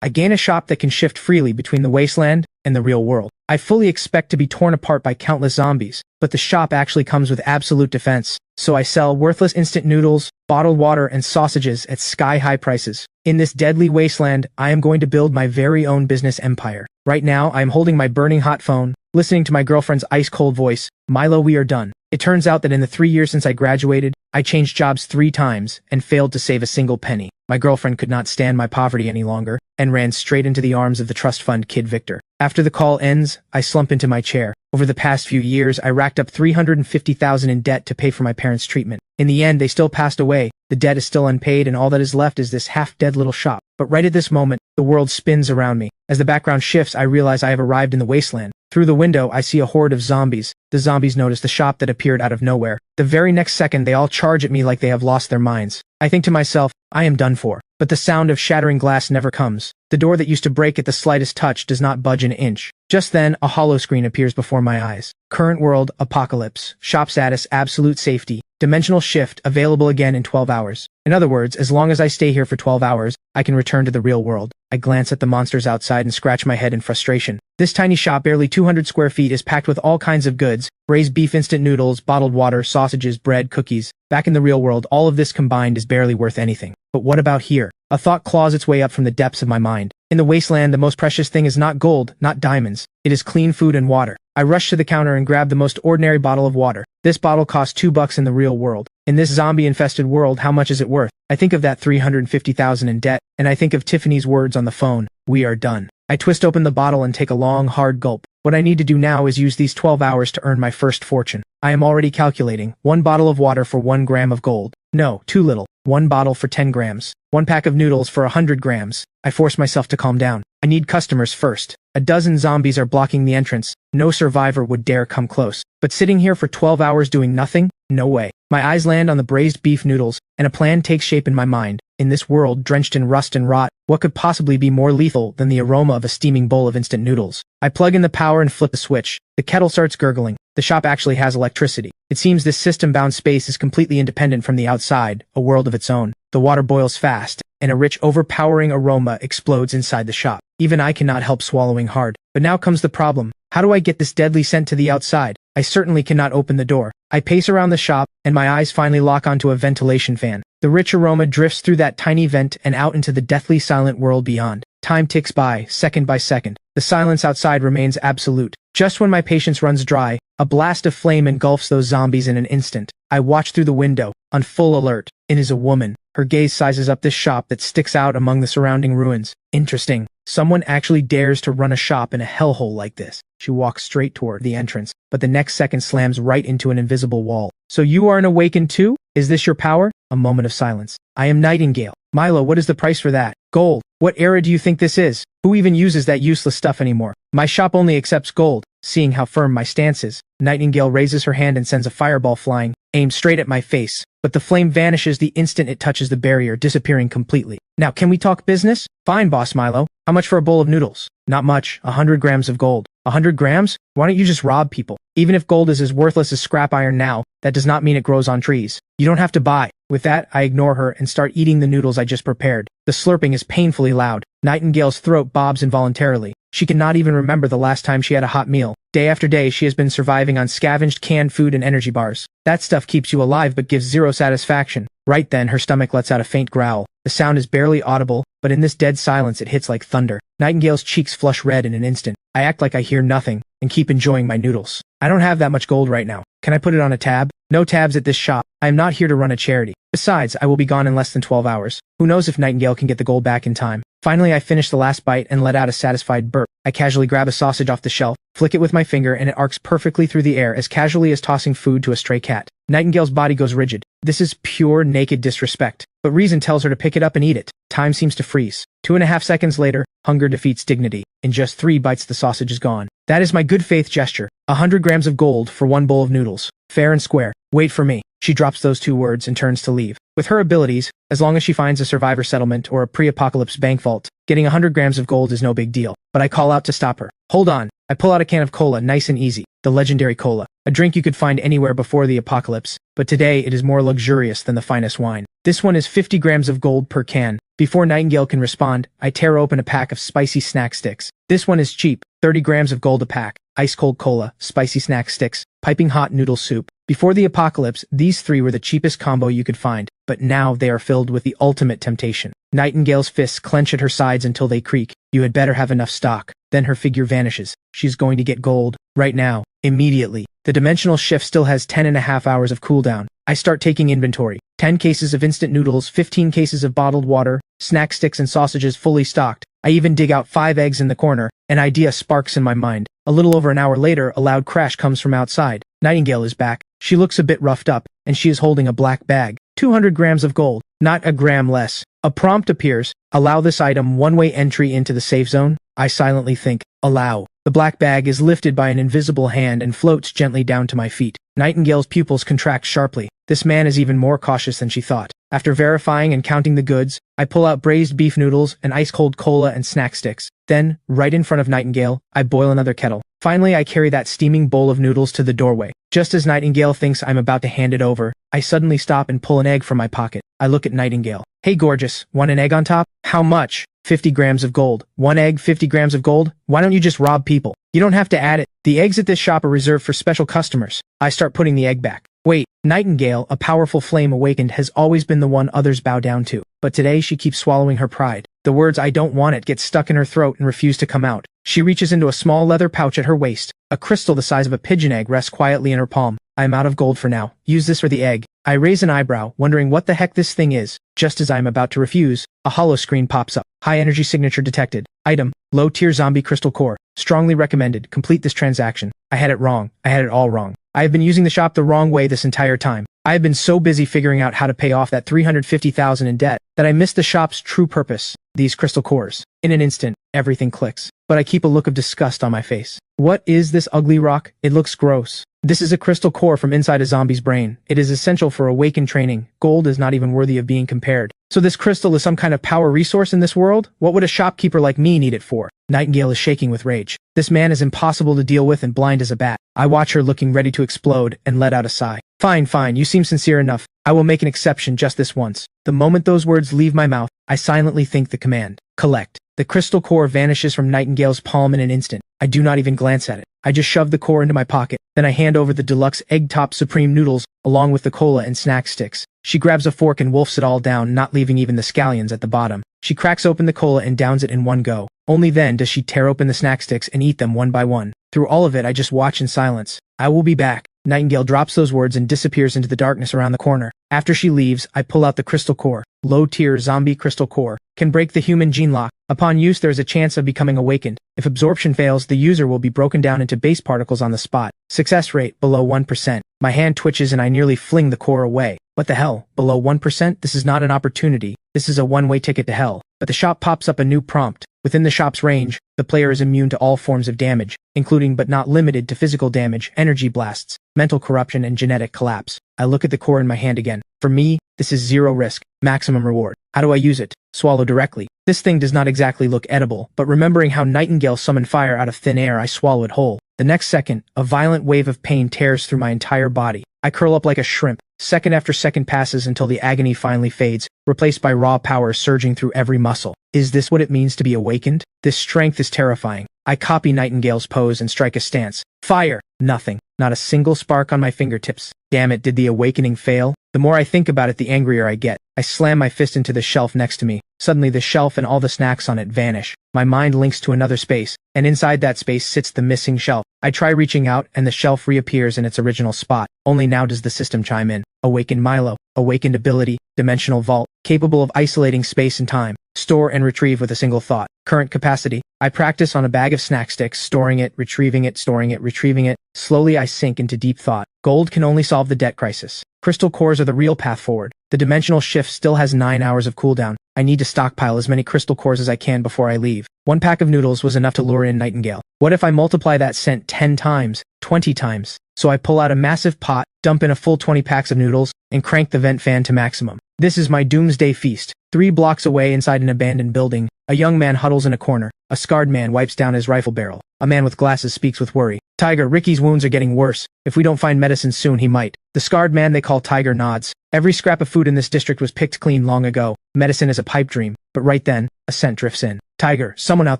I gain a shop that can shift freely between the wasteland and the real world. I fully expect to be torn apart by countless zombies, but the shop actually comes with absolute defense. So I sell worthless instant noodles, bottled water, and sausages at sky-high prices. In this deadly wasteland, I am going to build my very own business empire. Right now, I am holding my burning hot phone, listening to my girlfriend's ice-cold voice. Milo, we are done. It turns out that in the 3 years since I graduated, I changed jobs 3 times and failed to save a single penny. My girlfriend could not stand my poverty any longer and ran straight into the arms of the trust fund kid Victor. After the call ends, I slump into my chair. Over the past few years, I racked up $350,000 in debt to pay for my parents' treatment. In the end, they still passed away. The debt is still unpaid, and all that is left is this half-dead little shop. But right at this moment, the world spins around me. As the background shifts, I realize I have arrived in the wasteland. Through the window, I see a horde of zombies. The zombies notice the shop that appeared out of nowhere. The very next second, they all charge at me like they have lost their minds. I think to myself, I am done for. But the sound of shattering glass never comes. The door that used to break at the slightest touch does not budge an inch. Just then, a hollow screen appears before my eyes. Current world, apocalypse. Shop status, absolute safety. Dimensional shift, available again in 12 hours. In other words, as long as I stay here for 12 hours, I can return to the real world. I glance at the monsters outside and scratch my head in frustration. This tiny shop, barely 200 square feet, is packed with all kinds of goods. Braised beef, instant noodles, bottled water, sausages, bread, cookies. Back in the real world, all of this combined is barely worth anything. But what about here? A thought claws its way up from the depths of my mind. In the wasteland, the most precious thing is not gold, not diamonds. It is clean food and water. I rush to the counter and grab the most ordinary bottle of water. This bottle costs $2 in the real world. In this zombie-infested world, how much is it worth? I think of that $350,000 in debt, and I think of Tiffany's words on the phone. We are done. I twist open the bottle and take a long, hard gulp. What I need to do now is use these 12 hours to earn my first fortune. I am already calculating. 1 bottle of water for 1 gram of gold. No, too little. 1 bottle for 10 grams. 1 pack of noodles for 100 grams. I force myself to calm down. I need customers first. A dozen zombies are blocking the entrance. No survivor would dare come close. But sitting here for 12 hours doing nothing? No way. My eyes land on the braised beef noodles, and a plan takes shape in my mind. In this world, drenched in rust and rot, what could possibly be more lethal than the aroma of a steaming bowl of instant noodles? I plug in the power and flip the switch. The kettle starts gurgling. The shop actually has electricity. It seems this system-bound space is completely independent from the outside, a world of its own. The water boils fast, and a rich, overpowering aroma explodes inside the shop. Even I cannot help swallowing hard. But now comes the problem. How do I get this deadly scent to the outside? I certainly cannot open the door. I pace around the shop, and my eyes finally lock onto a ventilation fan. The rich aroma drifts through that tiny vent and out into the deathly silent world beyond. Time ticks by, second by second. The silence outside remains absolute. Just when my patience runs dry, a blast of flame engulfs those zombies in an instant. I watch through the window, on full alert. It is a woman. Her gaze sizes up this shop that sticks out among the surrounding ruins. Interesting. Someone actually dares to run a shop in a hellhole like this. She walks straight toward the entrance, but the next second slams right into an invisible wall. So you are an awakened too? Is this your power? A moment of silence. I am Nightingale. Milo, what is the price for that? Gold. What era do you think this is? Who even uses that useless stuff anymore? My shop only accepts gold. Seeing how firm my stance is, Nightingale raises her hand and sends a fireball flying, aimed straight at my face. But the flame vanishes the instant it touches the barrier, disappearing completely. Now, can we talk business? Fine, boss Milo. How much for a bowl of noodles? Not much. 100 grams of gold. 100 grams? Why don't you just rob people? Even if gold is as worthless as scrap iron now, that does not mean it grows on trees. You don't have to buy. With that, I ignore her and start eating the noodles I just prepared. The slurping is painfully loud. Nightingale's throat bobs involuntarily. She cannot even remember the last time she had a hot meal. Day after day, she has been surviving on scavenged canned food and energy bars. That stuff keeps you alive but gives zero satisfaction. Right then, her stomach lets out a faint growl. The sound is barely audible, but in this dead silence it hits like thunder. Nightingale's cheeks flush red in an instant. I act like I hear nothing, and keep enjoying my noodles. I don't have that much gold right now. Can I put it on a tab? No tabs at this shop. I am not here to run a charity. Besides, I will be gone in less than 12 hours. Who knows if Nightingale can get the gold back in time. Finally, I finish the last bite and let out a satisfied burp. I casually grab a sausage off the shelf, flick it with my finger, and it arcs perfectly through the air as casually as tossing food to a stray cat. Nightingale's body goes rigid. This is pure naked disrespect. But reason tells her to pick it up and eat it. Time seems to freeze. 2.5 seconds later, hunger defeats dignity. In just 3 bites the sausage is gone. That is my good faith gesture. 100 grams of gold for 1 bowl of noodles. Fair and square. Wait for me. She drops those 2 words and turns to leave. With her abilities, as long as she finds a survivor settlement or a pre-apocalypse bank vault, getting 100 grams of gold is no big deal. But I call out to stop her. Hold on. I pull out a can of cola, nice and easy. The legendary cola. a drink you could find anywhere before the apocalypse, but today it is more luxurious than the finest wine. This one is 50 grams of gold per can. Before Nightingale can respond, I tear open a pack of spicy snack sticks. This one is cheap, 30 grams of gold a pack, ice-cold cola, spicy snack sticks, piping hot noodle soup. Before the apocalypse, these three were the cheapest combo you could find, but now they are filled with the ultimate temptation. Nightingale's fists clench at her sides until they creak. You had better have enough stock. Then her figure vanishes. She's going to get gold. Right now. Immediately. The dimensional shift still has 10.5 hours of cooldown. I start taking inventory. 10 cases of instant noodles, 15 cases of bottled water, snack sticks and sausages fully stocked. I even dig out 5 eggs in the corner. An idea sparks in my mind. A little over an hour later, a loud crash comes from outside. Nightingale is back. She looks a bit roughed up, and she is holding a black bag. 200 grams of gold. Not a gram less. A prompt appears. Allow this item one-way entry into the safe zone. I silently think. Allow. The black bag is lifted by an invisible hand and floats gently down to my feet. Nightingale's pupils contract sharply. This man is even more cautious than she thought. After verifying and counting the goods, I pull out braised beef noodles and ice-cold cola and snack sticks. Then, right in front of Nightingale, I boil another kettle. Finally, I carry that steaming bowl of noodles to the doorway. Just as Nightingale thinks I'm about to hand it over, I suddenly stop and pull an egg from my pocket. I look at Nightingale. Hey gorgeous, want an egg on top? How much? 50 grams of gold. One egg, 50 grams of gold? Why don't you just rob people? You don't have to add it. The eggs at this shop are reserved for special customers. I start putting the egg back. Wait, Nightingale, a powerful flame awakened, has always been the one others bow down to. But today she keeps swallowing her pride. The words "I don't want it" get stuck in her throat and refuse to come out. She reaches into a small leather pouch at her waist. A crystal the size of a pigeon egg rests quietly in her palm. I am out of gold for now. Use this for the egg. I raise an eyebrow, wondering what the heck this thing is. Just as I am about to refuse, a hollow screen pops up. High energy signature detected. Item, low tier zombie crystal core. Strongly recommended. Complete this transaction. I had it wrong. I had it all wrong. I have been using the shop the wrong way this entire time. I have been so busy figuring out how to pay off that $350,000 in debt that I missed the shop's true purpose. These crystal cores. In an instant, everything clicks. But I keep a look of disgust on my face. What is this ugly rock? It looks gross. This is a crystal core from inside a zombie's brain. It is essential for awakened training. Gold is not even worthy of being compared. So this crystal is some kind of power resource in this world? What would a shopkeeper like me need it for? Nightingale is shaking with rage. This man is impossible to deal with and blind as a bat. I watch her looking ready to explode and let out a sigh. Fine, you seem sincere enough. I will make an exception just this once. The moment those words leave my mouth, I silently think the command. Collect. The crystal core vanishes from Nightingale's palm in an instant. I do not even glance at it. I just shove the core into my pocket. Then I hand over the deluxe egg-top supreme noodles, along with the cola and snack sticks. She grabs a fork and wolfs it all down, not leaving even the scallions at the bottom. She cracks open the cola and downs it in one go. Only then does she tear open the snack sticks and eat them one by one. Through all of it, I just watch in silence. I will be back. Nightingale drops those words and disappears into the darkness around the corner. After she leaves, I pull out the crystal core. Low-tier zombie crystal core. Can break the human gene lock. Upon use, there is a chance of becoming awakened. If absorption fails, the user will be broken down into base particles on the spot. Success rate, below 1%. My hand twitches and I nearly fling the core away. What the hell? Below 1%? This is not an opportunity. This is a one-way ticket to hell. But the shop pops up a new prompt. Within the shop's range, the player is immune to all forms of damage, including but not limited to physical damage, energy blasts, mental corruption, and genetic collapse. I look at the core in my hand again. For me, this is zero risk, maximum reward. How do I use it? Swallow directly. This thing does not exactly look edible, but remembering how Nightingale summoned fire out of thin air, I swallow it whole. The next second, a violent wave of pain tears through my entire body. I curl up like a shrimp. Second after second passes until the agony finally fades, replaced by raw power surging through every muscle. Is this what it means to be awakened? This strength is terrifying. I copy Nightingale's pose and strike a stance. Fire! Nothing. Not a single spark on my fingertips. Damn it, did the awakening fail? The more I think about it, the angrier I get. I slam my fist into the shelf next to me. Suddenly the shelf and all the snacks on it vanish. My mind links to another space, and inside that space sits the missing shelf. I try reaching out, and the shelf reappears in its original spot. Only now does the system chime in. Awakened Milo. Awakened ability. Dimensional vault. Capable of isolating space and time. Store and retrieve with a single thought. Current capacity. I practice on a bag of snack sticks, storing it, retrieving it, storing it, retrieving it. Slowly I sink into deep thought. Gold can only solve the debt crisis. Crystal cores are the real path forward. The dimensional shift still has 9 hours of cooldown. I need to stockpile as many crystal cores as I can before I leave. 1 pack of noodles was enough to lure in Nightingale. What if I multiply that scent 10 times, 20 times? So I pull out a massive pot, dump in a full 20 packs of noodles, and crank the vent fan to maximum. This is my doomsday feast. 3 blocks away inside an abandoned building, A young man huddles in a corner. A scarred man wipes down his rifle barrel. A man with glasses speaks with worry. Tiger, Ricky's wounds are getting worse. If we don't find medicine soon, he might. The scarred man they call Tiger nods. Every scrap of food in this district was picked clean long ago. Medicine is a pipe dream. But right then, a scent drifts in. Tiger, someone out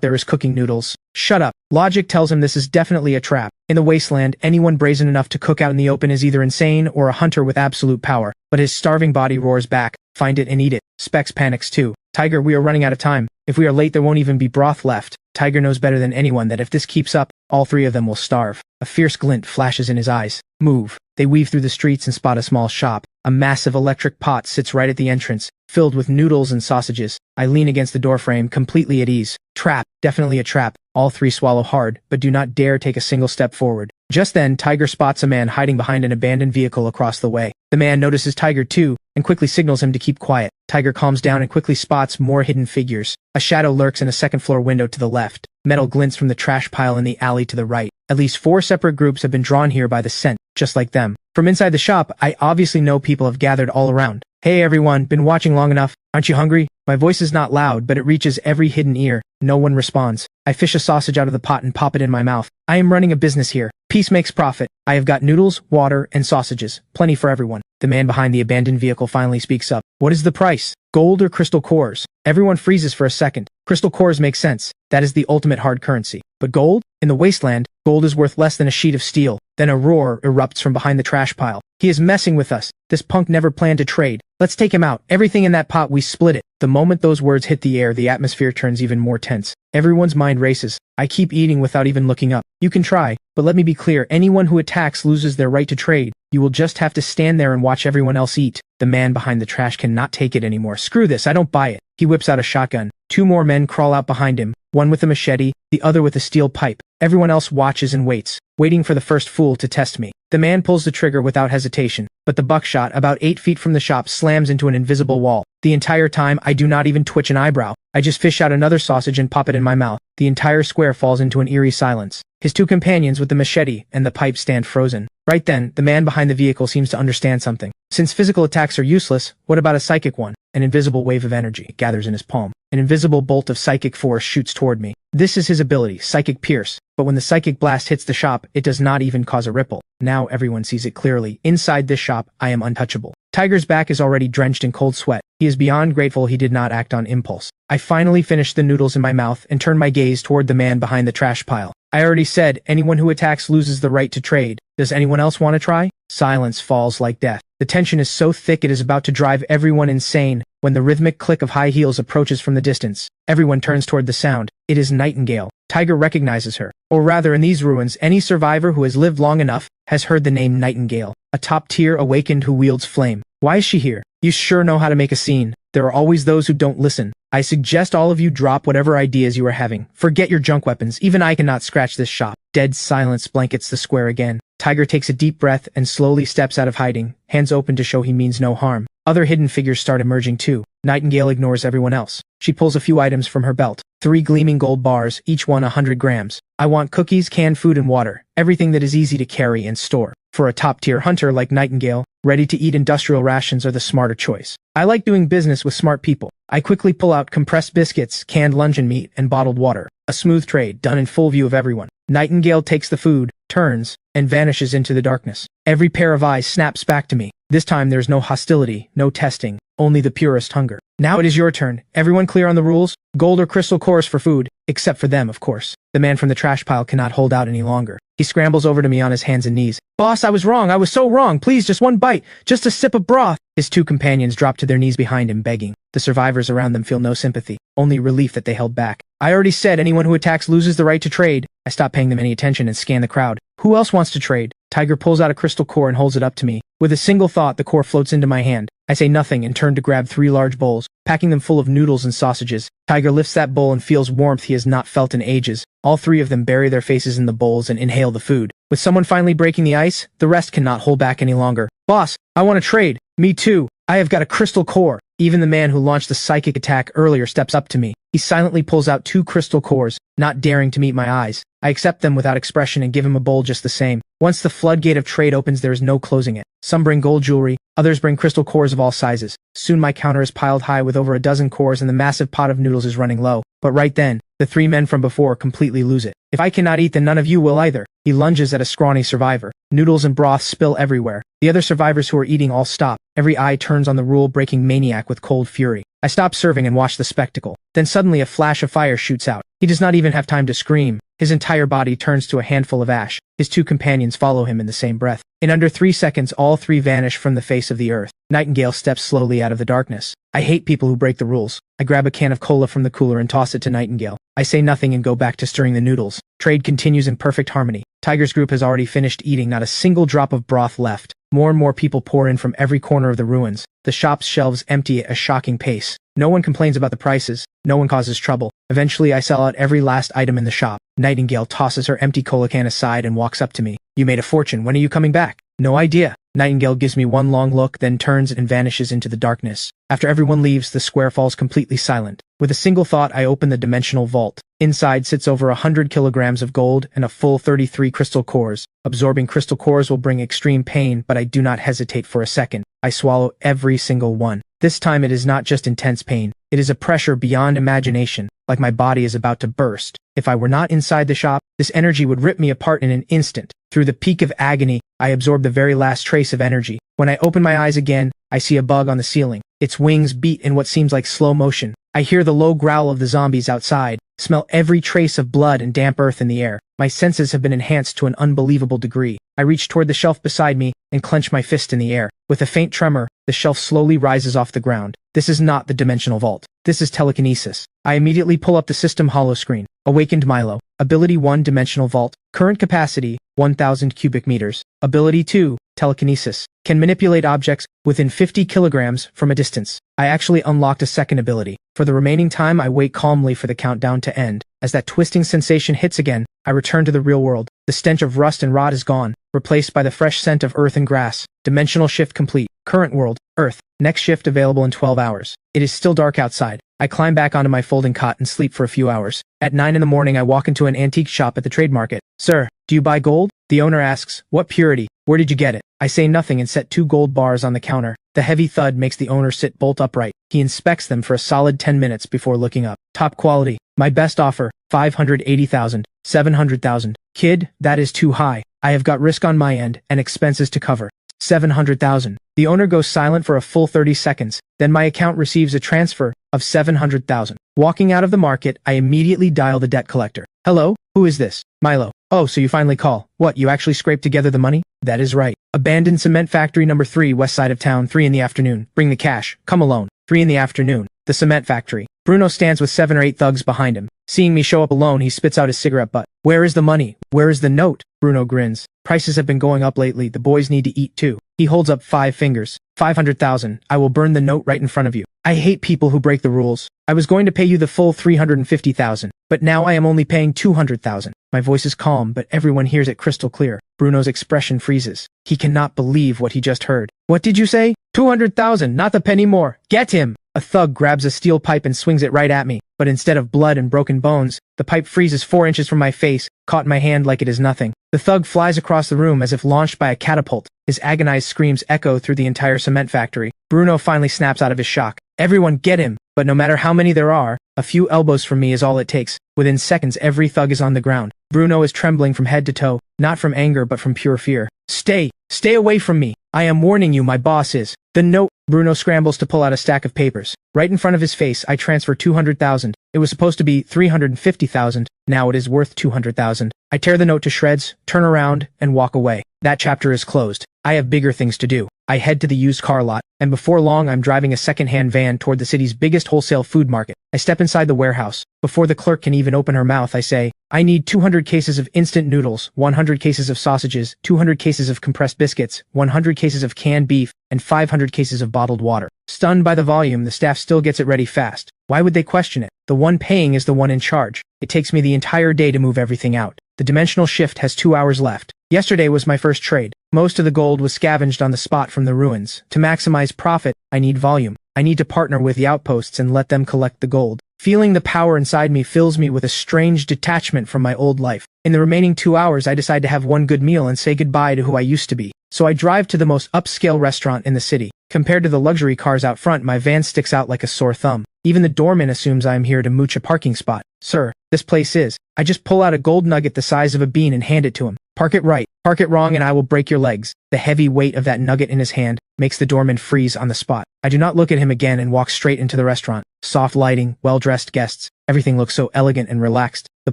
there is cooking noodles. Shut up. Logic tells him this is definitely a trap. In the wasteland, anyone brazen enough to cook out in the open is either insane or a hunter with absolute power. But his starving body roars back. Find it and eat it. Specs panics too. Tiger, we are running out of time. If we are late, there won't even be broth left. Tiger knows better than anyone that if this keeps up, all three of them will starve. A fierce glint flashes in his eyes. Move. They weave through the streets and spot a small shop. A massive electric pot sits right at the entrance, filled with noodles and sausages. I lean against the doorframe, completely at ease. Trap. Definitely a trap. All three swallow hard, but do not dare take a single step forward. Just then, Tiger spots a man hiding behind an abandoned vehicle across the way. The man notices Tiger too, and quickly signals him to keep quiet. Tiger calms down and quickly spots more hidden figures. A shadow lurks in a second-floor window to the left. Metal glints from the trash pile in the alley to the right. At least 4 separate groups have been drawn here by the scent, just like them. From inside the shop, I obviously know people have gathered all around. Hey everyone, been watching long enough? Aren't you hungry? My voice is not loud, but it reaches every hidden ear. No one responds. I fish a sausage out of the pot and pop it in my mouth. I am running a business here. Peace makes profit. I have got noodles, water, and sausages. Plenty for everyone. The man behind the abandoned vehicle finally speaks up. What is the price? Gold or crystal cores? Everyone freezes for a second. Crystal cores make sense. That is the ultimate hard currency. But gold? In the wasteland, gold is worth less than a sheet of steel. Then a roar erupts from behind the trash pile. He is messing with us. This punk never planned to trade. Let's take him out. Everything in that pot, we split it. The moment those words hit the air, the atmosphere turns even more tense. Everyone's mind races. I keep eating without even looking up. You can try, but let me be clear, anyone who attacks loses their right to trade. You will just have to stand there and watch everyone else eat. The man behind the trash cannot take it anymore. Screw this, I don't buy it. He whips out a shotgun. 2 more men crawl out behind him, one with a machete, the other with a steel pipe. Everyone else watches and waits, waiting for the first fool to test me. The man pulls the trigger without hesitation, but the buckshot, about 8 feet from the shop, slams into an invisible wall. The entire time, I do not even twitch an eyebrow. I just fish out another sausage and pop it in my mouth. The entire square falls into an eerie silence. His 2 companions with the machete and the pipe stand frozen. Right then, the man behind the vehicle seems to understand something. Since physical attacks are useless, what about a psychic one? An invisible wave of energy gathers in his palm. An invisible bolt of psychic force shoots toward me. This is his ability, Psychic Pierce. But when the psychic blast hits the shop, it does not even cause a ripple. Now everyone sees it clearly. Inside this shop, I am untouchable. Tiger's back is already drenched in cold sweat. He is beyond grateful he did not act on impulse. I finally finish the noodles in my mouth and turn my gaze toward the man behind the trash pile. I already said, anyone who attacks loses the right to trade. Does anyone else want to try? Silence falls like death. The tension is so thick it is about to drive everyone insane when the rhythmic click of high heels approaches from the distance. Everyone turns toward the sound. It is Nightingale. Tiger recognizes her. Or rather, in these ruins, any survivor who has lived long enough has heard the name Nightingale. A top-tier awakened who wields flame. Why is she here? You sure know how to make a scene. There are always those who don't listen. I suggest all of you drop whatever ideas you are having. Forget your junk weapons. Even I cannot scratch this shop. Dead silence blankets the square again. Tiger takes a deep breath and slowly steps out of hiding, hands open to show he means no harm. Other hidden figures start emerging too. Nightingale ignores everyone else. She pulls a few items from her belt. 3 gleaming gold bars, each one 100 grams. I want cookies, canned food, and water. Everything that is easy to carry and store. For a top-tier hunter like Nightingale, ready-to-eat industrial rations are the smarter choice. I like doing business with smart people. I quickly pull out compressed biscuits, canned luncheon meat, and bottled water. A smooth trade, done in full view of everyone. Nightingale takes the food, turns, and vanishes into the darkness. Every pair of eyes snaps back to me. This time there's no hostility, no testing, only the purest hunger. Now it is your turn. Everyone clear on the rules? Gold or crystal cores for food, except for them, of course. The man from the trash pile cannot hold out any longer. He scrambles over to me on his hands and knees. Boss, I was wrong. I was so wrong. Please, just one bite. Just a sip of broth. His 2 companions drop to their knees behind him, begging. The survivors around them feel no sympathy, only relief that they held back. I already said anyone who attacks loses the right to trade. I stop paying them any attention and scan the crowd. Who else wants to trade? Tiger pulls out a crystal core and holds it up to me. With a single thought, the core floats into my hand. I say nothing and turn to grab 3 large bowls, packing them full of noodles and sausages. Tiger lifts that bowl and feels warmth he has not felt in ages. All 3 of them bury their faces in the bowls and inhale the food. With someone finally breaking the ice, the rest cannot hold back any longer. Boss, I want to trade. Me too. I have got a crystal core. Even the man who launched the psychic attack earlier steps up to me. He silently pulls out 2 crystal cores, not daring to meet my eyes. I accept them without expression and give him a bowl just the same. Once the floodgate of trade opens, there is no closing it. Some bring gold jewelry, others bring crystal cores of all sizes. Soon my counter is piled high with over a dozen cores and the massive pot of noodles is running low. But right then, the three men from before completely lose it. If I cannot eat, then none of you will either. He lunges at a scrawny survivor. Noodles and broth spill everywhere. The other survivors who are eating all stop. Every eye turns on the rule-breaking maniac with cold fury. I stop serving and watch the spectacle. Then suddenly a flash of fire shoots out. He does not even have time to scream. His entire body turns to a handful of ash. His two companions follow him in the same breath. In under 3 seconds, all three vanish from the face of the earth. Nightingale steps slowly out of the darkness. I hate people who break the rules. I grab a can of cola from the cooler and toss it to Nightingale. I say nothing and go back to stirring the noodles. Trade continues in perfect harmony. Tiger's group has already finished eating, not a single drop of broth left. More and more people pour in from every corner of the ruins. The shop's shelves empty at a shocking pace. No one complains about the prices. No one causes trouble. Eventually, I sell out every last item in the shop. Nightingale tosses her empty cola can aside and walks up to me. You made a fortune. When are you coming back? No idea. Nightingale gives me one long look, then turns and vanishes into the darkness. After everyone leaves, the square falls completely silent. With a single thought, I open the dimensional vault. Inside sits over 100 kilograms of gold and a full 33 crystal cores. Absorbing crystal cores will bring extreme pain, but I do not hesitate for a second. I swallow every single one. This time it is not just intense pain. It is a pressure beyond imagination, like my body is about to burst. If I were not inside the shop, this energy would rip me apart in an instant. Through the peak of agony, I absorb the very last trace of energy. When I open my eyes again, I see a bug on the ceiling. Its wings beat in what seems like slow motion. I hear the low growl of the zombies outside, smell every trace of blood and damp earth in the air. My senses have been enhanced to an unbelievable degree. I reach toward the shelf beside me and clench my fist in the air. With a faint tremor, the shelf slowly rises off the ground. This is not the dimensional vault. This is telekinesis. I immediately pull up the system holoscreen. Awakened Milo. Ability 1, Dimensional Vault. Current capacity, 1,000 cubic meters. Ability 2, Telekinesis. Can manipulate objects within 50 kilograms from a distance. I actually unlocked a second ability. For the remaining time, I wait calmly for the countdown to end. As that twisting sensation hits again, I return to the real world. The stench of rust and rot is gone, replaced by the fresh scent of earth and grass. Dimensional shift complete. Current world, Earth. Next shift available in 12 hours. It is still dark outside. I climb back onto my folding cot and sleep for a few hours. At 9 in the morning, I walk into an antique shop at the trade market. Sir, do you buy gold? The owner asks, what purity? Where did you get it? I say nothing and set 2 gold bars on the counter. The heavy thud makes the owner sit bolt upright. He inspects them for a solid 10 minutes before looking up. Top quality. My best offer, 580,000, 700,000. Kid, that is too high. I have got risk on my end and expenses to cover. 700,000. The owner goes silent for a full 30 seconds. Then my account receives a transfer of 700,000. Walking out of the market, I immediately dial the debt collector. Hello? Who is this? Milo. Oh, so you finally call. What, you actually scraped together the money? That is right. Abandoned cement factory number 3, west side of town, 3 in the afternoon. Bring the cash. Come alone. 3 in the afternoon. The cement factory. Bruno stands with 7 or 8 thugs behind him. Seeing me show up alone, he spits out his cigarette butt. Where is the money? Where is the note? Bruno grins. Prices have been going up lately. The boys need to eat too. He holds up 5 fingers. 500,000. I will burn the note right in front of you. I hate people who break the rules. I was going to pay you the full 350,000, but now I am only paying 200,000. My voice is calm, but everyone hears it crystal clear. Bruno's expression freezes. He cannot believe what he just heard. What did you say? 200,000, not the penny more. Get him! A thug grabs a steel pipe and swings it right at me, but instead of blood and broken bones, the pipe freezes 4 inches from my face, caught in my hand like it is nothing. The thug flies across the room as if launched by a catapult. His agonized screams echo through the entire cement factory. Bruno finally snaps out of his shock. Everyone get him! But no matter how many there are, a few elbows from me is all it takes. Within seconds, every thug is on the ground. Bruno is trembling from head to toe, not from anger but from pure fear. Stay away from me! I am warning you, my boss is. The note. Bruno scrambles to pull out a stack of papers. Right in front of his face, I transfer 200,000. It was supposed to be 350,000. Now it is worth 200,000. I tear the note to shreds, turn around, and walk away. That chapter is closed. I have bigger things to do. I head to the used car lot, and before long I'm driving a second-hand van toward the city's biggest wholesale food market. I step inside the warehouse. Before the clerk can even open her mouth, I say, I need 200 cases of instant noodles, 100 cases of sausages, 200 cases of compressed biscuits, 100 cases of canned beef, and 500 cases of bottled water. Stunned by the volume, the staff still gets it ready fast. Why would they question it? The one paying is the one in charge. It takes me the entire day to move everything out. The dimensional shift has 2 hours left. Yesterday was my first trade. Most of the gold was scavenged on the spot from the ruins. To maximize profit, I need volume. I need to partner with the outposts and let them collect the gold. Feeling the power inside me fills me with a strange detachment from my old life. In the remaining 2 hours, I decide to have one good meal and say goodbye to who I used to be. So I drive to the most upscale restaurant in the city. Compared to the luxury cars out front, my van sticks out like a sore thumb. Even the doorman assumes I am here to mooch a parking spot. Sir, this place is. I just pull out a gold nugget the size of a bean and hand it to him. Park it right, park it wrong, and I will break your legs. The heavy weight of that nugget in his hand makes the doorman freeze on the spot. I do not look at him again and walk straight into the restaurant. Soft lighting, well-dressed guests. Everything looks so elegant and relaxed. The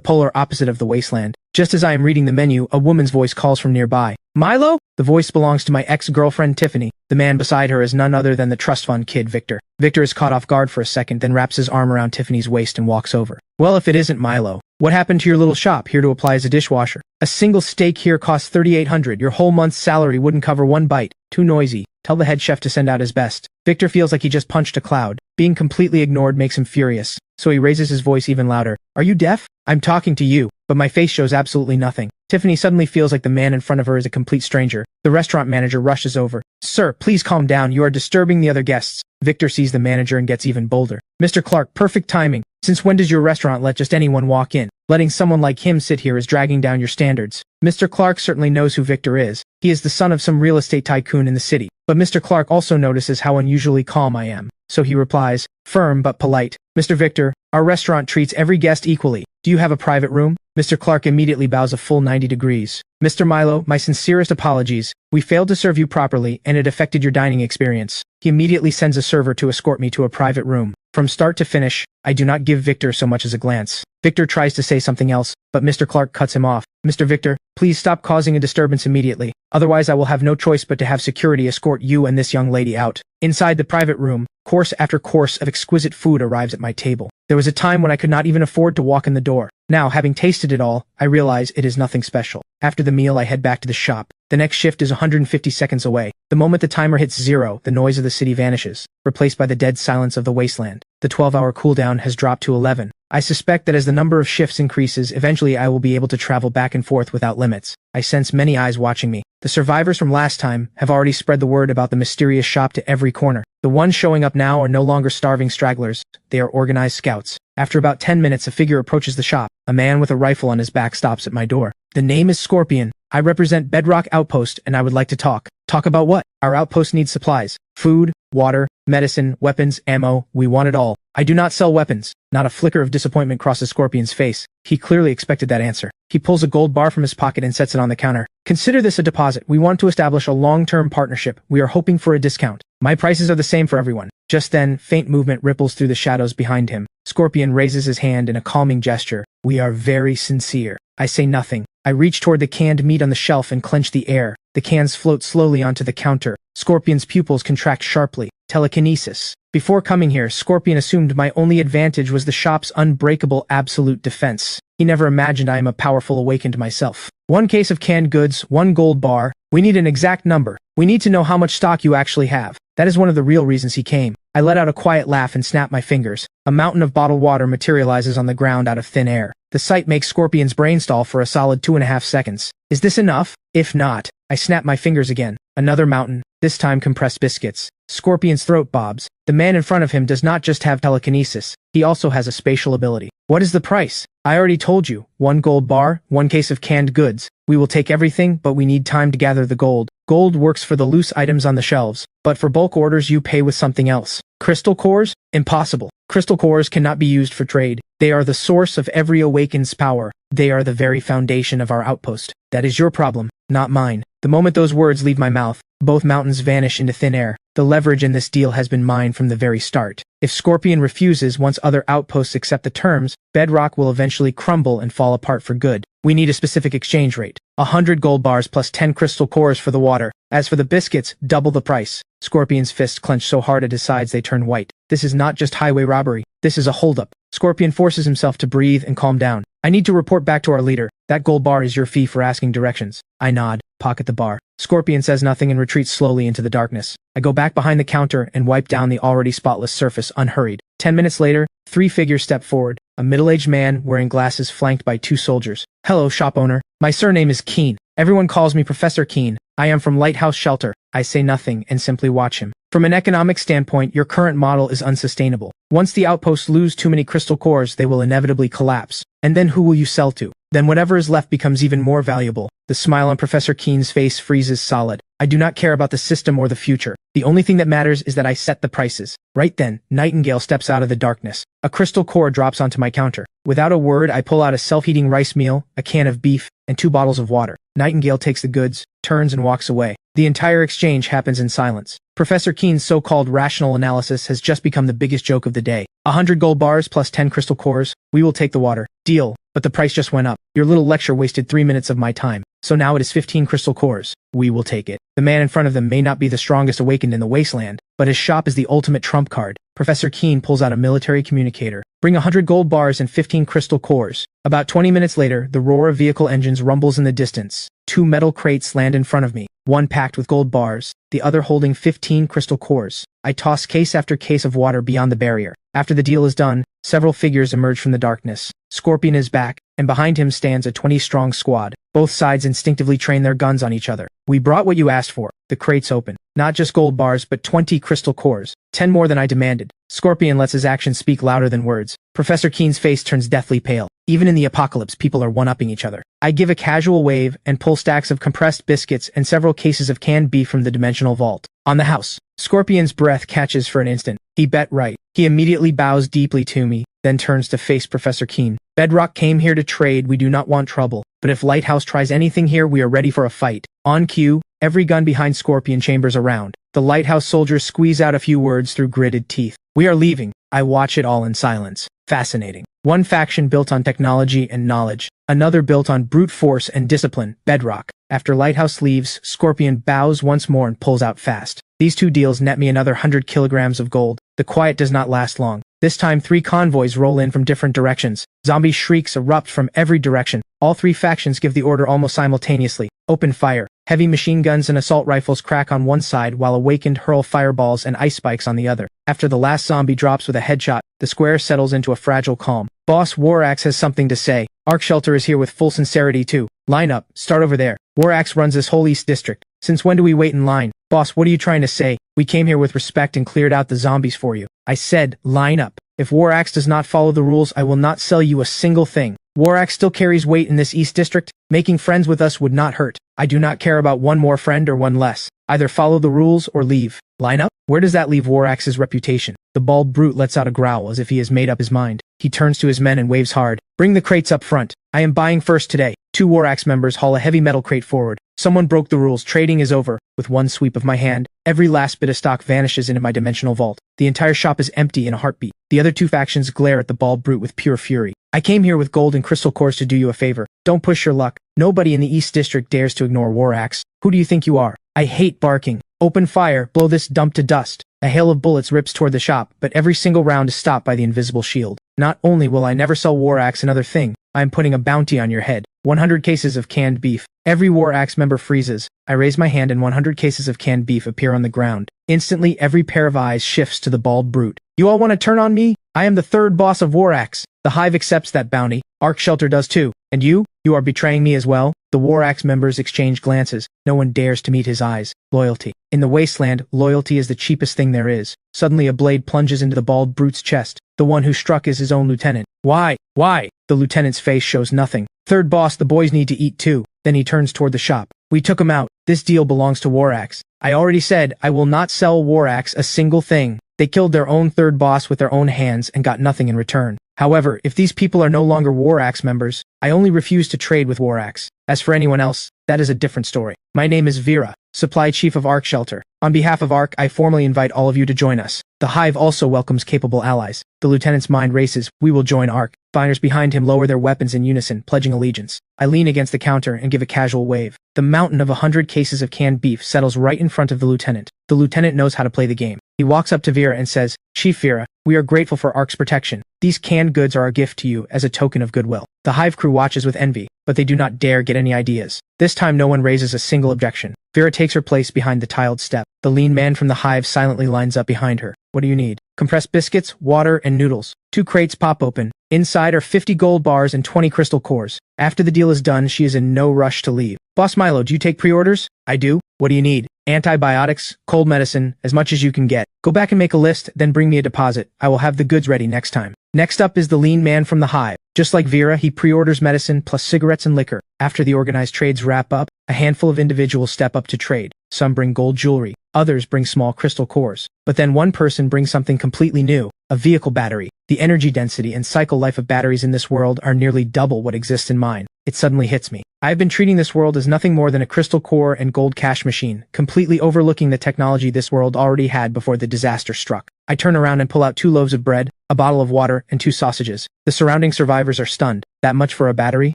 polar opposite of the wasteland. Just as I am reading the menu, a woman's voice calls from nearby. Milo? The voice belongs to my ex-girlfriend Tiffany. The man beside her is none other than the trust fund kid Victor. Victor is caught off guard for a second, then wraps his arm around Tiffany's waist and walks over. Well, if it isn't Milo. What happened to your little shop here to apply as a dishwasher? A single steak here costs $3,800. Your whole month's salary wouldn't cover one bite. Too noisy. Tell the head chef to send out his best. Victor feels like he just punched a cloud. Being completely ignored makes him furious, so he raises his voice even louder. Are you deaf? I'm talking to you, but my face shows absolutely nothing. Tiffany suddenly feels like the man in front of her is a complete stranger. The restaurant manager rushes over. Sir, please calm down. You are disturbing the other guests. Victor sees the manager and gets even bolder. Mr. Clark, perfect timing. Since when does your restaurant let just anyone walk in? Letting someone like him sit here is dragging down your standards. Mr. Clark certainly knows who Victor is. He is the son of some real estate tycoon in the city. But Mr. Clark also notices how unusually calm I am. So he replies, firm but polite. Mr. Victor, our restaurant treats every guest equally. Do you have a private room? Mr. Clark immediately bows a full 90 degrees. Mr. Milo, my sincerest apologies. We failed to serve you properly, and it affected your dining experience. He immediately sends a server to escort me to a private room. From start to finish, I do not give Victor so much as a glance. Victor tries to say something else, but Mr. Clark cuts him off. Mr. Victor, please stop causing a disturbance immediately. Otherwise I will have no choice but to have security escort you and this young lady out. Inside the private room, course after course of exquisite food arrives at my table. There was a time when I could not even afford to walk in the door. Now, having tasted it all, I realize it is nothing special. After the meal, I head back to the shop. The next shift is 150 seconds away. The moment the timer hits 0, the noise of the city vanishes, replaced by the dead silence of the wasteland. The 12-hour cooldown has dropped to 11. I suspect that as the number of shifts increases, eventually I will be able to travel back and forth without limits. I sense many eyes watching me. The survivors from last time have already spread the word about the mysterious shop to every corner. The ones showing up now are no longer starving stragglers. They are organized scouts. After about 10 minutes, a figure approaches the shop. A man with a rifle on his back stops at my door. The name is Scorpion. I represent Bedrock Outpost, and I would like to talk. Talk about what? Our outpost needs supplies. Food, water, medicine, weapons, ammo. We want it all. I do not sell weapons. Not a flicker of disappointment crosses Scorpion's face. He clearly expected that answer. He pulls a gold bar from his pocket and sets it on the counter. Consider this a deposit. We want to establish a long-term partnership. We are hoping for a discount. My prices are the same for everyone. Just then, faint movement ripples through the shadows behind him. Scorpion raises his hand in a calming gesture. We are very sincere. I say nothing. I reach toward the canned meat on the shelf and clench the air. The cans float slowly onto the counter. Scorpion's pupils contract sharply. Telekinesis. Before coming here, Scorpion assumed my only advantage was the shop's unbreakable absolute defense. He never imagined I am a powerful awakened myself. 1 case of canned goods, 1 gold bar. We need an exact number. We need to know how much stock you actually have. That is one of the real reasons he came. I let out a quiet laugh and snap my fingers. A mountain of bottled water materializes on the ground out of thin air. The sight makes Scorpion's brain stall for a solid 2.5 seconds. Is this enough? If not, I snap my fingers again. Another mountain, this time compressed biscuits. Scorpion's throat bobs. The man in front of him does not just have telekinesis, he also has a spatial ability. What is the price? I already told you. 1 gold bar, 1 case of canned goods. We will take everything, but we need time to gather the gold. Gold works for the loose items on the shelves, but for bulk orders you pay with something else. Crystal cores? Impossible. Crystal cores cannot be used for trade. They are the source of every awakened's power. They are the very foundation of our outpost. That is your problem, not mine. The moment those words leave my mouth, both mountains vanish into thin air. The leverage in this deal has been mine from the very start. If Scorpion refuses once other outposts accept the terms, Bedrock will eventually crumble and fall apart for good. We need a specific exchange rate. 100 gold bars plus 10 crystal cores for the water. As for the biscuits, double the price. Scorpion's fists clench so hard at his sides they turn white. This is not just highway robbery. This is a holdup. Scorpion forces himself to breathe and calm down. I need to report back to our leader. That gold bar is your fee for asking directions. I nod, pocket the bar. Scorpion says nothing and retreats slowly into the darkness. I go back behind the counter and wipe down the already spotless surface unhurried. 10 minutes later, 3 figures step forward. A middle-aged man wearing glasses flanked by 2 soldiers. Hello, shop owner. My surname is Keen. Everyone calls me Professor Keen. I am from Lighthouse Shelter. I say nothing and simply watch him. From an economic standpoint, your current model is unsustainable. Once the outposts lose too many crystal cores, they will inevitably collapse. And then who will you sell to? Then whatever is left becomes even more valuable. The smile on Professor Keen's face freezes solid. I do not care about the system or the future. The only thing that matters is that I set the prices. Right then, Nightingale steps out of the darkness. A crystal core drops onto my counter. Without a word, I pull out a self-heating rice meal, a can of beef, and 2 bottles of water. Nightingale takes the goods, turns and walks away. The entire exchange happens in silence. Professor Keen's so-called rational analysis has just become the biggest joke of the day. 100 gold bars plus 10 crystal cores. We will take the water. Deal. But the price just went up. Your little lecture wasted 3 minutes of my time. So now it is 15 crystal cores. We will take it. The man in front of them may not be the strongest awakened in the wasteland, but his shop is the ultimate trump card. Professor Keen pulls out a military communicator. Bring 100 gold bars and 15 crystal cores. About 20 minutes later, the roar of vehicle engines rumbles in the distance. 2 metal crates land in front of me, one packed with gold bars, the other holding 15 crystal cores. I toss case after case of water beyond the barrier. After the deal is done, several figures emerge from the darkness. Scorpion is back, and behind him stands a 20-strong squad. Both sides instinctively train their guns on each other. We brought what you asked for. The crates open. Not just gold bars, but 20 crystal cores. 10 more than I demanded. Scorpion lets his actions speak louder than words. Professor Keen's face turns deathly pale. Even in the apocalypse, people are one-upping each other. I give a casual wave and pull stacks of compressed biscuits and several cases of canned beef from the dimensional vault. On the house. Scorpion's breath catches for an instant. He bet right. He immediately bows deeply to me, then turns to face Professor Keen. Bedrock came here to trade. We do not want trouble. But if Lighthouse tries anything here, we are ready for a fight. On cue, every gun behind Scorpion chambers around. The Lighthouse soldiers squeeze out a few words through gritted teeth. We are leaving. I watch it all in silence. Fascinating. One faction built on technology and knowledge, another built on brute force and discipline, Bedrock. After Lighthouse leaves, Scorpion bows once more and pulls out fast. These 2 deals net me another 100 kilograms of gold. The quiet does not last long. This time 3 convoys roll in from different directions. Zombie shrieks erupt from every direction. All 3 factions give the order almost simultaneously. Open fire. Heavy machine guns and assault rifles crack on one side while awakened hurl fireballs and ice spikes on the other. After the last zombie drops with a headshot, the square settles into a fragile calm. Boss Warax has something to say. Arcshelter is here with full sincerity too. Line up. Start over there. Warax runs this whole East District. Since when do we wait in line? Boss, what are you trying to say? We came here with respect and cleared out the zombies for you. I said, line up. If Warax does not follow the rules, I will not sell you a single thing. Warax still carries weight in this East District. Making friends with us would not hurt. I do not care about one more friend or one less. Either follow the rules or leave. Line up? Where does that leave Warax's reputation? The bald brute lets out a growl as if he has made up his mind. He turns to his men and waves hard. Bring the crates up front. I am buying first today. 2 Warax members haul a heavy metal crate forward. Someone broke the rules. Trading is over. With one sweep of my hand, every last bit of stock vanishes into my dimensional vault. The entire shop is empty in a heartbeat. The other 2 factions glare at the bald brute with pure fury. I came here with gold and crystal cores to do you a favor. Don't push your luck. Nobody in the East District dares to ignore Warax. Who do you think you are? I hate barking. Open fire. Blow this dump to dust. A hail of bullets rips toward the shop, but every single round is stopped by the invisible shield. Not only will I never sell Warax another thing, I am putting a bounty on your head. 100 cases of canned beef. Every Warax member freezes. I raise my hand and 100 cases of canned beef appear on the ground. Instantly, every pair of eyes shifts to the bald brute. You all want to turn on me? I am the 3rd boss of Warax. The Hive accepts that bounty. Arcshelter does too. And you? You are betraying me as well? The Warax members exchange glances. No one dares to meet his eyes. Loyalty. In the wasteland, loyalty is the cheapest thing there is. Suddenly a blade plunges into the bald brute's chest. The one who struck is his own lieutenant. Why? Why? The lieutenant's face shows nothing. 3rd boss, the boys need to eat too. Then he turns toward the shop. We took him out. This deal belongs to Warax. I already said I will not sell Warax a single thing. They killed their own 3rd boss with their own hands and got nothing in return. However, if these people are no longer Warax members, I only refuse to trade with Warax. As for anyone else, that is a different story. My name is Vera, Supply Chief of Arcshelter. On behalf of Arc, I formally invite all of you to join us. The Hive also welcomes capable allies. The lieutenant's mind races. We will join Arc. Fighters behind him lower their weapons in unison, pledging allegiance. I lean against the counter and give a casual wave. The mountain of 100 cases of canned beef settles right in front of the lieutenant. The lieutenant knows how to play the game. He walks up to Vera and says, Chief Vera, we are grateful for Arc's protection. These canned goods are a gift to you as a token of goodwill. The Hive crew watches with envy, but they do not dare get any ideas. This time no one raises a single objection. Vera takes her place behind the tiled step. The lean man from the Hive silently lines up behind her. What do you need? Compressed biscuits, water, and noodles. 2 crates pop open. Inside are 50 gold bars and 20 crystal cores. After the deal is done, she is in no rush to leave. Boss Milo, do you take pre-orders? I do. What do you need? Antibiotics, cold medicine, as much as you can get. Go back and make a list, then bring me a deposit. I will have the goods ready next time. Next up is the lean man from the hive. Just like Vera, he pre-orders medicine plus cigarettes and liquor. After the organized trades wrap up, a handful of individuals step up to trade. Some bring gold jewelry, others bring small crystal cores. But then one person brings something completely new, a vehicle battery. The energy density and cycle life of batteries in this world are nearly double what exists in mine. It suddenly hits me. I have been treating this world as nothing more than a crystal core and gold cash machine, completely overlooking the technology this world already had before the disaster struck. I turn around and pull out 2 loaves of bread, a bottle of water, and 2 sausages. The surrounding survivors are stunned. That much for a battery?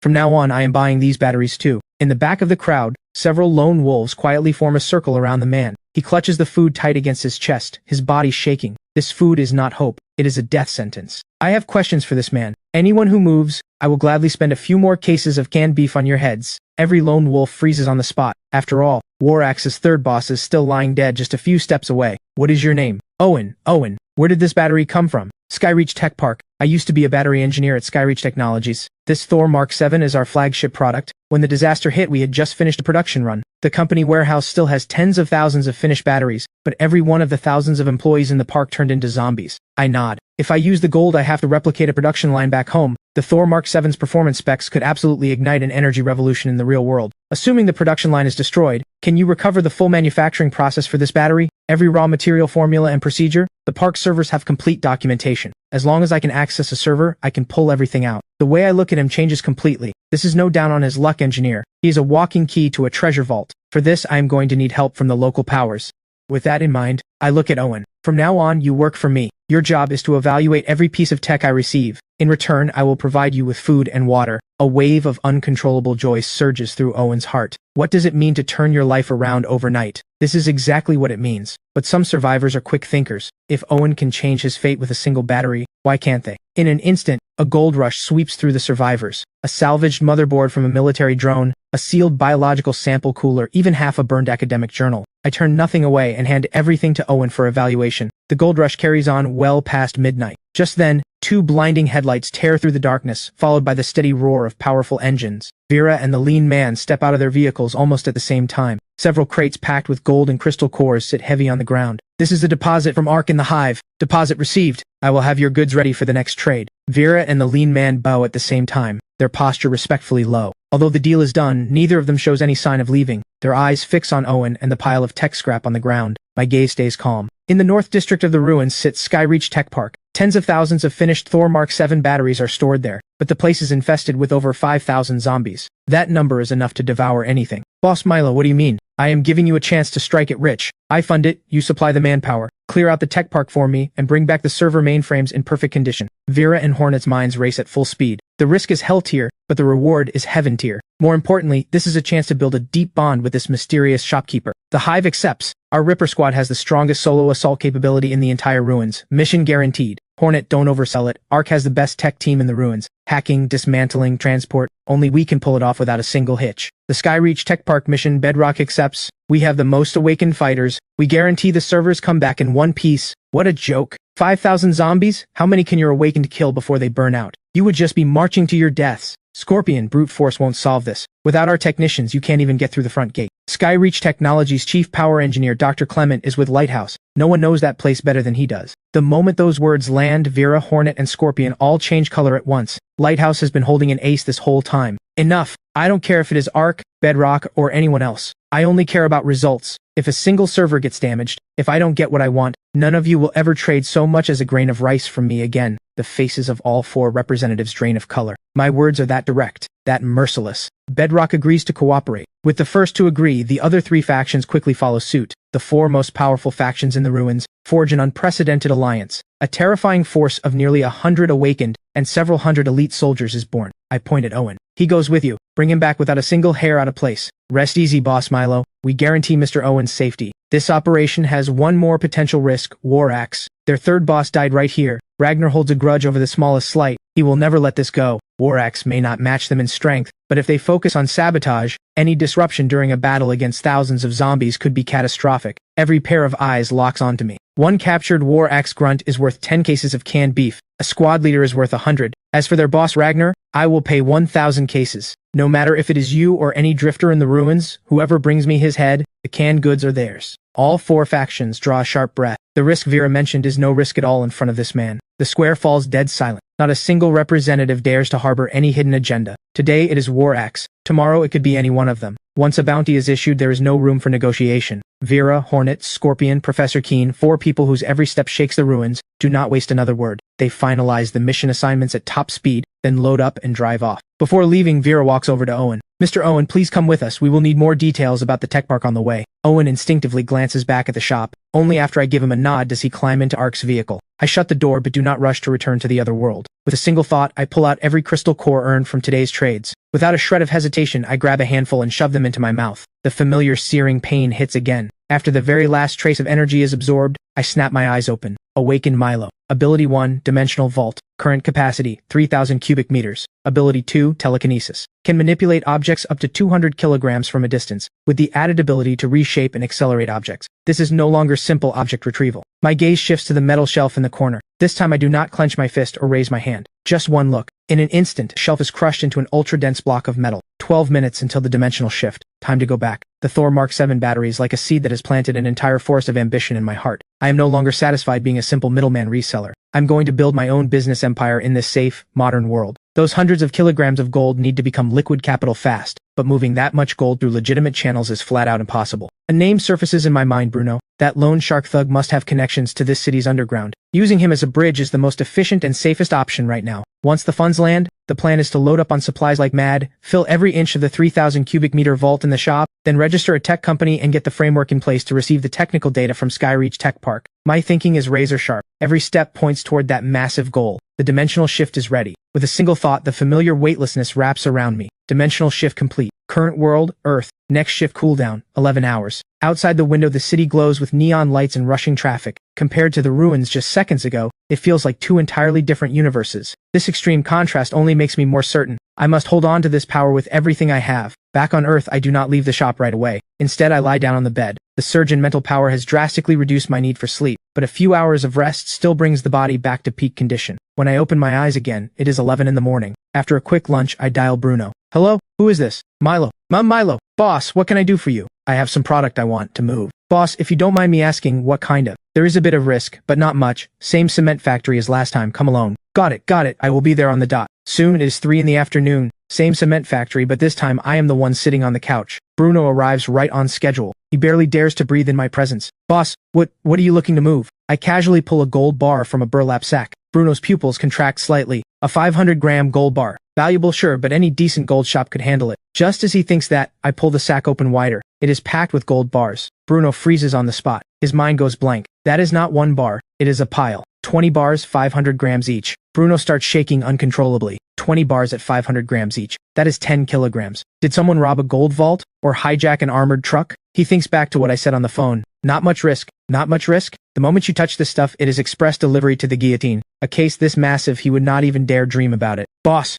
From now on, I am buying these batteries too. In the back of the crowd, several lone wolves quietly form a circle around the man. He clutches the food tight against his chest, his body shaking. This food is not hope. It is a death sentence. I have questions for this man. Anyone who moves, I will gladly spend a few more cases of canned beef on your heads. Every lone wolf freezes on the spot. After all, Warax's third boss is still lying dead just a few steps away. What is your name? Owen. Owen. Where did this battery come from? Skyreach Tech Park. I used to be a battery engineer at Skyreach Technologies. This Thor Mark 7 is our flagship product. When the disaster hit, we had just finished a production run. The company warehouse still has tens of thousands of finished batteries, but every one of the thousands of employees in the park turned into zombies. I nod. If I use the gold I have to replicate a production line back home, the Thor Mark 7's performance specs could absolutely ignite an energy revolution in the real world. Assuming the production line is destroyed, can you recover the full manufacturing process for this battery? Every raw material formula and procedure? The park servers have complete documentation. As long as I can access a server, I can pull everything out. The way I look at him changes completely. This is no down on his luck engineer. He is a walking key to a treasure vault. For this, I am going to need help from the local powers. With that in mind, I look at Owen. From now on, you work for me. Your job is to evaluate every piece of tech I receive. In return, I will provide you with food and water. A wave of uncontrollable joy surges through Owen's heart. What does it mean to turn your life around overnight? This is exactly what it means. But some survivors are quick thinkers. If Owen can change his fate with a single battery, why can't they? In an instant, a gold rush sweeps through the survivors. A salvaged motherboard from a military drone, a sealed biological sample cooler, even half a burned academic journal. I turn nothing away and hand everything to Owen for evaluation. The gold rush carries on well past midnight. Just then, 2 blinding headlights tear through the darkness, followed by the steady roar of powerful engines. Vera and the lean man step out of their vehicles almost at the same time. Several crates packed with gold and crystal cores sit heavy on the ground. This is a deposit from Ark in the Hive. Deposit received. I will have your goods ready for the next trade. Vera and the lean man bow at the same time, their posture respectfully low. Although the deal is done, neither of them shows any sign of leaving. Their eyes fix on Owen and the pile of tech scrap on the ground. My gaze stays calm. In the north district of the ruins sits Skyreach Tech Park. Tens of thousands of finished Thor Mark 7 batteries are stored there, but the place is infested with over 5,000 zombies. That number is enough to devour anything. Boss Milo, what do you mean? I am giving you a chance to strike it rich. I fund it, you supply the manpower. Clear out the tech park for me, and bring back the server mainframes in perfect condition. Vera and Hornet's minds race at full speed. The risk is hell tier, but the reward is heaven tier. More importantly, this is a chance to build a deep bond with this mysterious shopkeeper. The Hive accepts. Our Ripper Squad has the strongest solo assault capability in the entire ruins. Mission guaranteed. Hornet, don't oversell it. Ark has the best tech team in the ruins. Hacking, dismantling, transport. Only we can pull it off without a single hitch. The Skyreach Tech Park mission Bedrock accepts. We have the most awakened fighters. We guarantee the servers come back in one piece. What a joke. 5,000 zombies? How many can your awakened kill before they burn out? You would just be marching to your deaths. Scorpion, brute force won't solve this. Without our technicians, you can't even get through the front gate. Skyreach Technologies Chief Power Engineer Dr. Clement is with Lighthouse. No one knows that place better than he does. The moment those words land, Vera, Hornet, and Scorpion all change color at once. Lighthouse has been holding an ace this whole time. Enough. I don't care if it is Ark, Bedrock, or anyone else. I only care about results. If a single server gets damaged, if I don't get what I want, none of you will ever trade so much as a grain of rice from me again. The faces of all 4 representatives drain of color. My words are that direct, that merciless. Bedrock agrees to cooperate. With the first to agree, the other 3 factions quickly follow suit. The 4 most powerful factions in the ruins forge an unprecedented alliance. A terrifying force of nearly 100 awakened and several hundred elite soldiers is born. I point at Owen. He goes with you. Bring him back without a single hair out of place. Rest easy, Boss Milo. We guarantee Mr. Owen's safety. This operation has one more potential risk, Warax. Their third boss died right here. Ragnar holds a grudge over the smallest slight. He will never let this go. Warax may not match them in strength, but if they focus on sabotage, any disruption during a battle against thousands of zombies could be catastrophic. Every pair of eyes locks onto me. One captured Warax grunt is worth 10 cases of canned beef. A squad leader is worth 100. As for their boss Ragnar, I will pay 1,000 cases. No matter if it is you or any drifter in the ruins, whoever brings me his head, the canned goods are theirs. All four factions draw a sharp breath. The risk Vera mentioned is no risk at all in front of this man. The square falls dead silent. Not a single representative dares to harbor any hidden agenda. Today it is war axe. Tomorrow it could be any one of them. Once a bounty is issued, there is no room for negotiation. Vera, Hornet, Scorpion, Professor Keen, four people whose every step shakes the ruins, do not waste another word. They finalize the mission assignments at top speed, then load up and drive off. Before leaving, Vera walks over to Owen. Mr. Owen, please come with us. We will need more details about the tech park on the way. Owen instinctively glances back at the shop. Only after I give him a nod does he climb into Ark's vehicle. I shut the door but do not rush to return to the other world. With a single thought, I pull out every crystal core earned from today's trades. Without a shred of hesitation, I grab a handful and shove them into my mouth. The familiar searing pain hits again. After the very last trace of energy is absorbed, I snap my eyes open. Awaken Milo. Ability 1, Dimensional Vault. Current capacity, 3,000 cubic meters. Ability 2, Telekinesis. Can manipulate objects up to 200 kilograms from a distance, with the added ability to reshape and accelerate objects. This is no longer simple object retrieval. My gaze shifts to the metal shelf in the corner. This time I do not clench my fist or raise my hand. Just one look. In an instant, the shelf is crushed into an ultra-dense block of metal. 12 minutes until the dimensional shift. Time to go back. The Thor Mark 7 battery is like a seed that has planted an entire forest of ambition in my heart. I am no longer satisfied being a simple middleman reseller. I'm going to build my own business empire in this safe, modern world. Those hundreds of kilograms of gold need to become liquid capital fast, but moving that much gold through legitimate channels is flat out impossible. A name surfaces in my mind, Bruno. That lone shark thug must have connections to this city's underground. Using him as a bridge is the most efficient and safest option right now. Once the funds land, the plan is to load up on supplies like mad, fill every inch of the 3,000 cubic meter vault in the shop, then register a tech company and get the framework in place to receive the technical data from Skyreach Tech Park. My thinking is razor sharp. Every step points toward that massive goal. The dimensional shift is ready. With a single thought, the familiar weightlessness wraps around me. Dimensional shift complete. Current world, Earth. Next shift cooldown, 11 hours. Outside the window, the city glows with neon lights and rushing traffic. Compared to the ruins just seconds ago, it feels like two entirely different universes. This extreme contrast only makes me more certain. I must hold on to this power with everything I have. Back on Earth, I do not leave the shop right away. Instead, I lie down on the bed. The surge in mental power has drastically reduced my need for sleep, but a few hours of rest still brings the body back to peak condition. When I open my eyes again, it is 11 in the morning. After a quick lunch, I dial Bruno. Hello? Who is this? Milo. Milo. Boss, what can I do for you? I have some product I want to move. Boss, if you don't mind me asking, what kind of? There is a bit of risk, but not much. Same cement factory as last time, come alone. Got it. I will be there on the dot. Soon it is 3 in the afternoon. Same cement factory, but this time I am the one sitting on the couch. Bruno arrives right on schedule. He barely dares to breathe in my presence. Boss, what are you looking to move? I casually pull a gold bar from a burlap sack. Bruno's pupils contract slightly. A 500-gram gold bar. Valuable, sure, but any decent gold shop could handle it. Just as he thinks that, I pull the sack open wider. It is packed with gold bars. Bruno freezes on the spot. His mind goes blank. That is not one bar. It is a pile. 20 bars, 500 grams each. Bruno starts shaking uncontrollably. 20 bars at 500 grams each. That is 10 kilograms. Did someone rob a gold vault? Or hijack an armored truck? He thinks back to what I said on the phone. Not much risk. Not much risk? The moment you touch this stuff, it is express delivery to the guillotine. A case this massive, he would not even dare dream about it. Boss,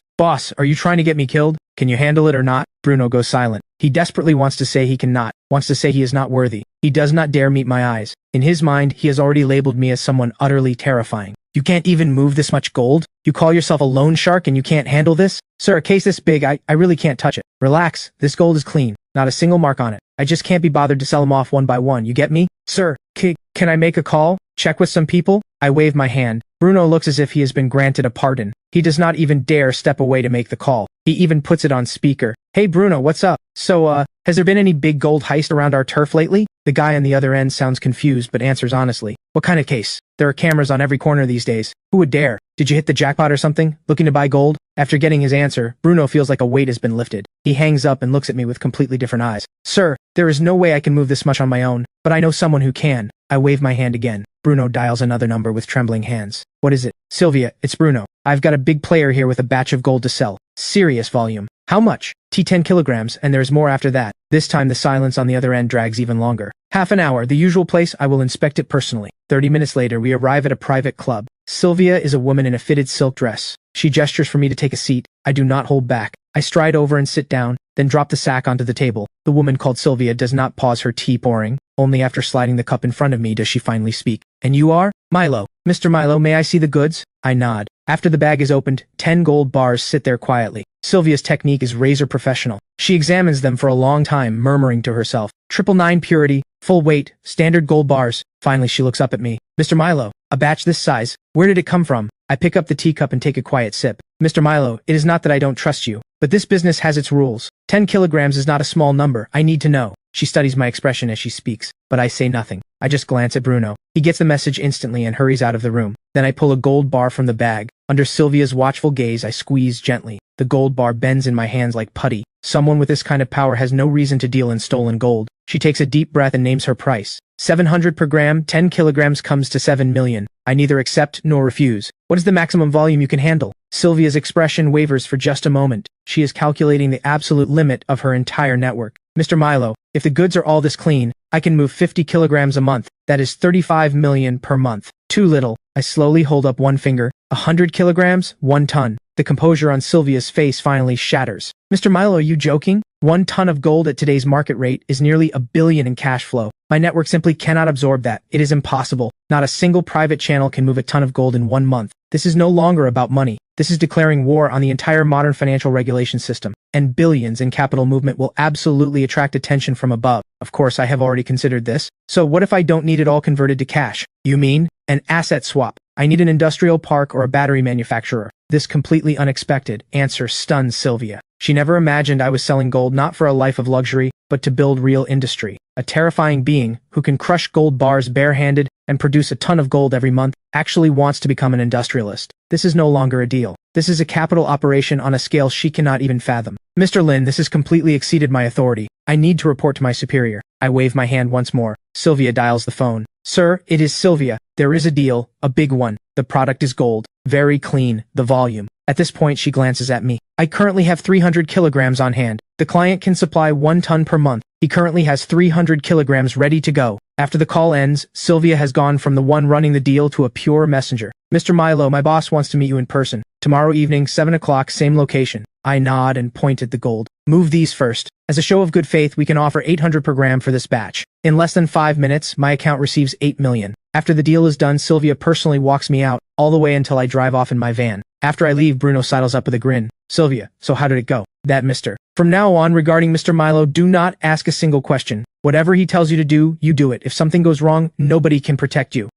are you trying to get me killed? Can you handle it or not? Bruno goes silent. He desperately wants to say he cannot, wants to say he is not worthy. He does not dare meet my eyes. In his mind, he has already labeled me as someone utterly terrifying. You can't even move this much gold? You call yourself a loan shark and you can't handle this? Sir, a case this big, I really can't touch it. Relax, this gold is clean. Not a single mark on it. I just can't be bothered to sell them off one by one, you get me? Sir, can I make a call? Check with some people? I wave my hand. Bruno looks as if he has been granted a pardon. He does not even dare step away to make the call. He even puts it on speaker. Hey Bruno, what's up? So, has there been any big gold heist around our turf lately? The guy on the other end sounds confused but answers honestly. What kind of case? There are cameras on every corner these days. Who would dare? Did you hit the jackpot or something? Looking to buy gold? After getting his answer, Bruno feels like a weight has been lifted. He hangs up and looks at me with completely different eyes. Sir, there is no way I can move this much on my own, but I know someone who can. I wave my hand again. Bruno dials another number with trembling hands. What is it? Sylvia, it's Bruno. I've got a big player here with a batch of gold to sell. Serious volume. How much? T10 kilograms, and there's more after that. This time the silence on the other end drags even longer. Half an hour, the usual place, I will inspect it personally. 30 minutes later, we arrive at a private club. Sylvia is a woman in a fitted silk dress. She gestures for me to take a seat. I do not hold back. I stride over and sit down, then drop the sack onto the table. The woman called Sylvia does not pause her tea pouring. Only after sliding the cup in front of me does she finally speak. And you are? Milo. Mr. Milo, may I see the goods? I nod. After the bag is opened, 10 gold bars sit there quietly. Sylvia's technique is razor professional. She examines them for a long time, murmuring to herself, 999 purity, full weight, standard gold bars. Finally she looks up at me. Mr. Milo, a batch this size, where did it come from? I pick up the teacup and take a quiet sip. Mr. Milo, it is not that I don't trust you, but this business has its rules. 10 kilograms is not a small number, I need to know. She studies my expression as she speaks, but I say nothing. I just glance at Bruno. He gets the message instantly and hurries out of the room. Then I pull a gold bar from the bag. Under Sylvia's watchful gaze, I squeeze gently. The gold bar bends in my hands like putty. Someone with this kind of power has no reason to deal in stolen gold. She takes a deep breath and names her price. 700 per gram, 10 kilograms comes to 7 million. I neither accept nor refuse. What is the maximum volume you can handle? Sylvia's expression wavers for just a moment. She is calculating the absolute limit of her entire network. Mr. Milo, if the goods are all this clean, I can move 50 kilograms a month. That is 35 million per month. Too little. I slowly hold up one finger. 100 kilograms, 1 ton. The composure on Sylvia's face finally shatters. Mr. Milo, are you joking? 1 ton of gold at today's market rate is nearly $1 billion in cash flow. My network simply cannot absorb that. It is impossible. Not a single private channel can move a ton of gold in 1 month. This is no longer about money. This is declaring war on the entire modern financial regulation system. And billions in capital movement will absolutely attract attention from above. Of course, I have already considered this. So what if I don't need it all converted to cash? You mean? An asset swap. I need an industrial park or a battery manufacturer. This completely unexpected answer stuns Sylvia. She never imagined I was selling gold not for a life of luxury, but to build real industry. A terrifying being, who can crush gold bars barehanded and produce a ton of gold every month, actually wants to become an industrialist. This is no longer a deal. This is a capital operation on a scale she cannot even fathom. Mr. Lin, this has completely exceeded my authority. I need to report to my superior. I wave my hand once more. Sylvia dials the phone. Sir, it is Sylvia. There is a deal, a big one. The product is gold. Very clean, the volume. At this point she glances at me. I currently have 300 kilograms on hand. The client can supply 1 ton per month. He currently has 300 kilograms ready to go. After the call ends, Sylvia has gone from the one running the deal to a pure messenger. Mr. Milo, my boss wants to meet you in person. Tomorrow evening, 7 o'clock, same location. I nod and point at the gold. Move these first. As a show of good faith, we can offer 800 per gram for this batch. In less than 5 minutes, my account receives 8 million. After the deal is done, Sylvia personally walks me out, all the way until I drive off in my van. After I leave, Bruno sidles up with a grin. Sylvia, so how did it go? That mister. From now on, regarding Mr. Milo, do not ask a single question. Whatever he tells you to do, you do it. If something goes wrong, nobody can protect you.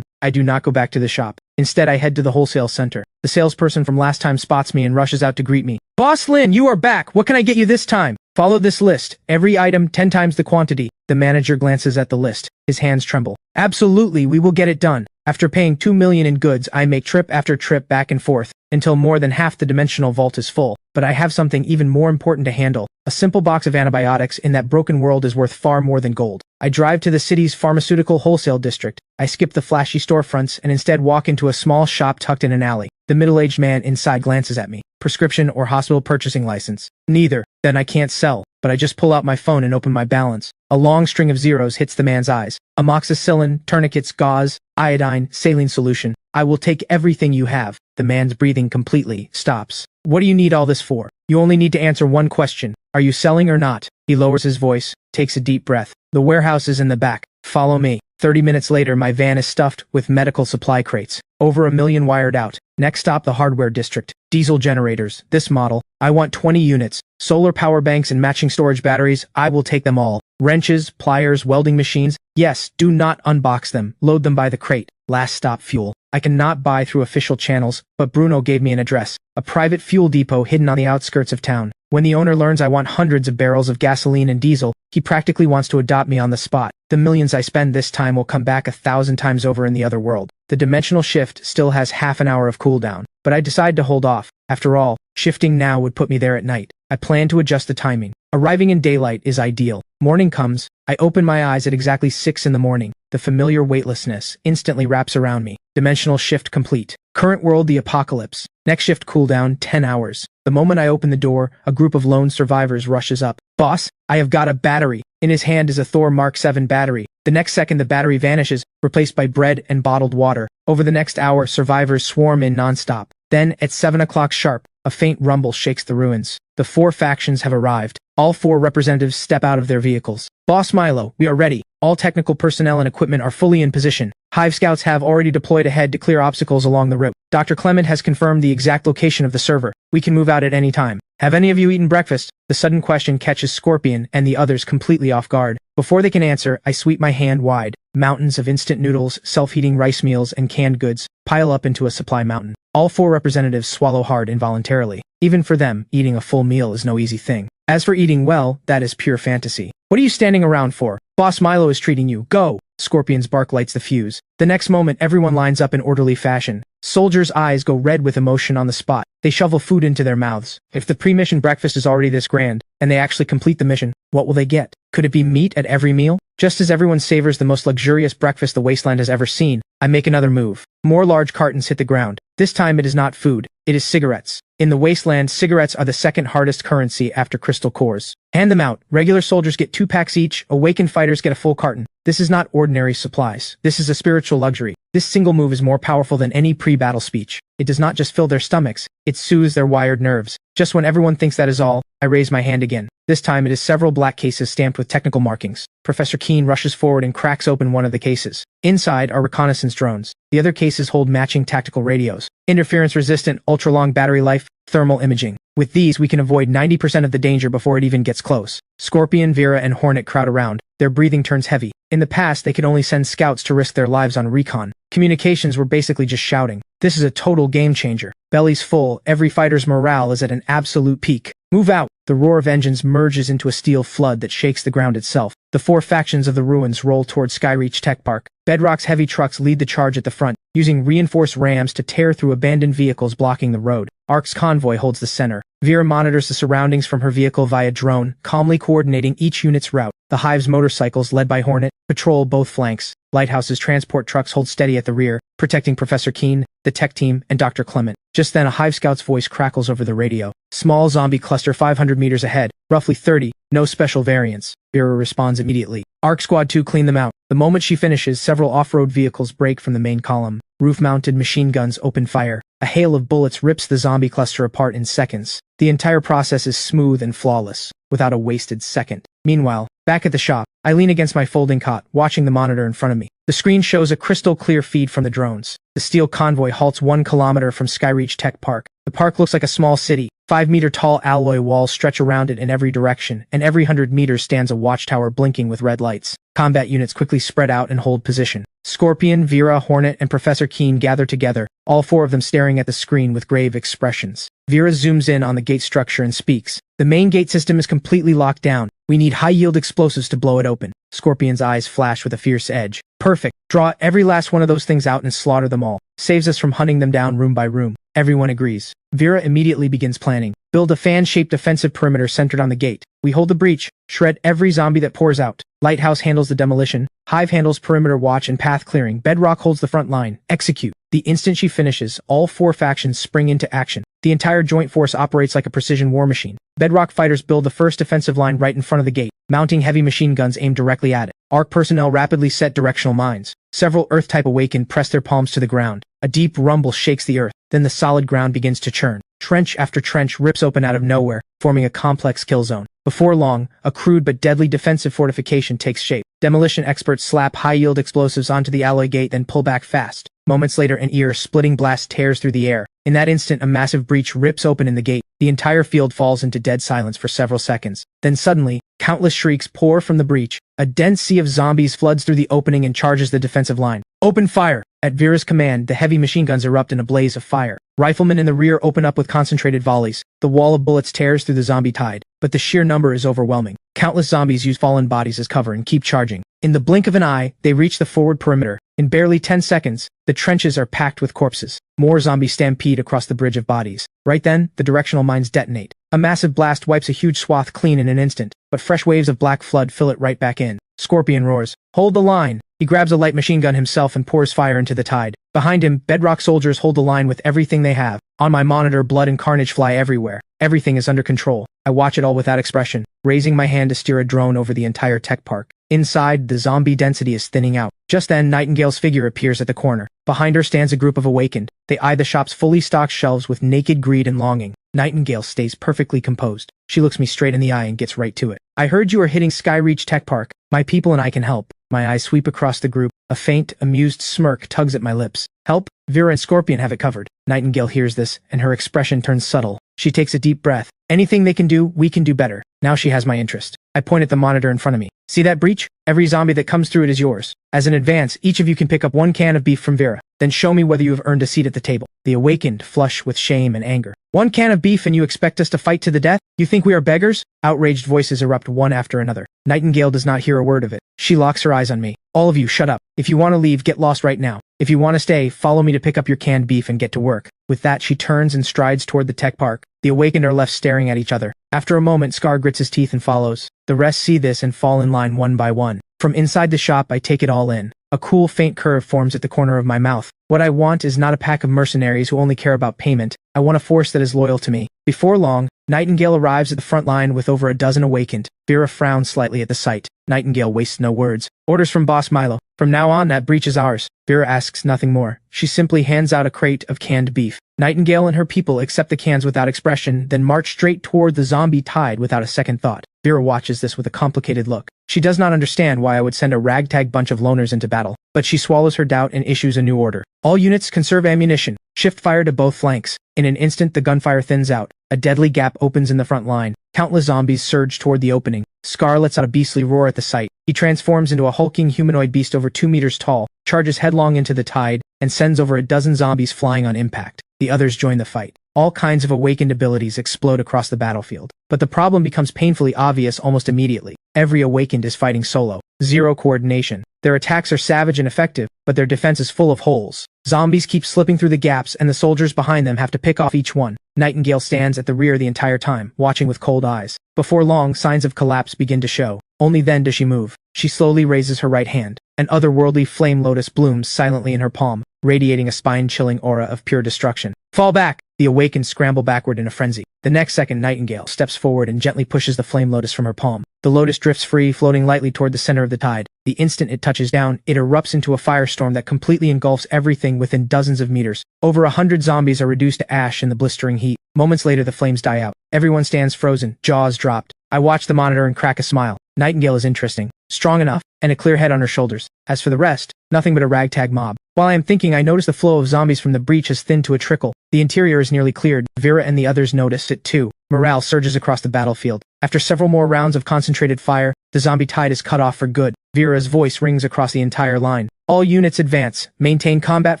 I do not go back to the shop. Instead, I head to the wholesale center. The salesperson from last time spots me and rushes out to greet me. Boss Lin, you are back. What can I get you this time? Follow this list. Every item 10 times the quantity. The manager glances at the list. His hands tremble. Absolutely, we will get it done. After paying 2 million in goods, I make trip after trip back and forth, until more than half the dimensional vault is full. But I have something even more important to handle. A simple box of antibiotics in that broken world is worth far more than gold. I drive to the city's pharmaceutical wholesale district. I skip the flashy storefronts and instead walk into a small shop tucked in an alley. The middle-aged man inside glances at me. Prescription or hospital purchasing license? Neither. Then I can't sell. But I just pull out my phone and open my balance. A long string of zeros hits the man's eyes. Amoxicillin, tourniquets, gauze, iodine, saline solution. I will take everything you have. The man's breathing completely stops. What do you need all this for? You only need to answer one question. Are you selling or not? He lowers his voice, takes a deep breath. The warehouse is in the back. Follow me. 30 minutes later, my van is stuffed with medical supply crates. Over 1 million wired out. Next stop, the hardware district. Diesel generators. This model. I want 20 units. Solar power banks and matching storage batteries. I will take them all. Wrenches, pliers, welding machines. Yes, do not unbox them. Load them by the crate. Last stop, fuel. I cannot buy through official channels, but Bruno gave me an address. A private fuel depot hidden on the outskirts of town. When the owner learns I want hundreds of barrels of gasoline and diesel, he practically wants to adopt me on the spot. The millions I spend this time will come back 1,000 times over in the other world. The dimensional shift still has half an hour of cooldown, but I decide to hold off. After all, shifting now would put me there at night. I plan to adjust the timing. Arriving in daylight is ideal. Morning comes. I open my eyes at exactly 6 in the morning. The familiar weightlessness instantly wraps around me. Dimensional shift complete. Current world, the apocalypse. Next shift cooldown, 10 hours. The moment I open the door, a group of lone survivors rushes up. Boss, I have got a battery. In his hand is a Thor Mark 7 battery. The next second the battery vanishes, replaced by bread and bottled water. Over the next hour, survivors swarm in non-stop. Then, at 7 o'clock sharp, a faint rumble shakes the ruins. The 4 factions have arrived. All 4 representatives step out of their vehicles. Boss Milo, we are ready. All technical personnel and equipment are fully in position. Hive scouts have already deployed ahead to clear obstacles along the route. Dr. Clement has confirmed the exact location of the server. We can move out at any time. Have any of you eaten breakfast? The sudden question catches Scorpion and the others completely off guard. Before they can answer, I sweep my hand wide. Mountains of instant noodles, self-heating rice meals, and canned goods pile up into a supply mountain. All 4 representatives swallow hard involuntarily. Even for them, eating a full meal is no easy thing. As for eating well, that is pure fantasy. What are you standing around for? Boss Milo is treating you. Go! Scorpion's bark lights the fuse. The next moment, everyone lines up in orderly fashion. Soldiers' eyes go red with emotion on the spot. They shovel food into their mouths. If the pre-mission breakfast is already this grand, and they actually complete the mission, what will they get? Could it be meat at every meal? Just as everyone savors the most luxurious breakfast the wasteland has ever seen, I make another move. More large cartons hit the ground. This time it is not food, it is cigarettes. In the wasteland, cigarettes are the second hardest currency after crystal cores. Hand them out. Regular soldiers get 2 packs each, awakened fighters get a full carton. This is not ordinary supplies. This is a spiritual luxury. This single move is more powerful than any pre-battle speech. It does not just fill their stomachs, it soothes their wired nerves. Just when everyone thinks that is all, I raise my hand again. This time it is several black cases stamped with technical markings. Professor Keene rushes forward and cracks open one of the cases. Inside are reconnaissance drones. The other cases hold matching tactical radios. Interference-resistant, ultra-long battery life, thermal imaging. With these, we can avoid 90% of the danger before it even gets close. Scorpion, Vera, and Hornet crowd around. Their breathing turns heavy. In the past, they could only send scouts to risk their lives on recon. Communications were basically just shouting. This is a total game changer. Bellies full, every fighter's morale is at an absolute peak. Move out! The roar of engines merges into a steel flood that shakes the ground itself. The 4 factions of the ruins roll towards Skyreach Tech Park. Bedrock's heavy trucks lead the charge at the front, using reinforced rams to tear through abandoned vehicles blocking the road. ARC's convoy holds the center. Vera monitors the surroundings from her vehicle via drone, calmly coordinating each unit's route. The Hive's motorcycles, led by Hornet, patrol both flanks. Lighthouse's transport trucks hold steady at the rear, protecting Professor Keene, the tech team, and Dr. Clement. Just then a Hive scout's voice crackles over the radio. Small zombie cluster 500 meters ahead, roughly 30, no special variants. Vera responds immediately. ARC Squad 2 clean them out. The moment she finishes, several off-road vehicles break from the main column. Roof-mounted machine guns open fire. A hail of bullets rips the zombie cluster apart in seconds. The entire process is smooth and flawless, without a wasted second. Meanwhile, back at the shop, I lean against my folding cot, watching the monitor in front of me. The screen shows a crystal-clear feed from the drones. The steel convoy halts 1 kilometer from Skyreach Tech Park. The park looks like a small city. 5-meter-tall alloy walls stretch around it in every direction, and every 100 meters stands a watchtower blinking with red lights. Combat units quickly spread out and hold position. Scorpion, Vera, Hornet, and Professor Keene gather together, all 4 of them staring at the screen with grave expressions. Vera zooms in on the gate structure and speaks. The main gate system is completely locked down. We need high-yield explosives to blow it open. Scorpion's eyes flash with a fierce edge. Perfect. Draw every last one of those things out and slaughter them all. Saves us from hunting them down room by room. Everyone agrees. Vera immediately begins planning. Build a fan-shaped defensive perimeter centered on the gate. We hold the breach. Shred every zombie that pours out. Lighthouse handles the demolition. Hive handles perimeter watch and path clearing. Bedrock holds the front line. Execute. The instant she finishes, all 4 factions spring into action. The entire joint force operates like a precision war machine. Bedrock fighters build the first defensive line right in front of the gate, mounting heavy machine guns aimed directly at it. ARC personnel rapidly set directional mines. Several Earth-type awakened press their palms to the ground. A deep rumble shakes the earth, then the solid ground begins to churn. Trench after trench rips open out of nowhere, forming a complex kill zone. Before long, a crude but deadly defensive fortification takes shape. Demolition experts slap high-yield explosives onto the alloy gate then pull back fast. Moments later, an ear-splitting blast tears through the air. In that instant, a massive breach rips open in the gate. The entire field falls into dead silence for several seconds. Then suddenly, countless shrieks pour from the breach. A dense sea of zombies floods through the opening and charges the defensive line. Open fire! At Vera's command, the heavy machine guns erupt in a blaze of fire. Riflemen in the rear open up with concentrated volleys. The wall of bullets tears through the zombie tide, but the sheer number is overwhelming. Countless zombies use fallen bodies as cover and keep charging. In the blink of an eye, they reach the forward perimeter. In barely 10 seconds, the trenches are packed with corpses. More zombies stampede across the bridge of bodies. Right then, the directional mines detonate. A massive blast wipes a huge swath clean in an instant, but fresh waves of black flood fill it right back in. Scorpion roars, "Hold the line!" He grabs a light machine gun himself and pours fire into the tide. Behind him, Bedrock soldiers hold the line with everything they have. On my monitor, blood and carnage fly everywhere. Everything is under control. I watch it all without expression, raising my hand to steer a drone over the entire tech park. Inside, the zombie density is thinning out. Just then, Nightingale's figure appears at the corner. Behind her stands a group of awakened. They eye the shop's fully stocked shelves with naked greed and longing. Nightingale stays perfectly composed. She looks me straight in the eye and gets right to it. "I heard you are hitting Skyreach Tech Park. My people and I can help." My eyes sweep across the group. A faint, amused smirk tugs at my lips. Help? Vera and Scorpion have it covered. Nightingale hears this, and her expression turns subtle. She takes a deep breath. Anything they can do, we can do better. Now she has my interest. I point at the monitor in front of me. See that breach? Every zombie that comes through it is yours. As an advance, each of you can pick up 1 can of beef from Vera. Then show me whether you have earned a seat at the table. The awakened flush with shame and anger. 1 can of beef and you expect us to fight to the death? You think we are beggars? Outraged voices erupt one after another. Nightingale does not hear a word of it. She locks her eyes on me. All of you, shut up. If you want to leave, get lost right now. If you want to stay, follow me to pick up your canned beef and get to work. With that, she turns and strides toward the tech park. The awakened are left staring at each other. After a moment, Scar grits his teeth and follows. The rest see this and fall in line one by one. From inside the shop, I take it all in. A cool, faint curve forms at the corner of my mouth. What I want is not a pack of mercenaries who only care about payment. I want a force that is loyal to me. Before long, Nightingale arrives at the front line with over a dozen awakened. Vera frowns slightly at the sight. Nightingale wastes no words. Orders from Boss Milo. From now on, that breach is ours. Vera asks nothing more. She simply hands out a crate of canned beef. Nightingale and her people accept the cans without expression, then march straight toward the zombie tide without a second thought. Vera watches this with a complicated look. She does not understand why I would send a ragtag bunch of loners into battle, but she swallows her doubt and issues a new order. All units conserve ammunition. Shift fire to both flanks. In an instant, the gunfire thins out. A deadly gap opens in the front line. Countless zombies surge toward the opening. Scar lets out a beastly roar at the sight. He transforms into a hulking humanoid beast over 2 meters tall, charges headlong into the tide, and sends over a dozen zombies flying on impact. The others join the fight. All kinds of awakened abilities explode across the battlefield. But the problem becomes painfully obvious almost immediately. Every awakened is fighting solo. Zero coordination. Their attacks are savage and effective, but their defense is full of holes. Zombies keep slipping through the gaps, and the soldiers behind them have to pick off each one. Nightingale stands at the rear the entire time, watching with cold eyes. Before long, signs of collapse begin to show. Only then does she move. She slowly raises her right hand. An otherworldly flame lotus blooms silently in her palm, radiating a spine-chilling aura of pure destruction. Fall back! The awakened scramble backward in a frenzy. The next second, Nightingale steps forward and gently pushes the flame lotus from her palm. The lotus drifts free, floating lightly toward the center of the tide. The instant it touches down, it erupts into a firestorm that completely engulfs everything within dozens of meters. Over 100 zombies are reduced to ash in the blistering heat. Moments later, the flames die out. Everyone stands frozen, jaws dropped. I watch the monitor and crack a smile. Nightingale is interesting, strong enough, and a clear head on her shoulders. As for the rest, nothing but a ragtag mob. While I am thinking, I notice the flow of zombies from the breach has thinned to a trickle. The interior is nearly cleared. Vera and the others notice it too. Morale surges across the battlefield. After several more rounds of concentrated fire, the zombie tide is cut off for good. Vera's voice rings across the entire line. All units advance, maintain combat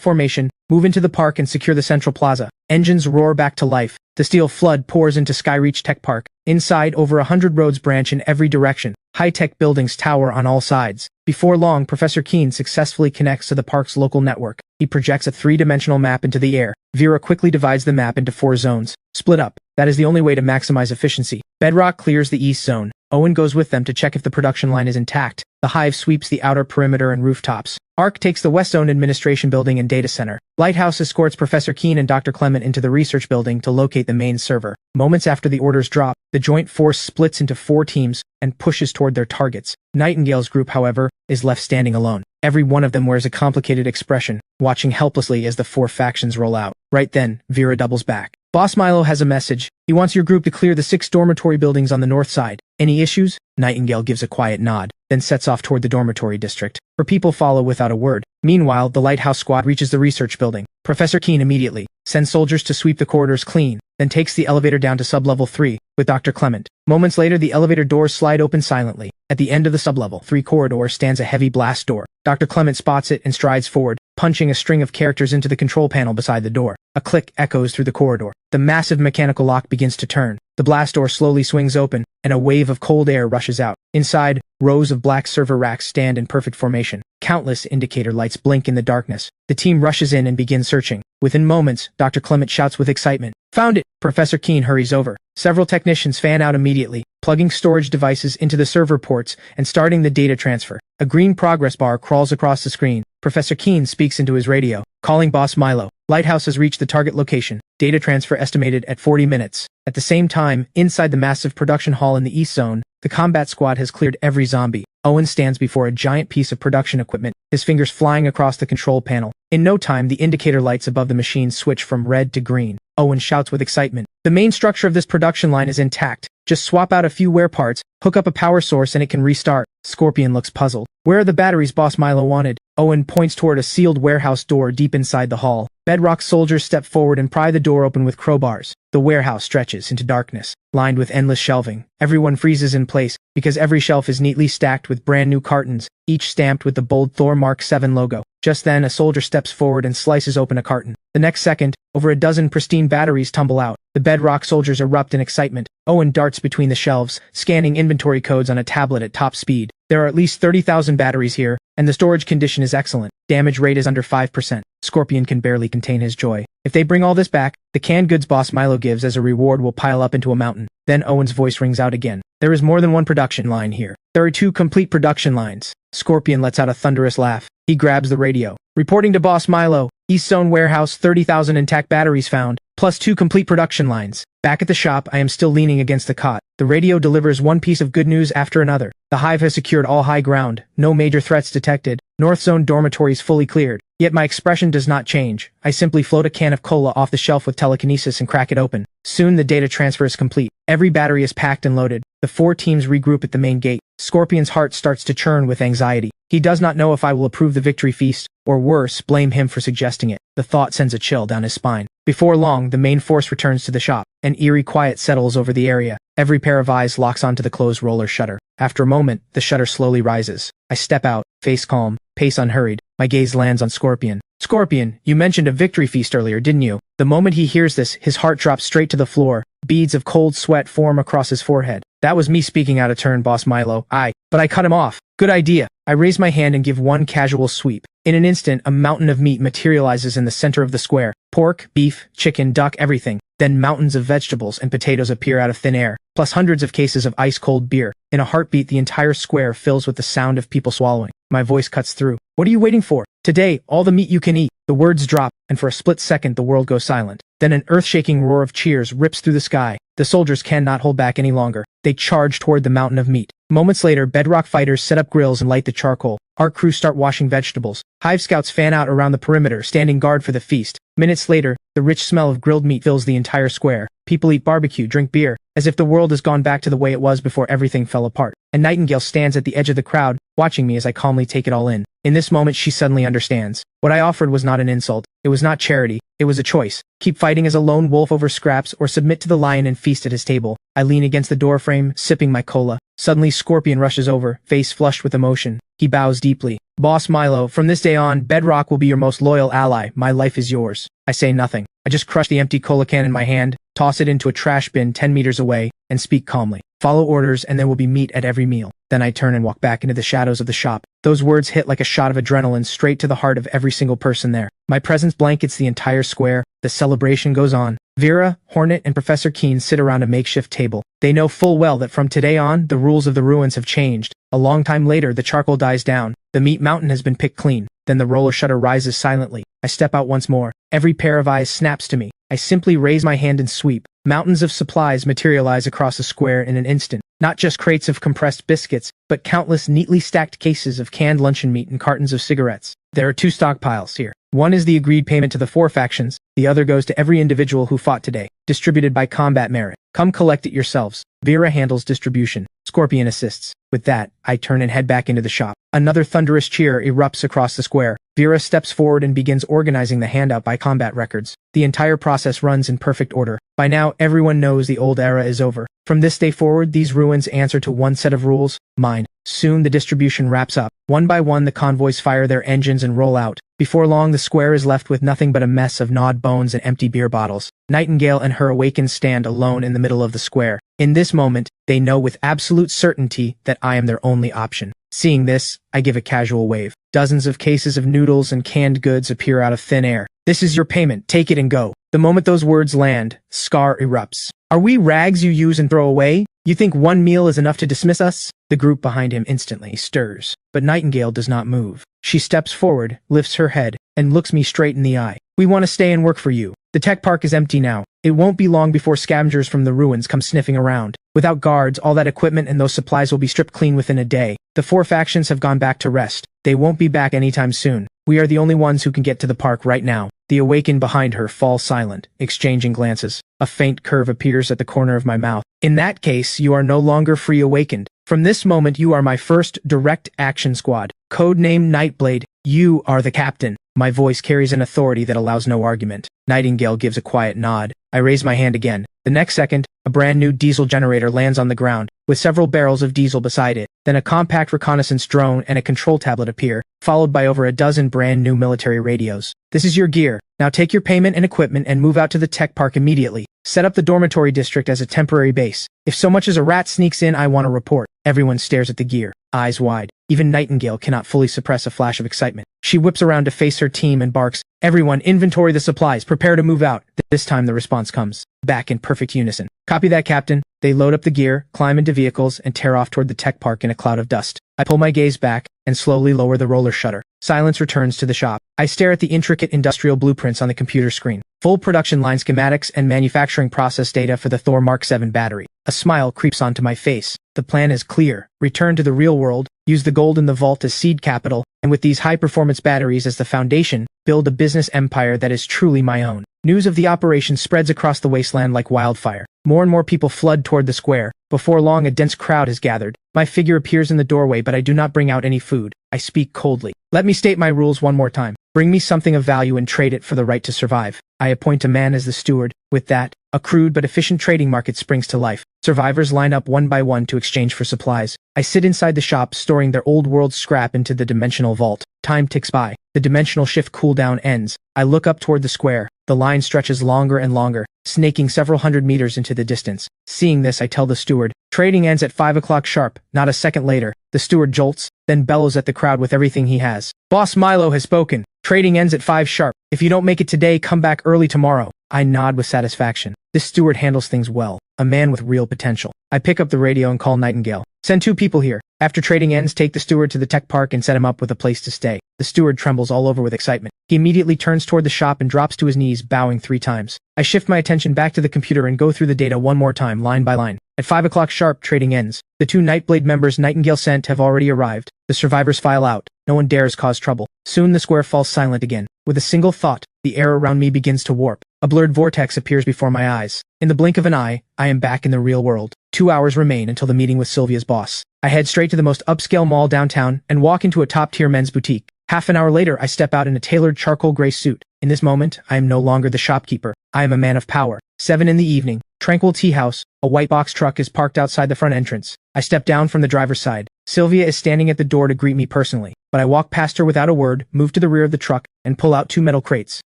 formation, move into the park and secure the central plaza. Engines roar back to life. The steel flood pours into Skyreach Tech Park. Inside, over 100 roads branch in every direction. High-tech buildings tower on all sides. Before long, Professor Keene successfully connects to the park's local network. He projects a 3-dimensional map into the air. Vera quickly divides the map into 4 zones. Split up. That is the only way to maximize efficiency. Bedrock clears the east zone. Owen goes with them to check if the production line is intact. The hive sweeps the outer perimeter and rooftops. Ark takes the west zone administration building and data center. Lighthouse escorts Professor Keene and Dr. Clement into the research building to locate the main server. Moments after the orders drop, the joint force splits into 4 teams and pushes toward their targets. Nightingale's group, however, is left standing alone. Every one of them wears a complicated expression, watching helplessly as the 4 factions roll out. Right then, Vera doubles back. Boss Milo has a message. He wants your group to clear the 6 dormitory buildings on the north side. Any issues? Nightingale gives a quiet nod, then sets off toward the dormitory district. Her people follow without a word. Meanwhile, the Lighthouse squad reaches the research building. Professor Keene immediately sends soldiers to sweep the corridors clean, then takes the elevator down to sublevel 3 with Dr. Clement. Moments later, the elevator doors slide open silently. At the end of the sublevel 3 corridor stands a heavy blast door. Dr. Clement spots it and strides forward, punching a string of characters into the control panel beside the door. A click echoes through the corridor. The massive mechanical lock begins to turn. The blast door slowly swings open, and a wave of cold air rushes out. Inside, rows of black server racks stand in perfect formation. Countless indicator lights blink in the darkness. The team rushes in and begins searching. Within moments, Dr. Clement shouts with excitement. Found it! Professor Keene hurries over. Several technicians fan out immediately, plugging storage devices into the server ports and starting the data transfer. A green progress bar crawls across the screen. Professor Keene speaks into his radio, calling Boss Milo. Lighthouse has reached the target location. Data transfer estimated at 40 minutes. At the same time, inside the massive production hall in the east zone, the combat squad has cleared every zombie. Owen stands before a giant piece of production equipment, his fingers flying across the control panel. In no time, the indicator lights above the machine switch from red to green. Owen shouts with excitement. The main structure of this production line is intact. Just swap out a few wear parts, hook up a power source and it can restart. Scorpion looks puzzled. Where are the batteries Boss Milo wanted? Owen points toward a sealed warehouse door deep inside the hall. Bedrock soldiers step forward and pry the door open with crowbars. The warehouse stretches into darkness, lined with endless shelving. Everyone freezes in place, because every shelf is neatly stacked with brand new cartons, each stamped with the bold Thor Mark 7 logo. Just then, a soldier steps forward and slices open a carton. The next second, over a dozen pristine batteries tumble out. The Bedrock soldiers erupt in excitement. Owen darts between the shelves, scanning inventory codes on a tablet at top speed. There are at least 30,000 batteries here, and the storage condition is excellent. Damage rate is under 5%. Scorpion can barely contain his joy. If they bring all this back, the canned goods boss Milo gives as a reward will pile up into a mountain. Then Owen's voice rings out again. There is more than one production line here. There are 2 complete production lines. Scorpion lets out a thunderous laugh. He grabs the radio. Reporting to Boss Milo, East Zone Warehouse, 30,000 intact batteries found, plus 2 complete production lines. Back at the shop, I am still leaning against the cot. The radio delivers one piece of good news after another. The Hive has secured all high ground, no major threats detected, North Zone dormitories fully cleared. Yet my expression does not change. I simply float a can of cola off the shelf with telekinesis and crack it open. Soon the data transfer is complete. Every battery is packed and loaded. The 4 teams regroup at the main gate. Scorpion's heart starts to churn with anxiety. He does not know if I will approve the victory feast, or worse, blame him for suggesting it. The thought sends a chill down his spine. Before long, the main force returns to the shop. An eerie quiet settles over the area. Every pair of eyes locks onto the closed roller shutter. After a moment, the shutter slowly rises. I step out, face calm, pace unhurried. My gaze lands on Scorpion. Scorpion, you mentioned a victory feast earlier, didn't you? The moment he hears this, his heart drops straight to the floor. Beads of cold sweat form across his forehead. That was me speaking out of turn, Boss Milo. But I cut him off. Good idea. I raise my hand and give one casual sweep. In an instant, a mountain of meat materializes in the center of the square. Pork, beef, chicken, duck, everything. Then mountains of vegetables and potatoes appear out of thin air, plus hundreds of cases of ice-cold beer. In a heartbeat, the entire square fills with the sound of people swallowing. My voice cuts through. What are you waiting for? Today, all the meat you can eat. The words drop, and for a split second the world goes silent. Then an earth-shaking roar of cheers rips through the sky. The soldiers cannot hold back any longer. They charge toward the mountain of meat. Moments later, Bedrock fighters set up grills and light the charcoal. Our crew start washing vegetables. Hive scouts fan out around the perimeter, standing guard for the feast. Minutes later, the rich smell of grilled meat fills the entire square. People eat barbecue, drink beer, as if the world has gone back to the way it was before everything fell apart. And Nightingale stands at the edge of the crowd, watching me as I calmly take it all in. In this moment, she suddenly understands. What I offered was not an insult. It was not charity. It was a choice. Keep fighting as a lone wolf over scraps or submit to the lion and feast at his table. I lean against the doorframe, sipping my cola. Suddenly, Scorpion rushes over, face flushed with emotion. He bows deeply. Boss Milo, from this day on, Bedrock will be your most loyal ally. My life is yours. I say nothing. I just crush the empty cola can in my hand, toss it into a trash bin 10 meters away, and speak calmly. Follow orders and there will be meat at every meal. Then I turn and walk back into the shadows of the shop. Those words hit like a shot of adrenaline straight to the heart of every single person there. My presence blankets the entire square. The celebration goes on. Vera, Hornet, and Professor Keen sit around a makeshift table. They know full well that from today on, the rules of the ruins have changed. A long time later, the charcoal dies down. The meat mountain has been picked clean. Then the roller shutter rises silently. I step out once more. Every pair of eyes snaps to me. I simply raise my hand and sweep. Mountains of supplies materialize across the square in an instant. Not just crates of compressed biscuits, but countless neatly stacked cases of canned luncheon meat and cartons of cigarettes. There are 2 stockpiles here. One is the agreed payment to the 4 factions. The other goes to every individual who fought today, distributed by combat merit. Come collect it yourselves. Vera handles distribution. Scorpion assists. With that, I turn and head back into the shop. Another thunderous cheer erupts across the square. Vera steps forward and begins organizing the handout by combat records. The entire process runs in perfect order. By now, everyone knows the old era is over. From this day forward, these ruins answer to one set of rules, mine. Soon the distribution wraps up. One by one, the convoys fire their engines and roll out. Before long, the square is left with nothing but a mess of gnawed bones and empty beer bottles. Nightingale and her awakens stand alone in the middle of the square. In this moment, they know with absolute certainty that I am their only option. Seeing this, I give a casual wave. Dozens of cases of noodles and canned goods appear out of thin air. This is your payment, take it and go. The moment those words land, Scar erupts. Are we rags you use and throw away? You think one meal is enough to dismiss us? The group behind him instantly stirs, but Nightingale does not move. She steps forward, lifts her head, and looks me straight in the eye. We want to stay and work for you. The tech park is empty now. It won't be long before scavengers from the ruins come sniffing around. Without guards, all that equipment and those supplies will be stripped clean within a day. The 4 factions have gone back to rest. They won't be back anytime soon. We are the only ones who can get to the park right now. The awakened behind her fall silent, exchanging glances. A faint curve appears at the corner of my mouth. In that case, you are no longer free awakened. From this moment you are my first direct action squad. Codename Nightblade. You are the captain. My voice carries an authority that allows no argument. Nightingale gives a quiet nod. I raise my hand again. The next second, a brand new diesel generator lands on the ground, with several barrels of diesel beside it. Then a compact reconnaissance drone and a control tablet appear, followed by over a dozen brand new military radios. This is your gear. Now take your payment and equipment and move out to the tech park immediately. Set up the dormitory district as a temporary base. If so much as a rat sneaks in, I want a report. Everyone stares at the gear, eyes wide. Even Nightingale cannot fully suppress a flash of excitement. She whips around to face her team and barks, "Everyone, inventory the supplies, prepare to move out." This time the response comes, back in perfect unison. "Copy that, Captain." They load up the gear, climb into vehicles, and tear off toward the tech park in a cloud of dust. I pull my gaze back and slowly lower the roller shutter. Silence returns to the shop. I stare at the intricate industrial blueprints on the computer screen. Full production line schematics and manufacturing process data for the Thor Mark 7 battery. A smile creeps onto my face. The plan is clear. Return to the real world, use the gold in the vault as seed capital, and with these high-performance batteries as the foundation, build a business empire that is truly my own. News of the operation spreads across the wasteland like wildfire. More and more people flood toward the square. Before long, a dense crowd has gathered. My figure appears in the doorway, but I do not bring out any food. I speak coldly. "Let me state my rules one more time. Bring me something of value and trade it for the right to survive." I appoint a man as the steward. With that, a crude but efficient trading market springs to life. Survivors line up one by one to exchange for supplies. I sit inside the shop, storing their old world scrap into the dimensional vault. Time ticks by. The dimensional shift cooldown ends. I look up toward the square. The line stretches longer and longer, snaking several hundred meters into the distance. Seeing this, I tell the steward, "Trading ends at 5 o'clock sharp." Not a second later, the steward jolts, then bellows at the crowd with everything he has. "Boss Milo has spoken. Trading ends at 5 sharp. If you don't make it today, come back early tomorrow." I nod with satisfaction. This steward handles things well. A man with real potential. I pick up the radio and call Nightingale. "Send 2 people here. After trading ends, take the steward to the tech park and set him up with a place to stay." The steward trembles all over with excitement. He immediately turns toward the shop and drops to his knees, bowing 3 times. I shift my attention back to the computer and go through the data one more time, line by line. At 5 o'clock sharp, trading ends. The 2 Nightblade members Nightingale sent have already arrived. The survivors file out. No one dares cause trouble. Soon the square falls silent again. With a single thought, the air around me begins to warp. A blurred vortex appears before my eyes. In the blink of an eye, I am back in the real world. 2 hours remain until the meeting with Sylvia's boss. I head straight to the most upscale mall downtown and walk into a top-tier men's boutique. Half an hour later, I step out in a tailored charcoal gray suit. In this moment, I am no longer the shopkeeper. I am a man of power. 7 in the evening. Tranquil tea house. A white box truck is parked outside the front entrance. I step down from the driver's side. Sylvia is standing at the door to greet me personally, but I walk past her without a word, move to the rear of the truck, and pull out 2 metal crates.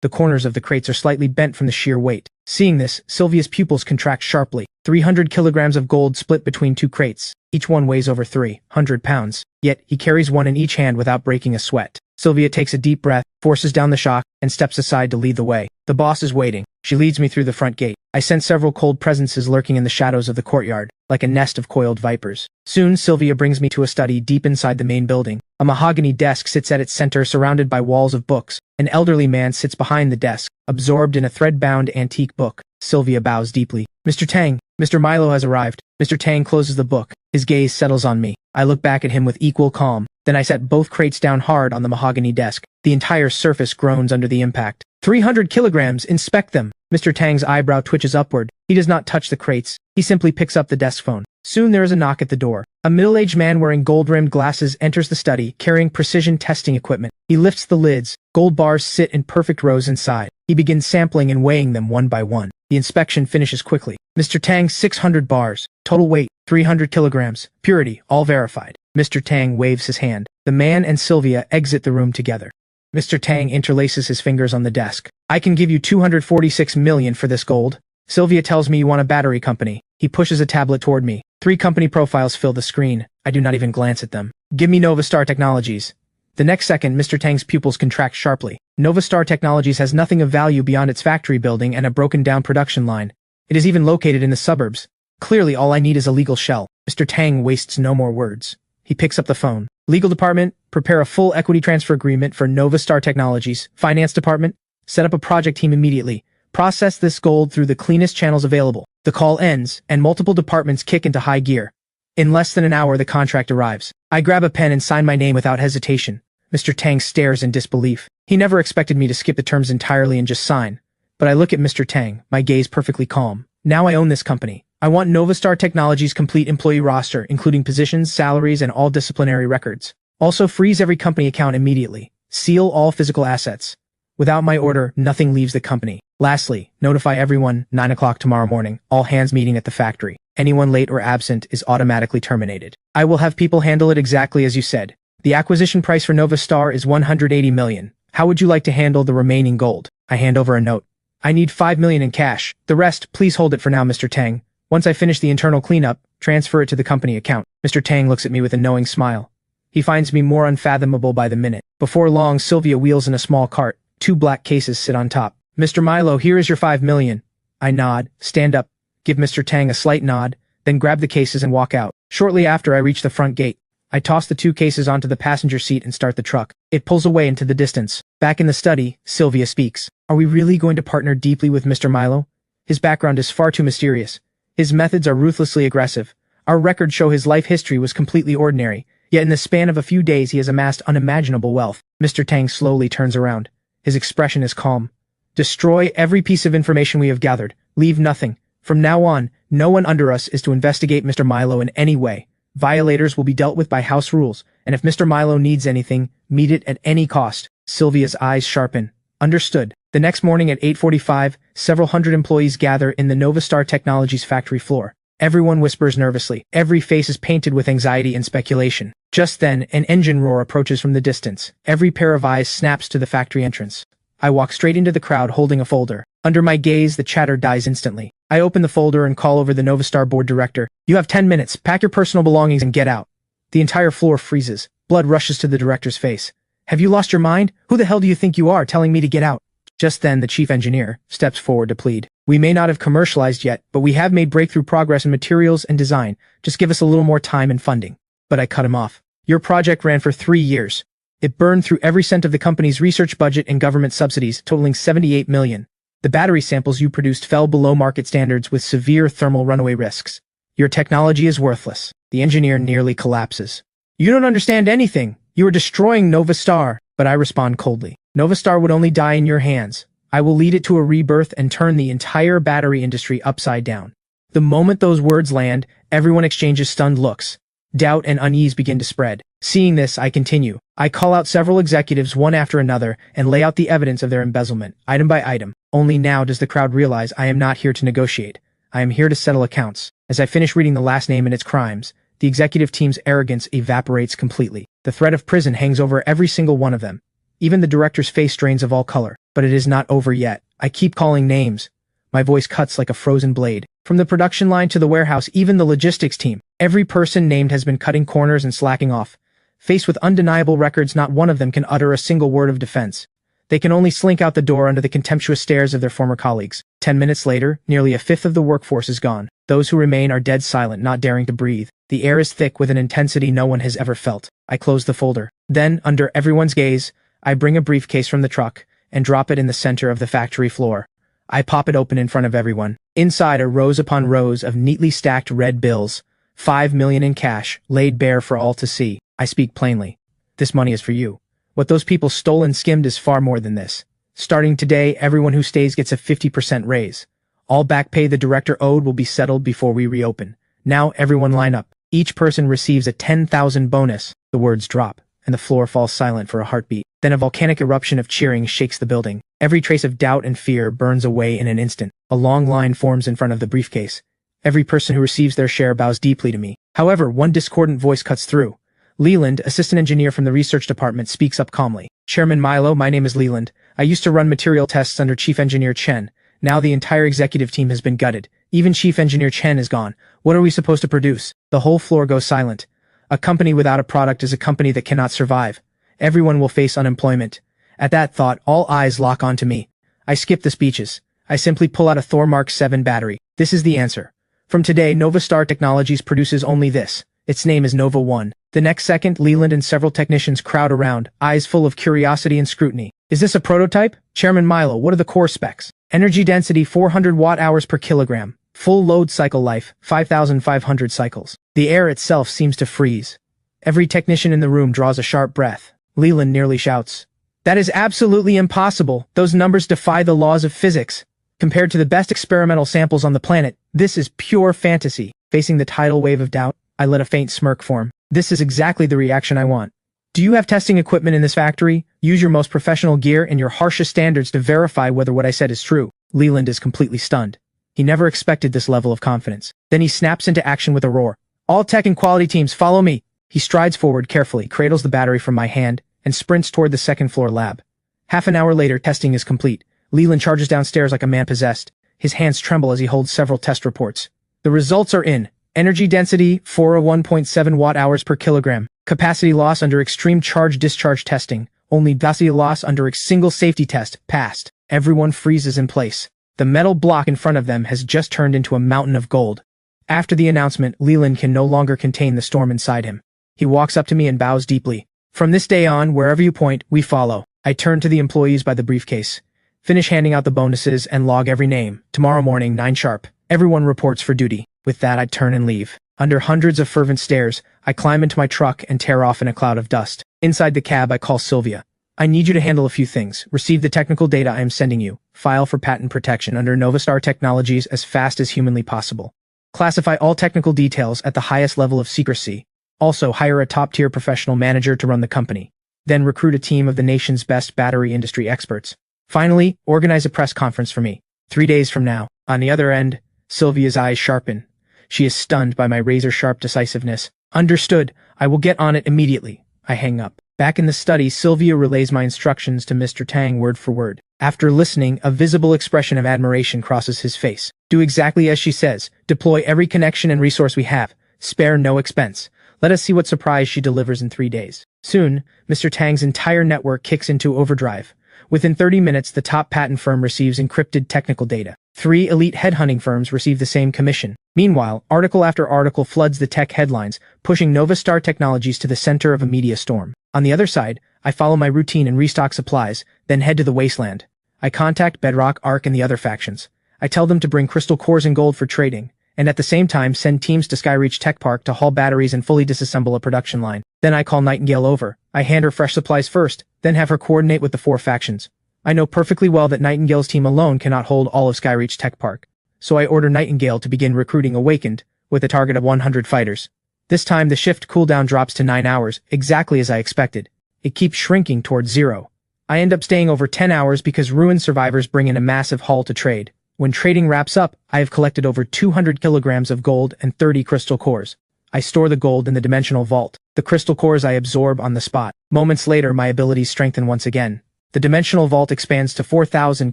The corners of the crates are slightly bent from the sheer weight. Seeing this, Sylvia's pupils contract sharply. 300 kilograms of gold split between 2 crates. Each one weighs over 300 pounds. Yet, he carries one in each hand without breaking a sweat. Sylvia takes a deep breath, forces down the shock, and steps aside to lead the way. The boss is waiting. She leads me through the front gate. I sense several cold presences lurking in the shadows of the courtyard, like a nest of coiled vipers. Soon, Sylvia brings me to a study deep inside the main building. A mahogany desk sits at its center, surrounded by walls of books. An elderly man sits behind the desk, absorbed in a thread-bound antique book. Sylvia bows deeply. "Mr. Tang, Mr. Milo has arrived." Mr. Tang closes the book. His gaze settles on me. I look back at him with equal calm. Then I set both crates down hard on the mahogany desk. The entire surface groans under the impact. 300 kilograms, inspect them. Mr. Tang's eyebrow twitches upward. He does not touch the crates. He simply picks up the desk phone. Soon there is a knock at the door. A middle-aged man wearing gold-rimmed glasses enters the study, carrying precision testing equipment. He lifts the lids. Gold bars sit in perfect rows inside. He begins sampling and weighing them one by one. The inspection finishes quickly. Mr. Tang, 600 bars. Total weight, 300 kilograms. Purity, all verified. Mr. Tang waves his hand. The man and Sylvia exit the room together. Mr. Tang interlaces his fingers on the desk. "I can give you 246 million for this gold." Sylvia tells me you want a battery company. He pushes a tablet toward me. 3 company profiles fill the screen. I do not even glance at them. "Give me Novastar Technologies." The next second, Mr. Tang's pupils contract sharply. Novastar Technologies has nothing of value beyond its factory building and a broken-down production line. It is even located in the suburbs. Clearly, all I need is a legal shell. Mr. Tang wastes no more words. He picks up the phone. "Legal department, prepare a full equity transfer agreement for Novastar Technologies. Finance department, set up a project team immediately. Process this gold through the cleanest channels available." The call ends, and multiple departments kick into high gear. In less than an hour, the contract arrives. I grab a pen and sign my name without hesitation. Mr. Tang stares in disbelief. He never expected me to skip the terms entirely and just sign. But I look at Mr. Tang, my gaze perfectly calm. Now I own this company. I want Novastar Technologies' complete employee roster, including positions, salaries, and all disciplinary records. Also freeze every company account immediately. Seal all physical assets. Without my order, nothing leaves the company. Lastly, notify everyone, 9 o'clock tomorrow morning, all hands meeting at the factory. Anyone late or absent is automatically terminated. I will have people handle it exactly as you said. The acquisition price for Novastar is $180 million. How would you like to handle the remaining gold? I hand over a note. I need $5 million in cash. The rest, please hold it for now, Mr. Tang. Once I finish the internal cleanup, transfer it to the company account. Mr. Tang looks at me with a knowing smile. He finds me more unfathomable by the minute. Before long, Sylvia wheels in a small cart. 2 black cases sit on top. Mr. Milo, here is your $5 million. I nod, stand up, give Mr. Tang a slight nod, then grab the cases and walk out. Shortly after I reach the front gate, I toss the 2 cases onto the passenger seat and start the truck. It pulls away into the distance. Back in the study, Sylvia speaks. Are we really going to partner deeply with Mr. Milo? His background is far too mysterious. His methods are ruthlessly aggressive. Our records show his life history was completely ordinary, yet in the span of a few days he has amassed unimaginable wealth. Mr. Tang slowly turns around. His expression is calm. Destroy every piece of information we have gathered. Leave nothing. From now on, no one under us is to investigate Mr. Milo in any way. Violators will be dealt with by house rules, and if Mr. Milo needs anything, meet it at any cost. Sylvia's eyes sharpen. Understood. The next morning at 8:45, several hundred employees gather in the Novastar Technologies factory floor. Everyone whispers nervously. Every face is painted with anxiety and speculation. Just then, an engine roar approaches from the distance. Every pair of eyes snaps to the factory entrance. I walk straight into the crowd holding a folder. Under my gaze, the chatter dies instantly. I open the folder and call over the Novastar board director. You have 10 minutes. Pack your personal belongings and get out. The entire floor freezes. Blood rushes to the director's face. Have you lost your mind? Who the hell do you think you are telling me to get out? Just then, the chief engineer steps forward to plead. We may not have commercialized yet, but we have made breakthrough progress in materials and design. Just give us a little more time and funding. But I cut him off. Your project ran for 3 years. It burned through every cent of the company's research budget and government subsidies, totaling $78 million. The battery samples you produced fell below market standards with severe thermal runaway risks. Your technology is worthless. The engineer nearly collapses. You don't understand anything. You are destroying Novastar. But I respond coldly. Novastar would only die in your hands. I will lead it to a rebirth and turn the entire battery industry upside down. The moment those words land, everyone exchanges stunned looks. Doubt and unease begin to spread. Seeing this, I continue. I call out several executives one after another and lay out the evidence of their embezzlement, item by item. Only now does the crowd realize I am not here to negotiate. I am here to settle accounts. As I finish reading the last name and its crimes, the executive team's arrogance evaporates completely. The threat of prison hangs over every single one of them. Even the director's face drains of all color. But it is not over yet. I keep calling names. My voice cuts like a frozen blade. From the production line to the warehouse, even the logistics team, every person named has been cutting corners and slacking off. Faced with undeniable records, not one of them can utter a single word of defense. They can only slink out the door under the contemptuous stares of their former colleagues. 10 minutes later, nearly a fifth of the workforce is gone. Those who remain are dead silent, not daring to breathe. The air is thick with an intensity no one has ever felt. I close the folder. Then, under everyone's gaze, I bring a briefcase from the truck and drop it in the center of the factory floor. I pop it open in front of everyone. Inside are rows upon rows of neatly stacked red bills. $5 million in cash, laid bare for all to see. I speak plainly. This money is for you. What those people stole and skimmed is far more than this. Starting today, everyone who stays gets a 50% raise. All back pay the director owed will be settled before we reopen. Now everyone line up. Each person receives a 10,000 bonus. The words drop, and the floor falls silent for a heartbeat. Then a volcanic eruption of cheering shakes the building. Every trace of doubt and fear burns away in an instant. A long line forms in front of the briefcase. Every person who receives their share bows deeply to me. However, one discordant voice cuts through. Leland, assistant engineer from the research department, speaks up calmly. Chairman Milo, my name is Leland. I used to run material tests under Chief Engineer Chen. Now the entire executive team has been gutted. Even Chief Engineer Chen is gone. What are we supposed to produce? The whole floor goes silent. A company without a product is a company that cannot survive. Everyone will face unemployment. At that thought, all eyes lock onto me. I skip the speeches. I simply pull out a Thor Mark 7 battery. This is the answer. From today, Novastar Technologies produces only this. Its name is Nova 1. The next second, Leland and several technicians crowd around, eyes full of curiosity and scrutiny. Is this a prototype? Chairman Milo, what are the core specs? Energy density 400 watt-hours per kilogram. Full load cycle life, 5,500 cycles. The air itself seems to freeze. Every technician in the room draws a sharp breath. Leland nearly shouts, "That is absolutely impossible. Those numbers defy the laws of physics." Compared to the best experimental samples on the planet, this is pure fantasy. Facing the tidal wave of doubt, I let a faint smirk form. This is exactly the reaction I want. Do you have testing equipment in this factory? Use your most professional gear and your harshest standards to verify whether what I said is true. Leland is completely stunned. He never expected this level of confidence. Then he snaps into action with a roar. All tech and quality teams, follow me. He strides forward carefully, cradles the battery from my hand, and sprints toward the second-floor lab. Half an hour later, testing is complete. Leland charges downstairs like a man possessed. His hands tremble as he holds several test reports. The results are in. Energy density, 401.7 watt-hours per kilogram. Capacity loss under extreme charge-discharge testing. Only velocity loss under a single safety test. Passed. Everyone freezes in place. The metal block in front of them has just turned into a mountain of gold. After the announcement, Leland can no longer contain the storm inside him. He walks up to me and bows deeply. From this day on, wherever you point, we follow. I turn to the employees by the briefcase. Finish handing out the bonuses and log every name. Tomorrow morning, 9 sharp. Everyone reports for duty. With that, I turn and leave. Under hundreds of fervent stares, I climb into my truck and tear off in a cloud of dust. Inside the cab, I call Sylvia. I need you to handle a few things. Receive the technical data I am sending you. File for patent protection under Novastar Technologies as fast as humanly possible. Classify all technical details at the highest level of secrecy. Also, hire a top-tier professional manager to run the company. Then recruit a team of the nation's best battery industry experts. Finally, organize a press conference for me. 3 days from now. On the other end, Sylvia's eyes sharpen. She is stunned by my razor-sharp decisiveness. Understood. I will get on it immediately. I hang up. Back in the study, Sylvia relays my instructions to Mr. Tang word for word. After listening, a visible expression of admiration crosses his face. Do exactly as she says. Deploy every connection and resource we have. Spare no expense. Let us see what surprise she delivers in 3 days. Soon, Mr. Tang's entire network kicks into overdrive. Within 30 minutes, the top patent firm receives encrypted technical data. 3 elite headhunting firms receive the same commission. Meanwhile, article after article floods the tech headlines, pushing Novastar Technologies to the center of a media storm. On the other side, I follow my routine and restock supplies, then head to the wasteland. I contact Bedrock, Arc, and the other factions. I tell them to bring crystal cores and gold for trading, and at the same time send teams to Skyreach Tech Park to haul batteries and fully disassemble a production line. Then I call Nightingale over. I hand her fresh supplies first, then have her coordinate with the 4 factions. I know perfectly well that Nightingale's team alone cannot hold all of Skyreach Tech Park, so I order Nightingale to begin recruiting Awakened, with a target of 100 fighters. This time the shift cooldown drops to 9 hours, exactly as I expected. It keeps shrinking towards 0. I end up staying over 10 hours because Ruin survivors bring in a massive haul to trade. When trading wraps up, I have collected over 200 kilograms of gold and 30 crystal cores. I store the gold in the dimensional vault. The crystal cores I absorb on the spot. Moments later, my abilities strengthen once again. The dimensional vault expands to 4,000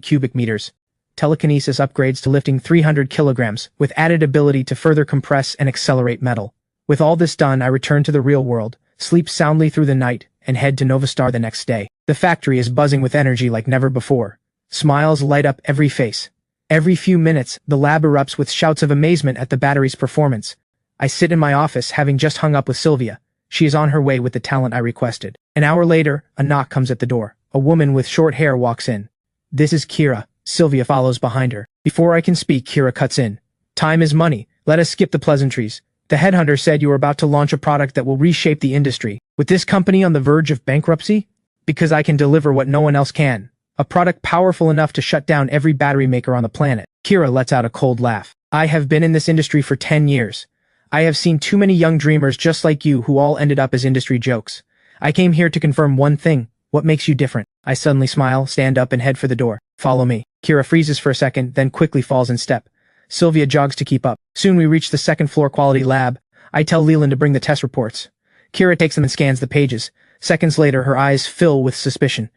cubic meters. Telekinesis upgrades to lifting 300 kilograms, with added ability to further compress and accelerate metal. With all this done, I return to the real world, sleep soundly through the night, and head to Novastar the next day. The factory is buzzing with energy like never before. Smiles light up every face. Every few minutes, the lab erupts with shouts of amazement at the battery's performance. I sit in my office, having just hung up with Sylvia. She is on her way with the talent I requested. An hour later, a knock comes at the door. A woman with short hair walks in. This is Kira. Sylvia follows behind her. Before I can speak, Kira cuts in. Time is money. Let us skip the pleasantries. The headhunter said you were about to launch a product that will reshape the industry. With this company on the verge of bankruptcy? Because I can deliver what no one else can. A product powerful enough to shut down every battery maker on the planet. Kira lets out a cold laugh. I have been in this industry for 10 years. I have seen too many young dreamers just like you who all ended up as industry jokes. I came here to confirm one thing. What makes you different? I suddenly smile, stand up, and head for the door. Follow me. Kira freezes for a second, then quickly falls in step. Sylvia jogs to keep up. Soon we reach the second-floor quality lab. I tell Leland to bring the test reports. Kira takes them and scans the pages. Seconds later, her eyes fill with suspicion.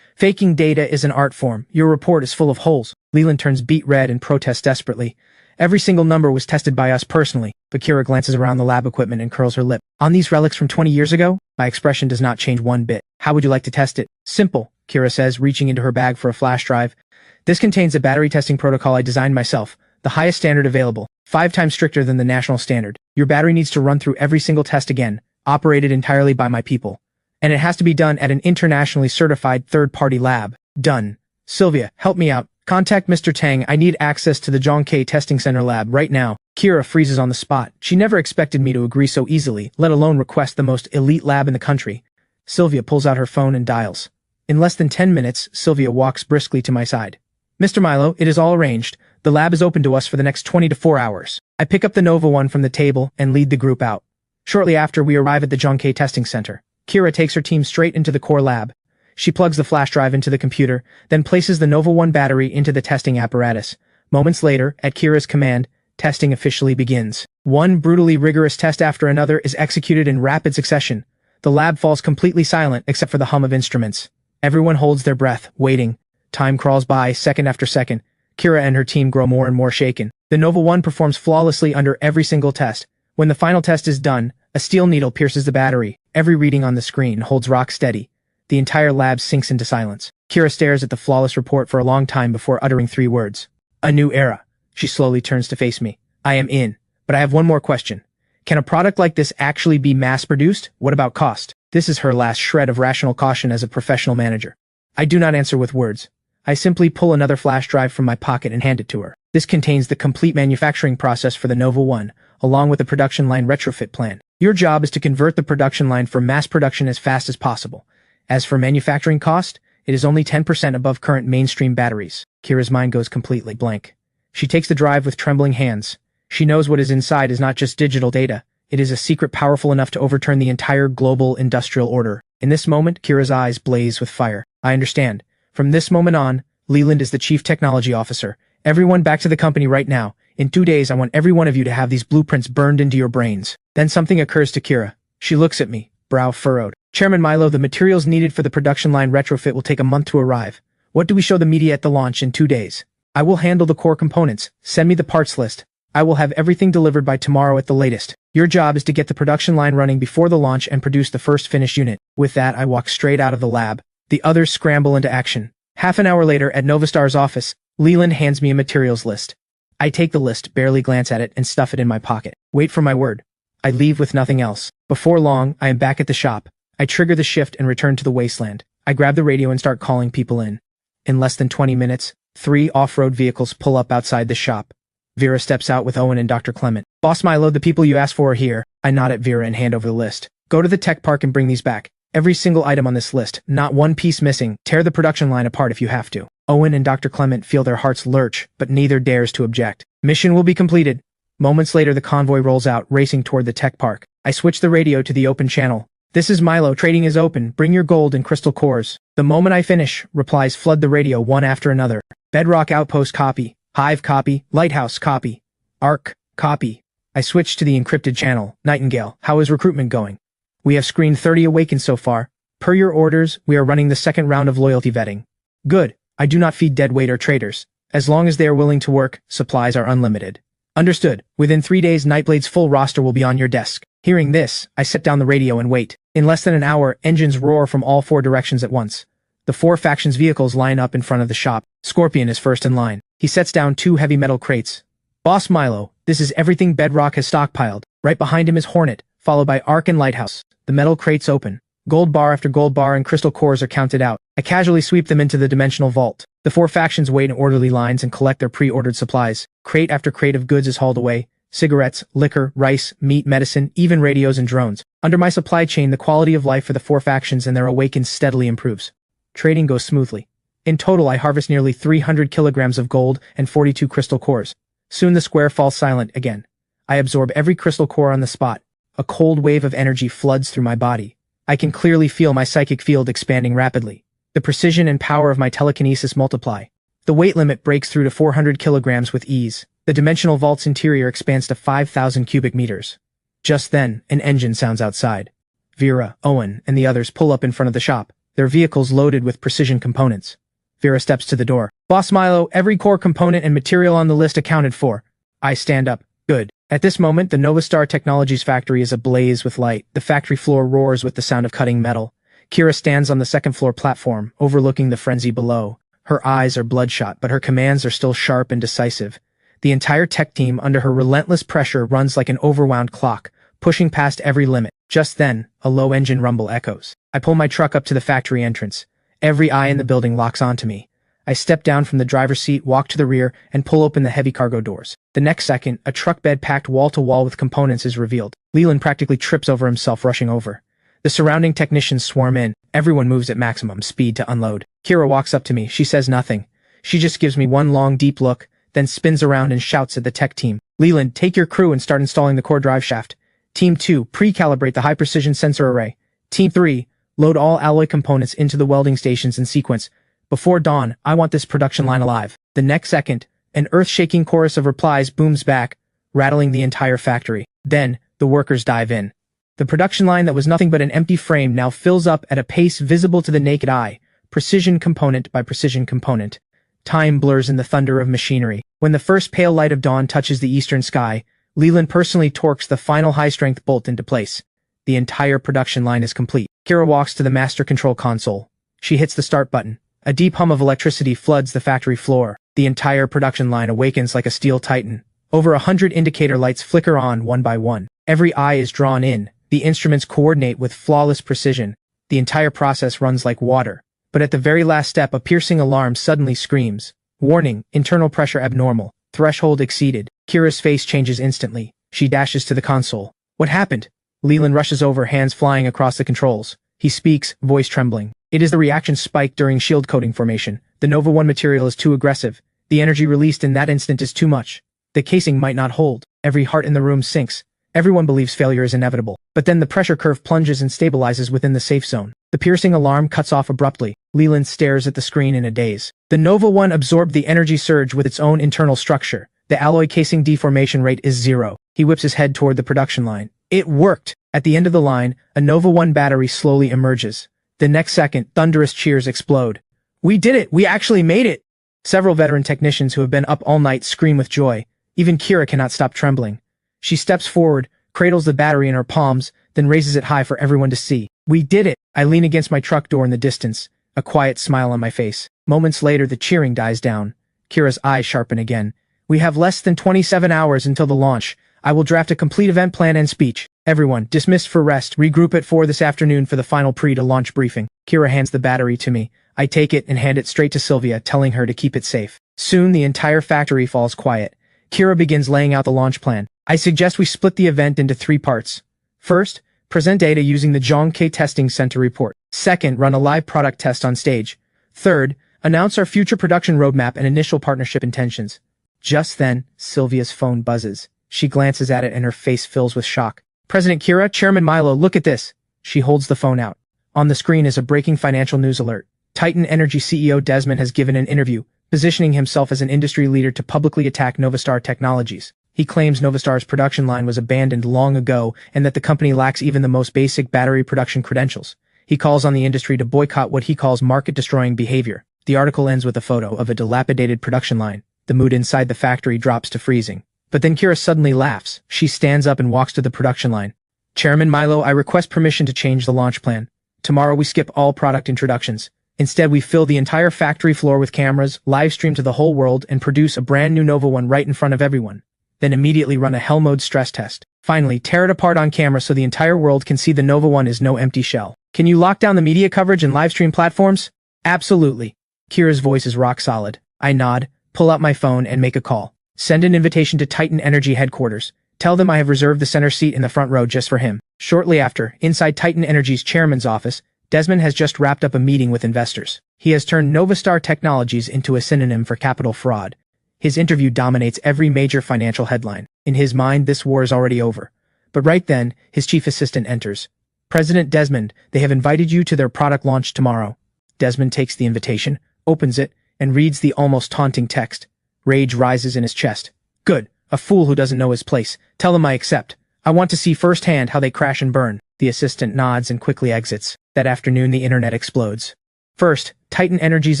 Faking data is an art form. Your report is full of holes. Leland turns beet red and protests desperately. Every single number was tested by us personally, but Kira glances around the lab equipment and curls her lip. On these relics from 20 years ago, my expression does not change one bit. How would you like to test it? Simple, Kira says, reaching into her bag for a flash drive. This contains a battery testing protocol I designed myself, the highest standard available, 5 times stricter than the national standard. Your battery needs to run through every single test again, operated entirely by my people. And it has to be done at an internationally certified third-party lab. Done. Sylvia, help me out. Contact Mr. Tang. I need access to the Zhongke Testing Center lab right now. Kira freezes on the spot. She never expected me to agree so easily, let alone request the most elite lab in the country. Sylvia pulls out her phone and dials. In less than 10 minutes, Sylvia walks briskly to my side. Mr. Milo, it is all arranged. The lab is open to us for the next 24 hours. I pick up the Nova 1 from the table and lead the group out. Shortly after, we arrive at the Jonkei testing center. Kira takes her team straight into the core lab. She plugs the flash drive into the computer, then places the Nova 1 battery into the testing apparatus. Moments later, at Kira's command, testing officially begins. One brutally rigorous test after another is executed in rapid succession. The lab falls completely silent except for the hum of instruments. Everyone holds their breath, waiting. Time crawls by, second after second. Kira and her team grow more and more shaken. The Nova 1 performs flawlessly under every single test. When the final test is done, a steel needle pierces the battery. Every reading on the screen holds rock steady. The entire lab sinks into silence. Kira stares at the flawless report for a long time before uttering 3 words. A new era. She slowly turns to face me. I am in, but I have one more question. Can a product like this actually be mass-produced? What about cost? This is her last shred of rational caution as a professional manager. I do not answer with words. I simply pull another flash drive from my pocket and hand it to her. This contains the complete manufacturing process for the Nova 1, along with a production line retrofit plan. Your job is to convert the production line for mass production as fast as possible. As for manufacturing cost, it is only 10% above current mainstream batteries. Kira's mind goes completely blank. She takes the drive with trembling hands. She knows what is inside is not just digital data. It is a secret powerful enough to overturn the entire global industrial order. In this moment, Kira's eyes blaze with fire. I understand. From this moment on, Leland is the Chief Technology Officer. Everyone back to the company right now. In 2 days, I want every one of you to have these blueprints burned into your brains. Then something occurs to Kira. She looks at me, brow furrowed. Chairman Milo, the materials needed for the production line retrofit will take a month to arrive. What do we show the media at the launch in 2 days? I will handle the core components. Send me the parts list. I will have everything delivered by tomorrow at the latest. Your job is to get the production line running before the launch and produce the first finished unit. With that, I walk straight out of the lab. The others scramble into action. Half an hour later, at Novastar's office, Leland hands me a materials list. I take the list, barely glance at it, and stuff it in my pocket. Wait for my word. I leave with nothing else. Before long, I am back at the shop. I trigger the shift and return to the wasteland. I grab the radio and start calling people in. In less than 20 minutes, 3 off-road vehicles pull up outside the shop. Vera steps out with Owen and Dr. Clement. Boss Milo, the people you asked for are here. I nod at Vera and hand over the list. Go to the tech park and bring these back. Every single item on this list, not one piece missing. Tear the production line apart if you have to. Owen and Dr. Clement feel their hearts lurch, but neither dares to object. Mission will be completed. Moments later, the convoy rolls out, racing toward the tech park. I switch the radio to the open channel. This is Milo, trading is open. Bring your gold and crystal cores. The moment I finish, replies flood the radio one after another. Bedrock Outpost copy. Hive copy. Lighthouse copy. Arc copy. I switch to the encrypted channel. Nightingale, how is recruitment going? We have screened 30 Awakens so far. Per your orders, we are running the second round of loyalty vetting. Good. I do not feed deadweight or traitors. As long as they are willing to work, supplies are unlimited. Understood. Within 3 days, Nightblade's full roster will be on your desk. Hearing this, I set down the radio and wait. In less than an hour, engines roar from all 4 directions at once. The 4 factions' vehicles line up in front of the shop. Scorpion is first in line. He sets down 2 heavy metal crates. Boss Milo, this is everything Bedrock has stockpiled. Right behind him is Hornet, followed by Arc and Lighthouse. The metal crates open. Gold bar after gold bar and crystal cores are counted out. I casually sweep them into the dimensional vault. The 4 factions wait in orderly lines and collect their pre-ordered supplies. Crate after crate of goods is hauled away. Cigarettes, liquor, rice, meat, medicine, even radios and drones. Under my supply chain, the quality of life for the 4 factions and their Awakens steadily improves. Trading goes smoothly. In total, I harvest nearly 300 kilograms of gold and 42 crystal cores. Soon the square falls silent again. I absorb every crystal core on the spot. A cold wave of energy floods through my body. I can clearly feel my psychic field expanding rapidly. The precision and power of my telekinesis multiply. The weight limit breaks through to 400 kilograms with ease. The dimensional vault's interior expands to 5,000 cubic meters. Just then, an engine sounds outside. Vera, Owen, and the others pull up in front of the shop, their vehicles loaded with precision components. Vera steps to the door. Boss Milo, every core component and material on the list accounted for. I stand up. Good. At this moment, the Novastar Technologies factory is ablaze with light. The factory floor roars with the sound of cutting metal. Kira stands on the second floor platform, overlooking the frenzy below. Her eyes are bloodshot, but her commands are still sharp and decisive. The entire tech team, under her relentless pressure, runs like an overwound clock, pushing past every limit. Just then, a low engine rumble echoes. I pull my truck up to the factory entrance. Every eye in the building locks onto me. I step down from the driver's seat, walk to the rear, and pull open the heavy cargo doors. The next second, a truck bed packed wall-to-wall with components is revealed. Leland practically trips over himself rushing over. The surrounding technicians swarm in. Everyone moves at maximum speed to unload. Kira walks up to me. She says nothing. She just gives me one long deep look, then spins around and shouts at the tech team. Leland, take your crew and start installing the core drive shaft. Team 2, pre-calibrate the high-precision sensor array. Team 3, load all alloy components into the welding stations in sequence. Before dawn, I want this production line alive. The next second, an earth-shaking chorus of replies booms back, rattling the entire factory. Then, the workers dive in. The production line that was nothing but an empty frame now fills up at a pace visible to the naked eye, precision component by precision component. Time blurs in the thunder of machinery. When the first pale light of dawn touches the eastern sky, Leland personally torques the final high-strength bolt into place. The entire production line is complete. Kira walks to the master control console. She hits the start button. A deep hum of electricity floods the factory floor. The entire production line awakens like a steel titan. Over 100 indicator lights flicker on one by one. Every eye is drawn in. The instruments coordinate with flawless precision. The entire process runs like water. But at the very last step, a piercing alarm suddenly screams. Warning, internal pressure abnormal. Threshold exceeded. Kira's face changes instantly. She dashes to the console. What happened? Leland rushes over, hands flying across the controls. He speaks, voice trembling. It is the reaction spike during shield coating formation. The Nova 1 material is too aggressive. The energy released in that instant is too much. The casing might not hold. Every heart in the room sinks. Everyone believes failure is inevitable. But then the pressure curve plunges and stabilizes within the safe zone. The piercing alarm cuts off abruptly. Leland stares at the screen in a daze. The Nova 1 absorbed the energy surge with its own internal structure. The alloy casing deformation rate is 0. He whips his head toward the production line. It worked! At the end of the line, a Nova 1 battery slowly emerges. The next second, thunderous cheers explode. We did it! We actually made it! Several veteran technicians who have been up all night scream with joy. Even Kira cannot stop trembling. She steps forward, cradles the battery in her palms, then raises it high for everyone to see. We did it! I lean against my truck door in the distance, a quiet smile on my face. Moments later, the cheering dies down. Kira's eyes sharpen again. We have less than 27 hours until the launch. I will draft a complete event plan and speech. Everyone, dismissed for rest. Regroup at 4 this afternoon for the final pre-to-launch briefing. Kira hands the battery to me. I take it and hand it straight to Sylvia, telling her to keep it safe. Soon, the entire factory falls quiet. Kira begins laying out the launch plan. I suggest we split the event into 3 parts. First, present data using the Zhongke Testing Center report. Second, run a live product test on stage. Third, announce our future production roadmap and initial partnership intentions. Just then, Sylvia's phone buzzes. She glances at it and her face fills with shock. President Kira, Chairman Milo, look at this. She holds the phone out. On the screen is a breaking financial news alert. Titan Energy CEO Desmond has given an interview, positioning himself as an industry leader to publicly attack Novastar Technologies. He claims Novastar's production line was abandoned long ago and that the company lacks even the most basic battery production credentials. He calls on the industry to boycott what he calls market-destroying behavior. The article ends with a photo of a dilapidated production line. The mood inside the factory drops to freezing. But then Kira suddenly laughs. She stands up and walks to the production line. Chairman Milo, I request permission to change the launch plan. Tomorrow we skip all product introductions. Instead, we fill the entire factory floor with cameras, live stream to the whole world, and produce a brand new Nova 1 right in front of everyone. Then immediately run a hell mode stress test. Finally, tear it apart on camera so the entire world can see the Nova 1 is no empty shell. Can you lock down the media coverage and live stream platforms? Absolutely. Kira's voice is rock solid. I nod, pull out my phone, and make a call. Send an invitation to Titan Energy headquarters. Tell them I have reserved the center seat in the front row just for him. Shortly after, inside Titan Energy's chairman's office, Desmond has just wrapped up a meeting with investors. He has turned Novastar Technologies into a synonym for capital fraud. His interview dominates every major financial headline. In his mind, this war is already over. But right then, his chief assistant enters. President Desmond, they have invited you to their product launch tomorrow. Desmond takes the invitation, opens it, and reads the almost taunting text. Rage rises in his chest. Good, a fool who doesn't know his place. Tell him I accept. I want to see firsthand how they crash and burn. The assistant nods and quickly exits. That afternoon, the internet explodes. First, Titan Energy's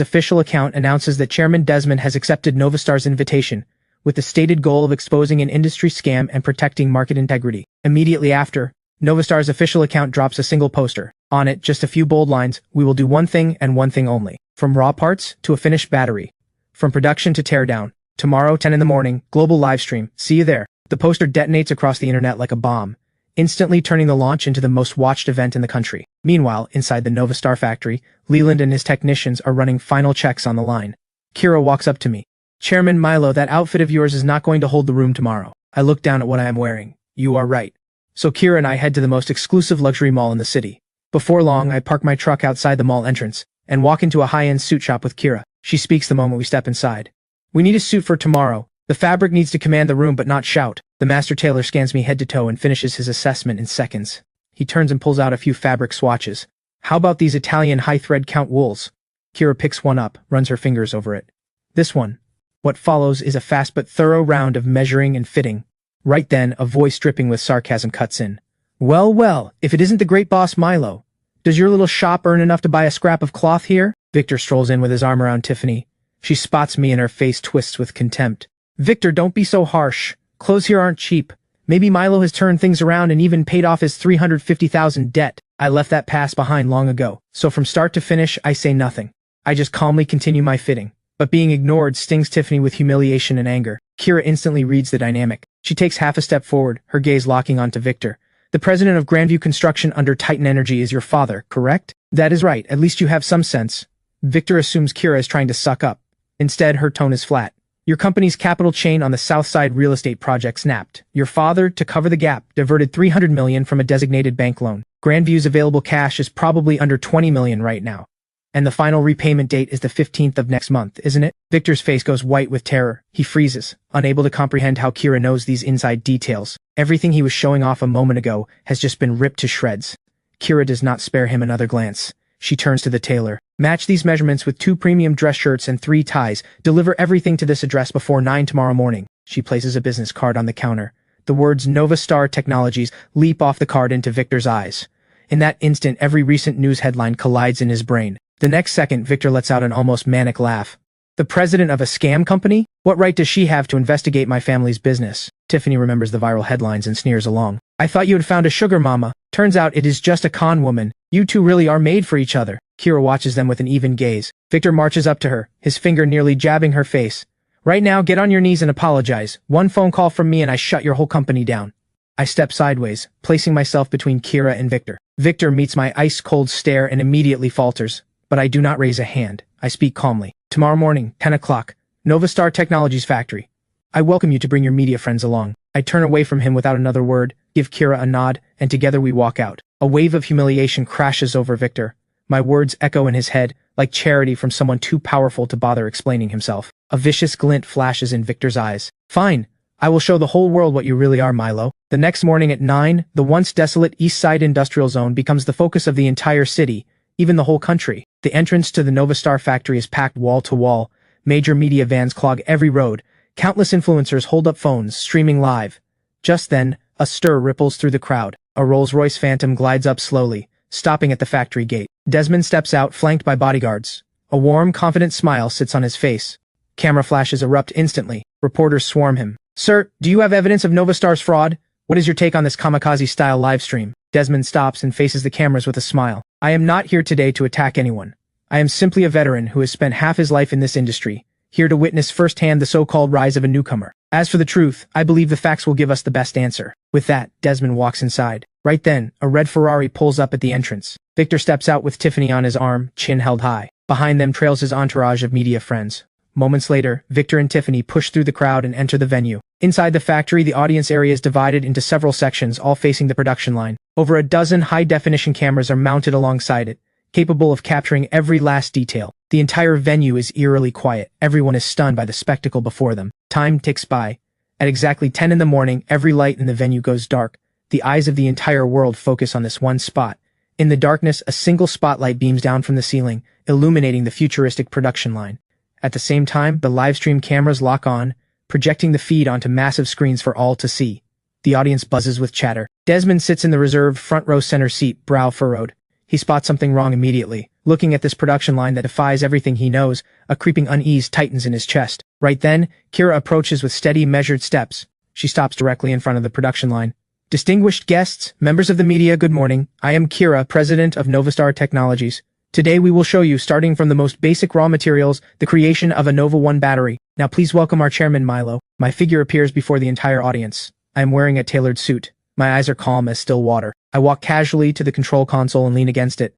official account announces that Chairman Desmond has accepted Novastar's invitation, with the stated goal of exposing an industry scam and protecting market integrity. Immediately after, Novastar's official account drops a single poster. On it, just a few bold lines, we will do one thing and one thing only. From raw parts to a finished battery. From production to teardown. Tomorrow, 10 in the morning, global live stream. See you there. The poster detonates across the internet like a bomb, instantly turning the launch into the most watched event in the country. Meanwhile, inside the Novastar factory, Leland and his technicians are running final checks on the line. Kira walks up to me. Chairman Milo, that outfit of yours is not going to hold the room tomorrow. I look down at what I am wearing. You are right. So Kira and I head to the most exclusive luxury mall in the city. Before long, I park my truck outside the mall entrance and walk into a high-end suit shop with Kira. She speaks the moment we step inside. We need a suit for tomorrow. The fabric needs to command the room but not shout. The master tailor scans me head to toe and finishes his assessment in seconds. He turns and pulls out a few fabric swatches. How about these Italian high-thread count wools? Kira picks one up, runs her fingers over it. This one. What follows is a fast but thorough round of measuring and fitting. Right then, a voice dripping with sarcasm cuts in. Well, well, if it isn't the great boss Milo. Does your little shop earn enough to buy a scrap of cloth here? Victor strolls in with his arm around Tiffany. She spots me and her face twists with contempt. Victor, don't be so harsh. Clothes here aren't cheap. Maybe Milo has turned things around and even paid off his $350,000 debt. I left that past behind long ago, so from start to finish, I say nothing. I just calmly continue my fitting. But being ignored stings Tiffany with humiliation and anger. Kira instantly reads the dynamic. She takes half a step forward, her gaze locking onto Victor. The president of Grandview Construction under Titan Energy is your father, correct? That is right, at least you have some sense. Victor assumes Kira is trying to suck up. Instead, her tone is flat. Your company's capital chain on the South Side real estate project snapped. Your father, to cover the gap, diverted $300 million from a designated bank loan. Grandview's available cash is probably under $20 million right now. And the final repayment date is the 15th of next month, isn't it? Victor's face goes white with terror. He freezes, unable to comprehend how Kira knows these inside details. Everything he was showing off a moment ago has just been ripped to shreds. Kira does not spare him another glance. She turns to the tailor. Match these measurements with 2 premium dress shirts and 3 ties. Deliver everything to this address before 9 tomorrow morning. She places a business card on the counter. The words Novastar Technologies leap off the card into Victor's eyes. In that instant, every recent news headline collides in his brain. The next second, Victor lets out an almost manic laugh. The president of a scam company? What right does she have to investigate my family's business? Tiffany remembers the viral headlines and sneers along. I thought you had found a sugar mama. Turns out it is just a con woman. You two really are made for each other. Kira watches them with an even gaze. Victor marches up to her, his finger nearly jabbing her face. Right now, get on your knees and apologize. One phone call from me and I shut your whole company down. I step sideways, placing myself between Kira and Victor. Victor meets my ice-cold stare and immediately falters. But I do not raise a hand. I speak calmly. Tomorrow morning, 10 o'clock, Novastar Technologies factory. I welcome you to bring your media friends along. I turn away from him without another word, give Kira a nod, and together we walk out. A wave of humiliation crashes over Victor. My words echo in his head, like charity from someone too powerful to bother explaining himself. A vicious glint flashes in Victor's eyes. Fine. I will show the whole world what you really are, Milo. The next morning at 9, the once desolate East Side Industrial Zone becomes the focus of the entire city, even the whole country. The entrance to the Novastar factory is packed wall to wall. Major media vans clog every road. Countless influencers hold up phones, streaming live. Just then, a stir ripples through the crowd. A Rolls-Royce Phantom glides up slowly, stopping at the factory gate. Desmond steps out, flanked by bodyguards. A warm, confident smile sits on his face. Camera flashes erupt instantly. Reporters swarm him. Sir, do you have evidence of Novastar's fraud? What is your take on this kamikaze-style livestream? Desmond stops and faces the cameras with a smile. I am not here today to attack anyone. I am simply a veteran who has spent half his life in this industry, here to witness firsthand the so-called rise of a newcomer. As for the truth, I believe the facts will give us the best answer. With that, Desmond walks inside. Right then, a red Ferrari pulls up at the entrance. Victor steps out with Tiffany on his arm, chin held high. Behind them trails his entourage of media friends. Moments later, Victor and Tiffany push through the crowd and enter the venue. Inside the factory, the audience area is divided into several sections, all facing the production line. Over a dozen high-definition cameras are mounted alongside it, capable of capturing every last detail. The entire venue is eerily quiet. Everyone is stunned by the spectacle before them. Time ticks by. At exactly 10 in the morning, every light in the venue goes dark. The eyes of the entire world focus on this one spot. In the darkness, a single spotlight beams down from the ceiling, illuminating the futuristic production line. At the same time, the livestream cameras lock on, projecting the feed onto massive screens for all to see. The audience buzzes with chatter. Desmond sits in the reserved front row center seat, brow furrowed. He spots something wrong immediately. Looking at this production line that defies everything he knows, a creeping unease tightens in his chest. Right then, Kira approaches with steady, measured steps. She stops directly in front of the production line. Distinguished guests, members of the media, good morning. I am Kira, president of Novastar Technologies. Today we will show you, starting from the most basic raw materials, the creation of a Nova 1 battery. Now please welcome our chairman, Milo. My figure appears before the entire audience. I am wearing a tailored suit. My eyes are calm as still water. I walk casually to the control console and lean against it.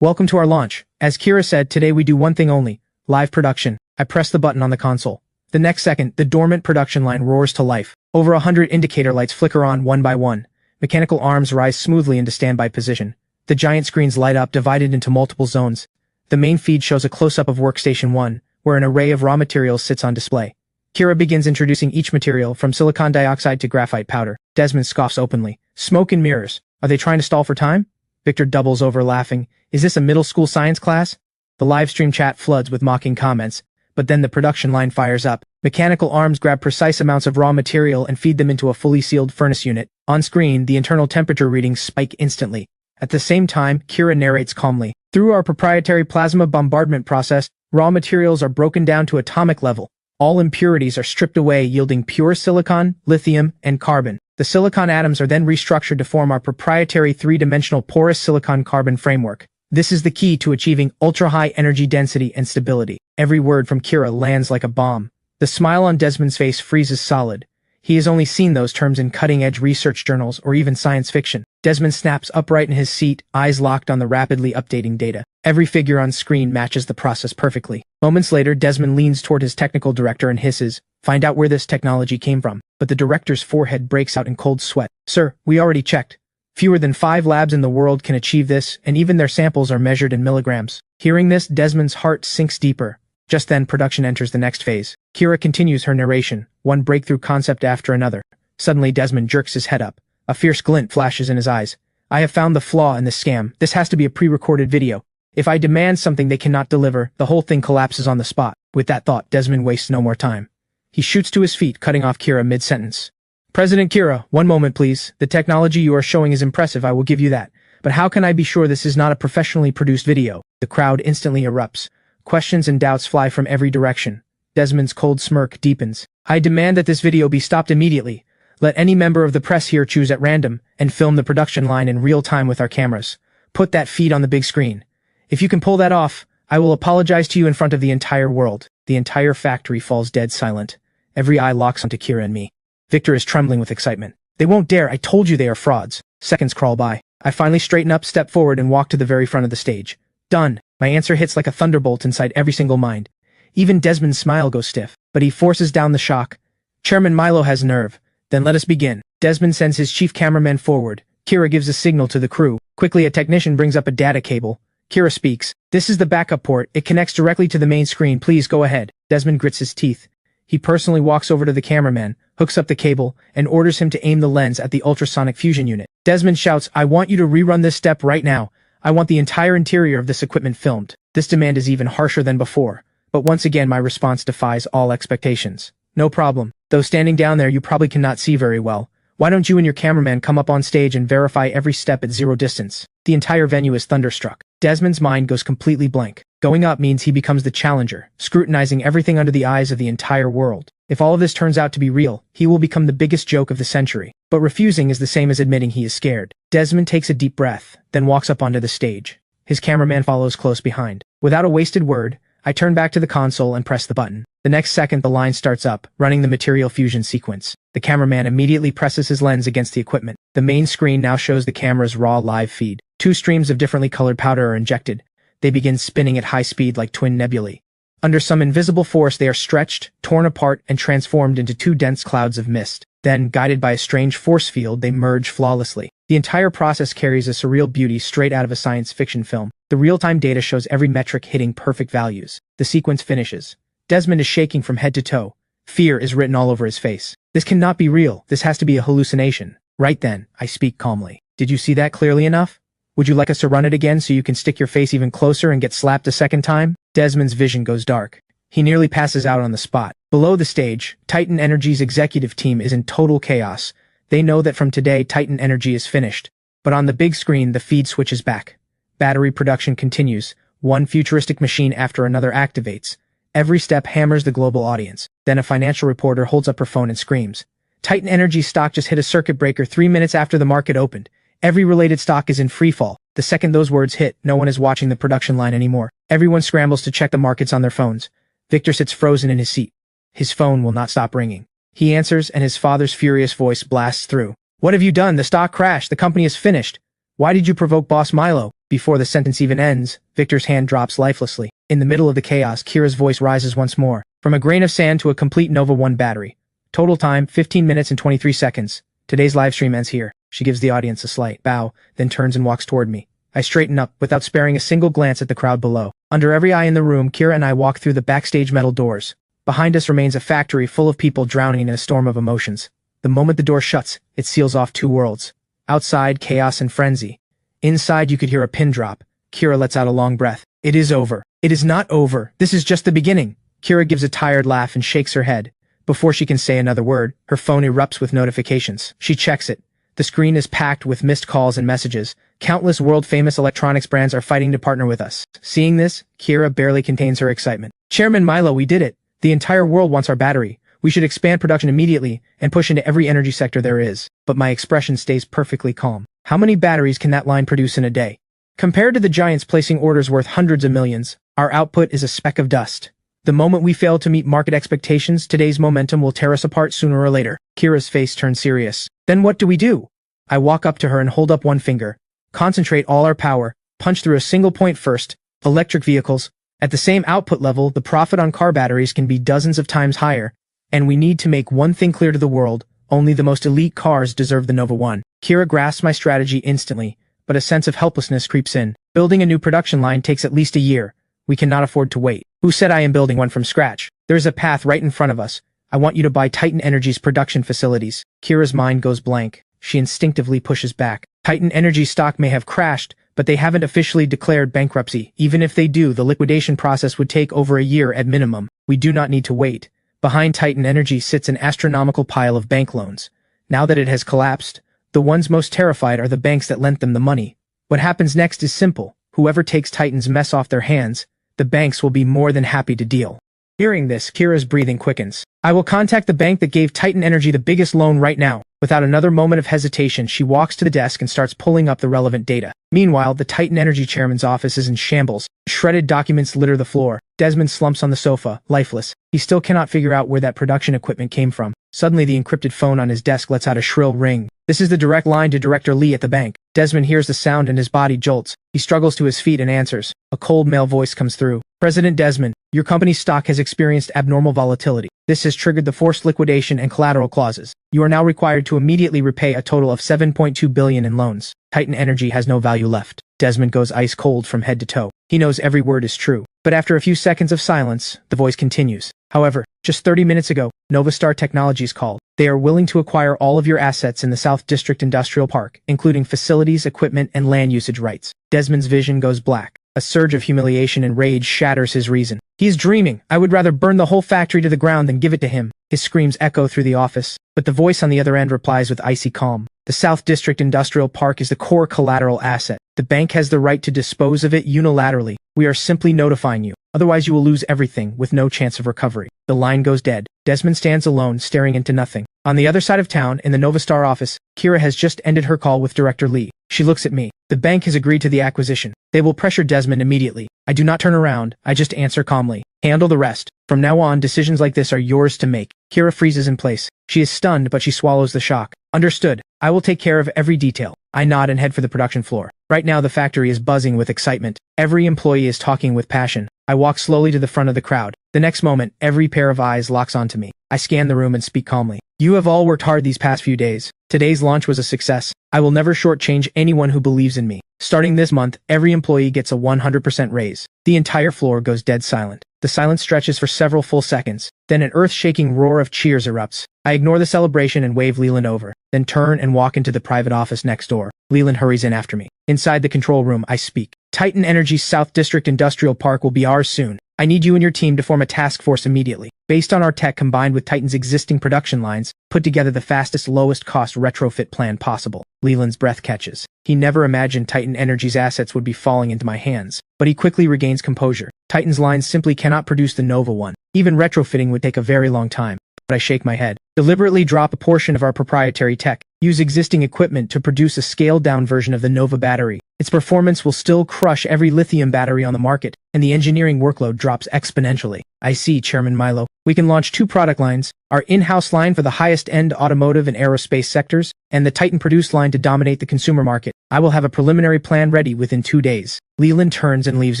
Welcome to our launch. As Kira said, today we do one thing only. Live production. I press the button on the console. The next second, the dormant production line roars to life. Over 100 indicator lights flicker on one by one. Mechanical arms rise smoothly into standby position. The giant screens light up, divided into multiple zones. The main feed shows a close-up of Workstation 1, where an array of raw materials sits on display. Kira begins introducing each material, from silicon dioxide to graphite powder. Desmond scoffs openly. Smoke and mirrors. Are they trying to stall for time? Victor doubles over, laughing. Is this a middle school science class? The live stream chat floods with mocking comments, but then the production line fires up. Mechanical arms grab precise amounts of raw material and feed them into a fully sealed furnace unit. On screen, the internal temperature readings spike instantly. At the same time, Kira narrates calmly. Through our proprietary plasma bombardment process, raw materials are broken down to atomic level. All impurities are stripped away, yielding pure silicon, lithium, and carbon. The silicon atoms are then restructured to form our proprietary three-dimensional porous silicon-carbon framework. This is the key to achieving ultra-high energy density and stability. Every word from Kira lands like a bomb. The smile on Desmond's face freezes solid. He has only seen those terms in cutting-edge research journals or even science fiction. Desmond snaps upright in his seat, eyes locked on the rapidly updating data. Every figure on screen matches the process perfectly. Moments later, Desmond leans toward his technical director and hisses, "Find out where this technology came from." But the director's forehead breaks out in cold sweat. "Sir, we already checked. Fewer than 5 labs in the world can achieve this, and even their samples are measured in milligrams." Hearing this, Desmond's heart sinks deeper. Just then, production enters the next phase. Kira continues her narration, one breakthrough concept after another. Suddenly, Desmond jerks his head up. A fierce glint flashes in his eyes. "I have found the flaw in this scam. This has to be a pre-recorded video. If I demand something they cannot deliver, the whole thing collapses on the spot." With that thought, Desmond wastes no more time. He shoots to his feet, cutting off Kira mid-sentence. "President Kira, one moment please. The technology you are showing is impressive, I will give you that. But how can I be sure this is not a professionally produced video?" The crowd instantly erupts. Questions and doubts fly from every direction. Desmond's cold smirk deepens. "I demand that this video be stopped immediately. Let any member of the press here choose at random and film the production line in real time with our cameras. Put that feed on the big screen. If you can pull that off, I will apologize to you in front of the entire world." The entire factory falls dead silent. Every eye locks onto Kira and me. Victor is trembling with excitement. "They won't dare, I told you they are frauds." Seconds crawl by. I finally straighten up, step forward, and walk to the very front of the stage. Done. My answer hits like a thunderbolt inside every single mind. Even Desmond's smile goes stiff, but he forces down the shock. "Chairman Milo has nerve. Then let us begin." Desmond sends his chief cameraman forward. Kira gives a signal to the crew. Quickly, a technician brings up a data cable. Kira speaks. "This is the backup port. It connects directly to the main screen. Please go ahead." Desmond grits his teeth. He personally walks over to the cameraman, hooks up the cable, and orders him to aim the lens at the ultrasonic fusion unit. Desmond shouts, "I want you to rerun this step right now. I want the entire interior of this equipment filmed." This demand is even harsher than before, but once again my response defies all expectations. "No problem. Though standing down there you probably cannot see very well. Why don't you and your cameraman come up on stage and verify every step at zero distance?" The entire venue is thunderstruck. Desmond's mind goes completely blank. Going up means he becomes the challenger, scrutinizing everything under the eyes of the entire world. If all of this turns out to be real, he will become the biggest joke of the century. But refusing is the same as admitting he is scared. Desmond takes a deep breath, then walks up onto the stage. His cameraman follows close behind. Without a wasted word, I turn back to the console and press the button. The next second the line starts up, running the material fusion sequence. The cameraman immediately presses his lens against the equipment. The main screen now shows the camera's raw live feed. 2 streams of differently colored powder are injected. They begin spinning at high speed like twin nebulae. Under some invisible force they are stretched, torn apart, and transformed into 2 dense clouds of mist. Then, guided by a strange force field, they merge flawlessly. The entire process carries a surreal beauty straight out of a science fiction film. The real-time data shows every metric hitting perfect values. The sequence finishes. Desmond is shaking from head to toe. Fear is written all over his face. "This cannot be real. This has to be a hallucination." Right then, I speak calmly. "Did you see that clearly enough? Would you like us to run it again so you can stick your face even closer and get slapped a second time?" Desmond's vision goes dark. He nearly passes out on the spot. Below the stage, Titan Energy's executive team is in total chaos. They know that from today, Titan Energy is finished. But on the big screen, the feed switches back. Battery production continues. One futuristic machine after another activates. Every step hammers the global audience. Then a financial reporter holds up her phone and screams. "Titan Energy stock just hit a circuit breaker 3 minutes after the market opened. Every related stock is in freefall." The second those words hit, no one is watching the production line anymore. Everyone scrambles to check the markets on their phones. Victor sits frozen in his seat. His phone will not stop ringing. He answers, and his father's furious voice blasts through. "What have you done? The stock crashed. The company is finished. Why did you provoke Boss Milo?" Before the sentence even ends, Victor's hand drops lifelessly. In the middle of the chaos, Kira's voice rises once more. "From a grain of sand to a complete Nova 1 battery. Total time, 15 minutes and 23 seconds. Today's livestream ends here." She gives the audience a slight bow, then turns and walks toward me. I straighten up, without sparing a single glance at the crowd below. Under every eye in the room, Kira and I walk through the backstage metal doors. Behind us remains a factory full of people drowning in a storm of emotions. The moment the door shuts, it seals off two worlds. Outside, chaos and frenzy. Inside, you could hear a pin drop. Kira lets out a long breath. It is over. It is not over. This is just the beginning. Kira gives a tired laugh and shakes her head. Before she can say another word, her phone erupts with notifications. She checks it. The screen is packed with missed calls and messages. Countless world-famous electronics brands are fighting to partner with us. Seeing this, Kira barely contains her excitement. Chairman Milo, we did it. The entire world wants our battery. We should expand production immediately and push into every energy sector there is. But my expression stays perfectly calm. How many batteries can that line produce in a day? Compared to the giants placing orders worth hundreds of millions, our output is a speck of dust. The moment we fail to meet market expectations, today's momentum will tear us apart sooner or later. Kira's face turns serious. Then what do we do? I walk up to her and hold up one finger. Concentrate all our power, punch through a single point first. Electric vehicles. At the same output level, the profit on car batteries can be dozens of times higher. And we need to make one thing clear to the world. Only the most elite cars deserve the Nova 1. Kira grasps my strategy instantly, but a sense of helplessness creeps in. Building a new production line takes at least a year. We cannot afford to wait. Who said I am building one from scratch? There is a path right in front of us. I want you to buy Titan Energy's production facilities. Kira's mind goes blank. She instinctively pushes back. Titan Energy stock may have crashed, but they haven't officially declared bankruptcy. Even if they do, the liquidation process would take over a year at minimum. We do not need to wait. Behind Titan Energy sits an astronomical pile of bank loans. Now that it has collapsed, the ones most terrified are the banks that lent them the money. What happens next is simple. Whoever takes Titan's mess off their hands, the banks will be more than happy to deal. Hearing this, Kira's breathing quickens. I will contact the bank that gave Titan Energy the biggest loan right now. Without another moment of hesitation, she walks to the desk and starts pulling up the relevant data. Meanwhile, the Titan Energy chairman's office is in shambles. Shredded documents litter the floor. Desmond slumps on the sofa, lifeless. He still cannot figure out where that production equipment came from. Suddenly, the encrypted phone on his desk lets out a shrill ring. This is the direct line to Director Lee at the bank. Desmond hears the sound and his body jolts. He struggles to his feet and answers. A cold male voice comes through. President Desmond, your company's stock has experienced abnormal volatility. This has triggered the forced liquidation and collateral clauses. You are now required to immediately repay a total of $7.2 billion in loans. Titan Energy has no value left. Desmond goes ice cold from head to toe. He knows every word is true. But after a few seconds of silence, the voice continues. However, just 30 minutes ago, Novastar Technologies called. They are willing to acquire all of your assets in the South District Industrial Park, including facilities, equipment, and land usage rights. Desmond's vision goes black. A surge of humiliation and rage shatters his reason. He is dreaming. I would rather burn the whole factory to the ground than give it to him. His screams echo through the office, but the voice on the other end replies with icy calm. The South District Industrial Park is the core collateral asset. The bank has the right to dispose of it unilaterally. We are simply notifying you. Otherwise you will lose everything with no chance of recovery. The line goes dead. Desmond stands alone, staring into nothing. On the other side of town, in the Novastar office, Kira has just ended her call with Director Lee. She looks at me. The bank has agreed to the acquisition. They will pressure Desmond immediately. I do not turn around. I just answer calmly. Handle the rest. From now on, decisions like this are yours to make. Kira freezes in place. She is stunned, but she swallows the shock. Understood. I will take care of every detail. I nod and head for the production floor. Right now, the factory is buzzing with excitement. Every employee is talking with passion. I walk slowly to the front of the crowd. The next moment, every pair of eyes locks onto me. I scan the room and speak calmly. You have all worked hard these past few days. Today's launch was a success. I will never shortchange anyone who believes in me. Starting this month, every employee gets a 100% raise. The entire floor goes dead silent. The silence stretches for several full seconds. Then an earth-shaking roar of cheers erupts. I ignore the celebration and wave Leland over, then turn and walk into the private office next door. Leland hurries in after me. Inside the control room, I speak. Titan Energy's South District Industrial Park will be ours soon. I need you and your team to form a task force immediately. Based on our tech combined with Titan's existing production lines, put together the fastest, lowest-cost retrofit plan possible. Leland's breath catches. He never imagined Titan Energy's assets would be falling into my hands, but he quickly regains composure. Titan's lines simply cannot produce the Nova 1. Even retrofitting would take a very long time. But I shake my head. Deliberately drop a portion of our proprietary tech. Use existing equipment to produce a scaled-down version of the Nova battery. Its performance will still crush every lithium battery on the market, and the engineering workload drops exponentially. I see, Chairman Milo. We can launch 2 product lines, our in-house line for the highest-end automotive and aerospace sectors, and the Titan-produced line to dominate the consumer market. I will have a preliminary plan ready within 2 days. Leland turns and leaves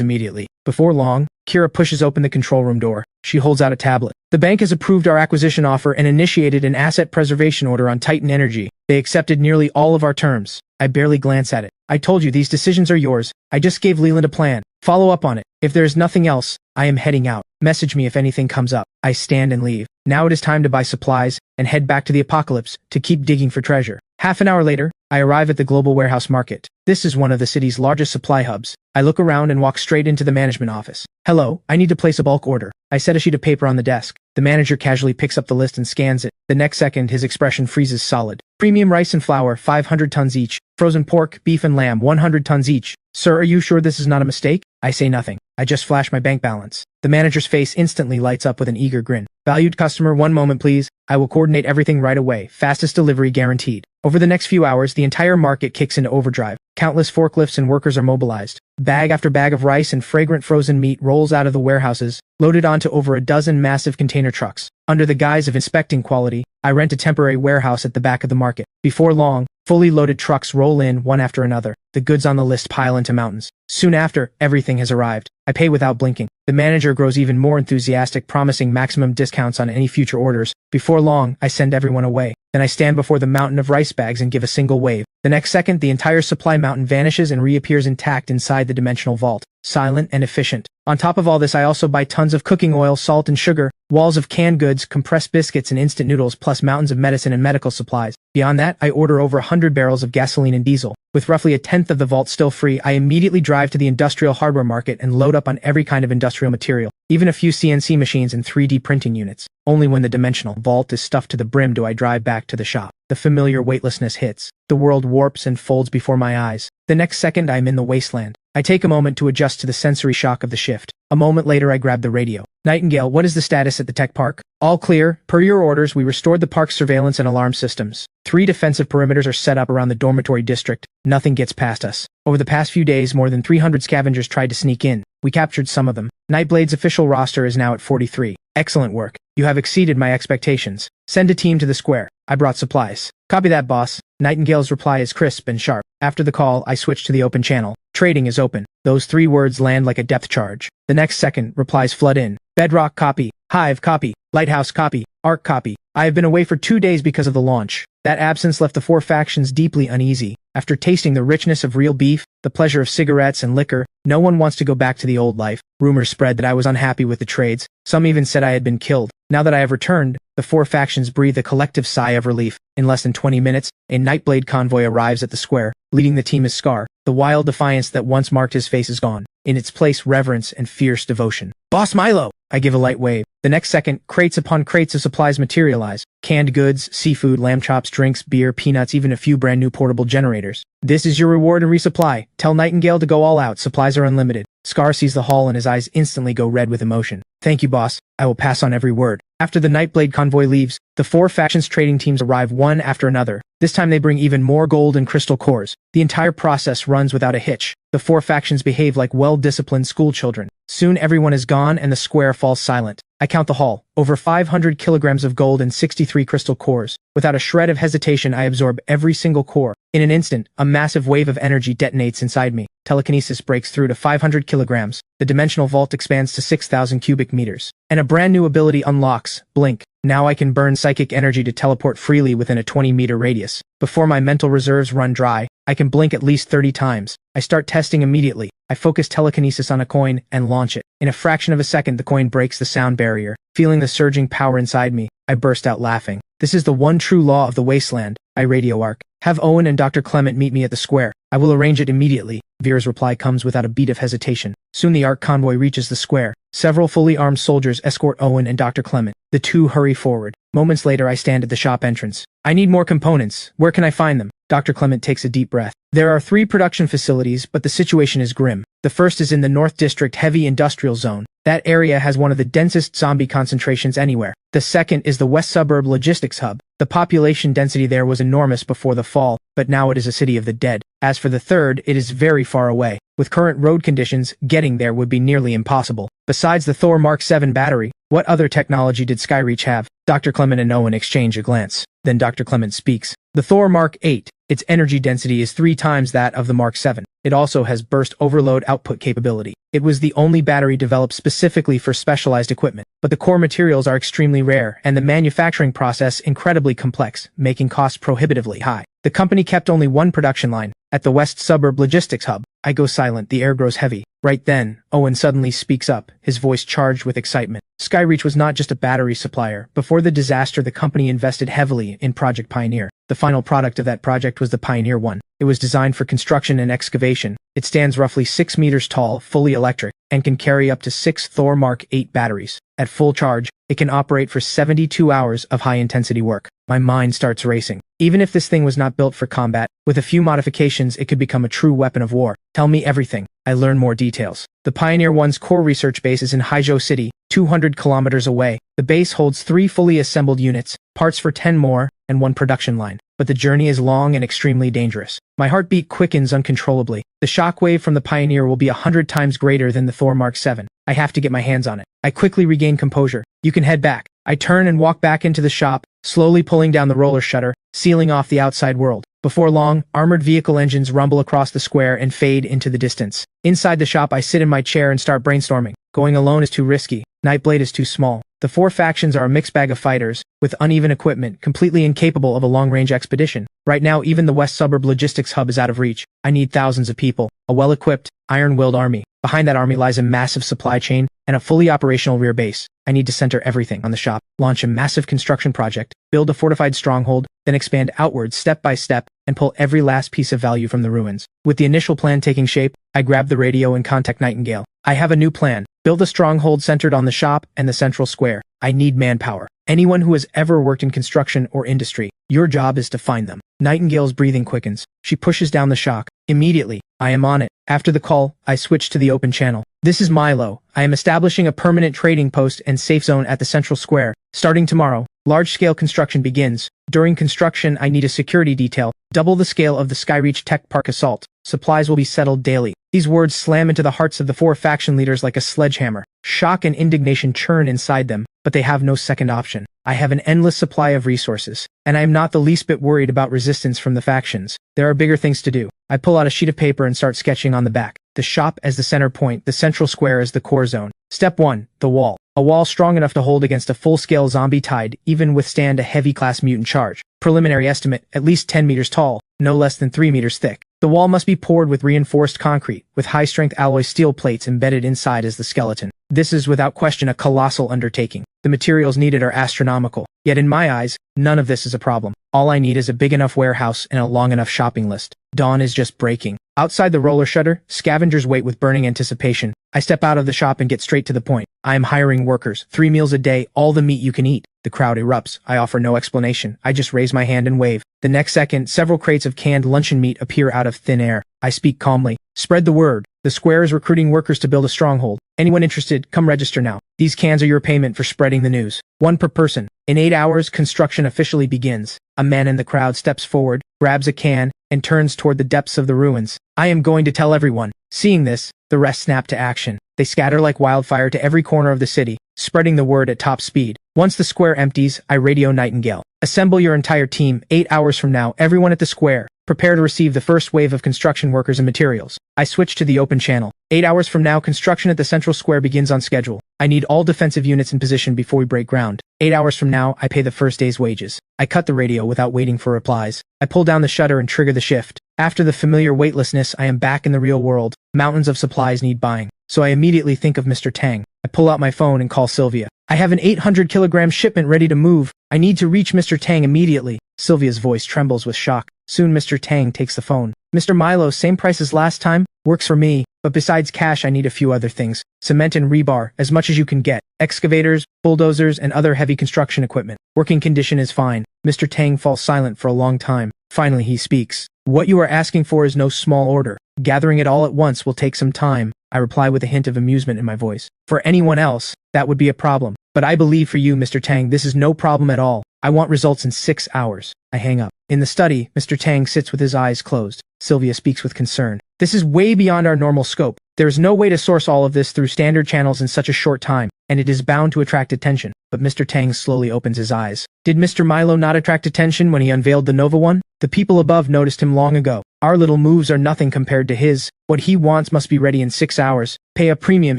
immediately. Before long, Kira pushes open the control room door. She holds out a tablet. The bank has approved our acquisition offer and initiated an asset preservation order on Titan Energy. They accepted nearly all of our terms. I barely glance at it. I told you these decisions are yours. I just gave Leland a plan. Follow up on it. If there is nothing else, I am heading out. Message me if anything comes up. I stand and leave. Now it is time to buy supplies and head back to the apocalypse to keep digging for treasure. Half an hour later, I arrive at the Global Warehouse Market. This is one of the city's largest supply hubs. I look around and walk straight into the management office. Hello, I need to place a bulk order. I set a sheet of paper on the desk. The manager casually picks up the list and scans it. The next second, his expression freezes solid. Premium rice and flour, 500 tons each. Frozen pork, beef and lamb, 100 tons each. Sir, are you sure this is not a mistake? I say nothing. I just flash my bank balance. The manager's face instantly lights up with an eager grin. Valued customer, one moment please. I will coordinate everything right away. Fastest delivery guaranteed. Over the next few hours, the entire market kicks into overdrive. Countless forklifts and workers are mobilized. Bag after bag of rice and fragrant frozen meat rolls out of the warehouses, loaded onto over a dozen massive container trucks. Under the guise of inspecting quality, I rent a temporary warehouse at the back of the market. Before long, fully loaded trucks roll in one after another. The goods on the list pile into mountains. Soon after, everything has arrived. I pay without blinking. The manager grows even more enthusiastic, promising maximum discounts on any future orders. Before long, I send everyone away. Then I stand before the mountain of rice bags and give a single wave. The next second, the entire supply mountain vanishes and reappears intact inside the dimensional vault. Silent and efficient. On top of all this, I also buy tons of cooking oil, salt and sugar, walls of canned goods, compressed biscuits and instant noodles, plus mountains of medicine and medical supplies. Beyond that, I order over 100 barrels of gasoline and diesel. With roughly a tenth of the vault still free, I immediately drive to the industrial hardware market and load up on every kind of industrial material, even a few CNC machines and 3D printing units. Only when the dimensional vault is stuffed to the brim do I drive back to the shop. The familiar weightlessness hits. The world warps and folds before my eyes. The next second, I am in the wasteland. I take a moment to adjust to the sensory shock of the shift. A moment later, I grab the radio. Nightingale, what is the status at the tech park? All clear. Per your orders, we restored the park's surveillance and alarm systems. 3 defensive perimeters are set up around the dormitory district. Nothing gets past us. Over the past few days, more than 300 scavengers tried to sneak in. We captured some of them. Nightblade's official roster is now at 43. Excellent work. You have exceeded my expectations. Send a team to the square. I brought supplies. Copy that, boss. Nightingale's reply is crisp and sharp. After the call, I switch to the open channel. Trading is open. Those 3 words land like a depth charge. The next second, replies flood in. Bedrock copy. Hive copy. Lighthouse copy. Arc copy. I have been away for 2 days because of the launch. That absence left the 4 factions deeply uneasy. After tasting the richness of real beef, the pleasure of cigarettes and liquor, no one wants to go back to the old life. Rumors spread that I was unhappy with the trades. Some even said I had been killed. Now that I have returned, the 4 factions breathe a collective sigh of relief. In less than 20 minutes, a Nightblade convoy arrives at the square. Leading the team is Scar. The wild defiance that once marked his face is gone. In its place, reverence and fierce devotion. Boss Milo! I give a light wave. The next second, crates upon crates of supplies materialize. Canned goods, seafood, lamb chops, drinks, beer, peanuts, even a few brand new portable generators. This is your reward and resupply. Tell Nightingale to go all out. Supplies are unlimited. Scar sees the haul and his eyes instantly go red with emotion. Thank you, boss. I will pass on every word. After the Nightblade convoy leaves, the 4 factions trading teams arrive one after another. This time they bring even more gold and crystal cores. The entire process runs without a hitch. The 4 factions behave like well-disciplined schoolchildren. Soon everyone is gone and the square falls silent. I count the haul. Over 500 kilograms of gold and 63 crystal cores. Without a shred of hesitation, I absorb every single core. In an instant, a massive wave of energy detonates inside me. Telekinesis breaks through to 500 kilograms. The dimensional vault expands to 6,000 cubic meters. And a brand new ability unlocks, Blink. Now I can burn psychic energy to teleport freely within a 20-meter radius. Before my mental reserves run dry, I can blink at least 30 times. I start testing immediately. I focus telekinesis on a coin and launch it. In a fraction of a second, the coin breaks the sound barrier. Feeling the surging power inside me, I burst out laughing. This is the one true law of the wasteland. I radio arc. Have Owen and Dr. Clement meet me at the square. I will arrange it immediately. Vera's reply comes without a beat of hesitation. Soon the ARC convoy reaches the square. Several fully armed soldiers escort Owen and Dr. Clement. The 2 hurry forward. Moments later, I stand at the shop entrance. I need more components. Where can I find them? Dr. Clement takes a deep breath. There are 3 production facilities, but the situation is grim. The first is in the North District Heavy Industrial Zone. That area has one of the densest zombie concentrations anywhere. The second is the West Suburb Logistics Hub. The population density there was enormous before the fall, but now it is a city of the dead. As for the third, it is very far away. With current road conditions, getting there would be nearly impossible. Besides the Thor Mark 7 battery, what other technology did Skyreach have? Dr. Clement and Owen exchange a glance. Then Dr. Clement speaks. The Thor Mark 8. Its energy density is 3 times that of the Mark 7. It also has burst overload output capability. It was the only battery developed specifically for specialized equipment, but the core materials are extremely rare and the manufacturing process incredibly complex, making costs prohibitively high. The company kept only one production line, at the West Suburb Logistics Hub. I go silent, the air grows heavy. Right then, Owen suddenly speaks up, his voice charged with excitement. Skyreach was not just a battery supplier. Before the disaster, the company invested heavily in Project Pioneer. The final product of that project was the Pioneer 1. It was designed for construction and excavation. It stands roughly 6 meters tall, fully electric, and can carry up to 6 Thor Mark 8 batteries. At full charge, it can operate for 72 hours of high-intensity work. My mind starts racing. Even if this thing was not built for combat, with a few modifications it could become a true weapon of war. Tell me everything. I learn more details. The Pioneer 1's core research base is in Haizhou City, 200 kilometers away. The base holds 3 fully assembled units, parts for 10 more, and 1 production line. But the journey is long and extremely dangerous. My heartbeat quickens uncontrollably. The shockwave from the Pioneer will be 100 times greater than the Thor Mark 7. I have to get my hands on it. I quickly regain composure. You can head back. I turn and walk back into the shop, slowly pulling down the roller shutter, sealing off the outside world. Before long, armored vehicle engines rumble across the square and fade into the distance. Inside the shop, I sit in my chair and start brainstorming. Going alone is too risky. Nightblade is too small. The 4 factions are a mixed bag of fighters, with uneven equipment, completely incapable of a long-range expedition. Right now, even the West Suburb Logistics Hub is out of reach. I need thousands of people, a well-equipped, iron-willed army. Behind that army lies a massive supply chain and a fully operational rear base. I need to center everything on the shop, launch a massive construction project, build a fortified stronghold, then expand outwards step by step, and pull every last piece of value from the ruins. With the initial plan taking shape, I grab the radio and contact Nightingale. I have a new plan. Build a stronghold centered on the shop and the central square. I need manpower. Anyone who has ever worked in construction or industry. Your job is to find them. Nightingale's breathing quickens. She pushes down the shock. Immediately, I am on it. After the call, I switch to the open channel. This is Milo. I am establishing a permanent trading post and safe zone at the central square. Starting tomorrow, large-scale construction begins. During construction, I need a security detail, double the scale of the Skyreach Tech Park assault. Supplies will be settled daily. These words slam into the hearts of the 4 faction leaders like a sledgehammer. Shock and indignation churn inside them, but they have no second option. I have an endless supply of resources, and I am not the least bit worried about resistance from the factions. There are bigger things to do. I pull out a sheet of paper and start sketching on the back. The shop as the center point, the central square as the core zone. Step 1. The wall. A wall strong enough to hold against a full-scale zombie tide, even withstand a heavy-class mutant charge. Preliminary estimate, at least 10 meters tall, no less than 3 meters thick. The wall must be poured with reinforced concrete, with high-strength alloy steel plates embedded inside as the skeleton. This is without question a colossal undertaking. The materials needed are astronomical. Yet in my eyes, none of this is a problem. All I need is a big enough warehouse and a long enough shopping list. Dawn is just breaking. Outside the roller shutter, scavengers wait with burning anticipation. I step out of the shop and get straight to the point. I am hiring workers, 3 meals a day, all the meat you can eat. The crowd erupts. I offer no explanation. I just raise my hand and wave. The next second, several crates of canned luncheon meat appear out of thin air. I speak calmly. Spread the word. The square is recruiting workers to build a stronghold. Anyone interested, come register now. These cans are your payment for spreading the news. 1 per person. In 8 hours, construction officially begins. A man in the crowd steps forward, grabs a can, and turns toward the depths of the ruins. I am going to tell everyone. Seeing this, the rest snap to action. They scatter like wildfire to every corner of the city, spreading the word at top speed. Once the square empties, I radio Nightingale. Assemble your entire team. 8 hours from now, everyone at the square. Prepare to receive the first wave of construction workers and materials. I switch to the open channel. 8 hours from now, construction at the central square begins on schedule. I need all defensive units in position before we break ground. 8 hours from now, I pay the first day's wages. I cut the radio without waiting for replies. I pull down the shutter and trigger the shift. After the familiar weightlessness, I am back in the real world. Mountains of supplies need buying. So I immediately think of Mr. Tang. I pull out my phone and call Sylvia. I have an 800-kilogram shipment ready to move. I need to reach Mr. Tang immediately. Sylvia's voice trembles with shock. Soon Mr. Tang takes the phone. Mr. Milo, same price as last time? Works for me. But besides cash, I need a few other things. Cement and rebar, as much as you can get. Excavators, bulldozers, and other heavy construction equipment. Working condition is fine. Mr. Tang falls silent for a long time. Finally, he speaks. What you are asking for is no small order. Gathering it all at once will take some time. I reply with a hint of amusement in my voice. For anyone else, that would be a problem. But I believe for you, Mr. Tang, this is no problem at all. I want results in 6 hours. I hang up. In the study, Mr. Tang sits with his eyes closed. Sylvia speaks with concern. This is way beyond our normal scope. There is no way to source all of this through standard channels in such a short time, and it is bound to attract attention. But Mr. Tang slowly opens his eyes. Did Mr. Milo not attract attention when he unveiled the Nova One? The people above noticed him long ago. Our little moves are nothing compared to his. What he wants must be ready in 6 hours. Pay a premium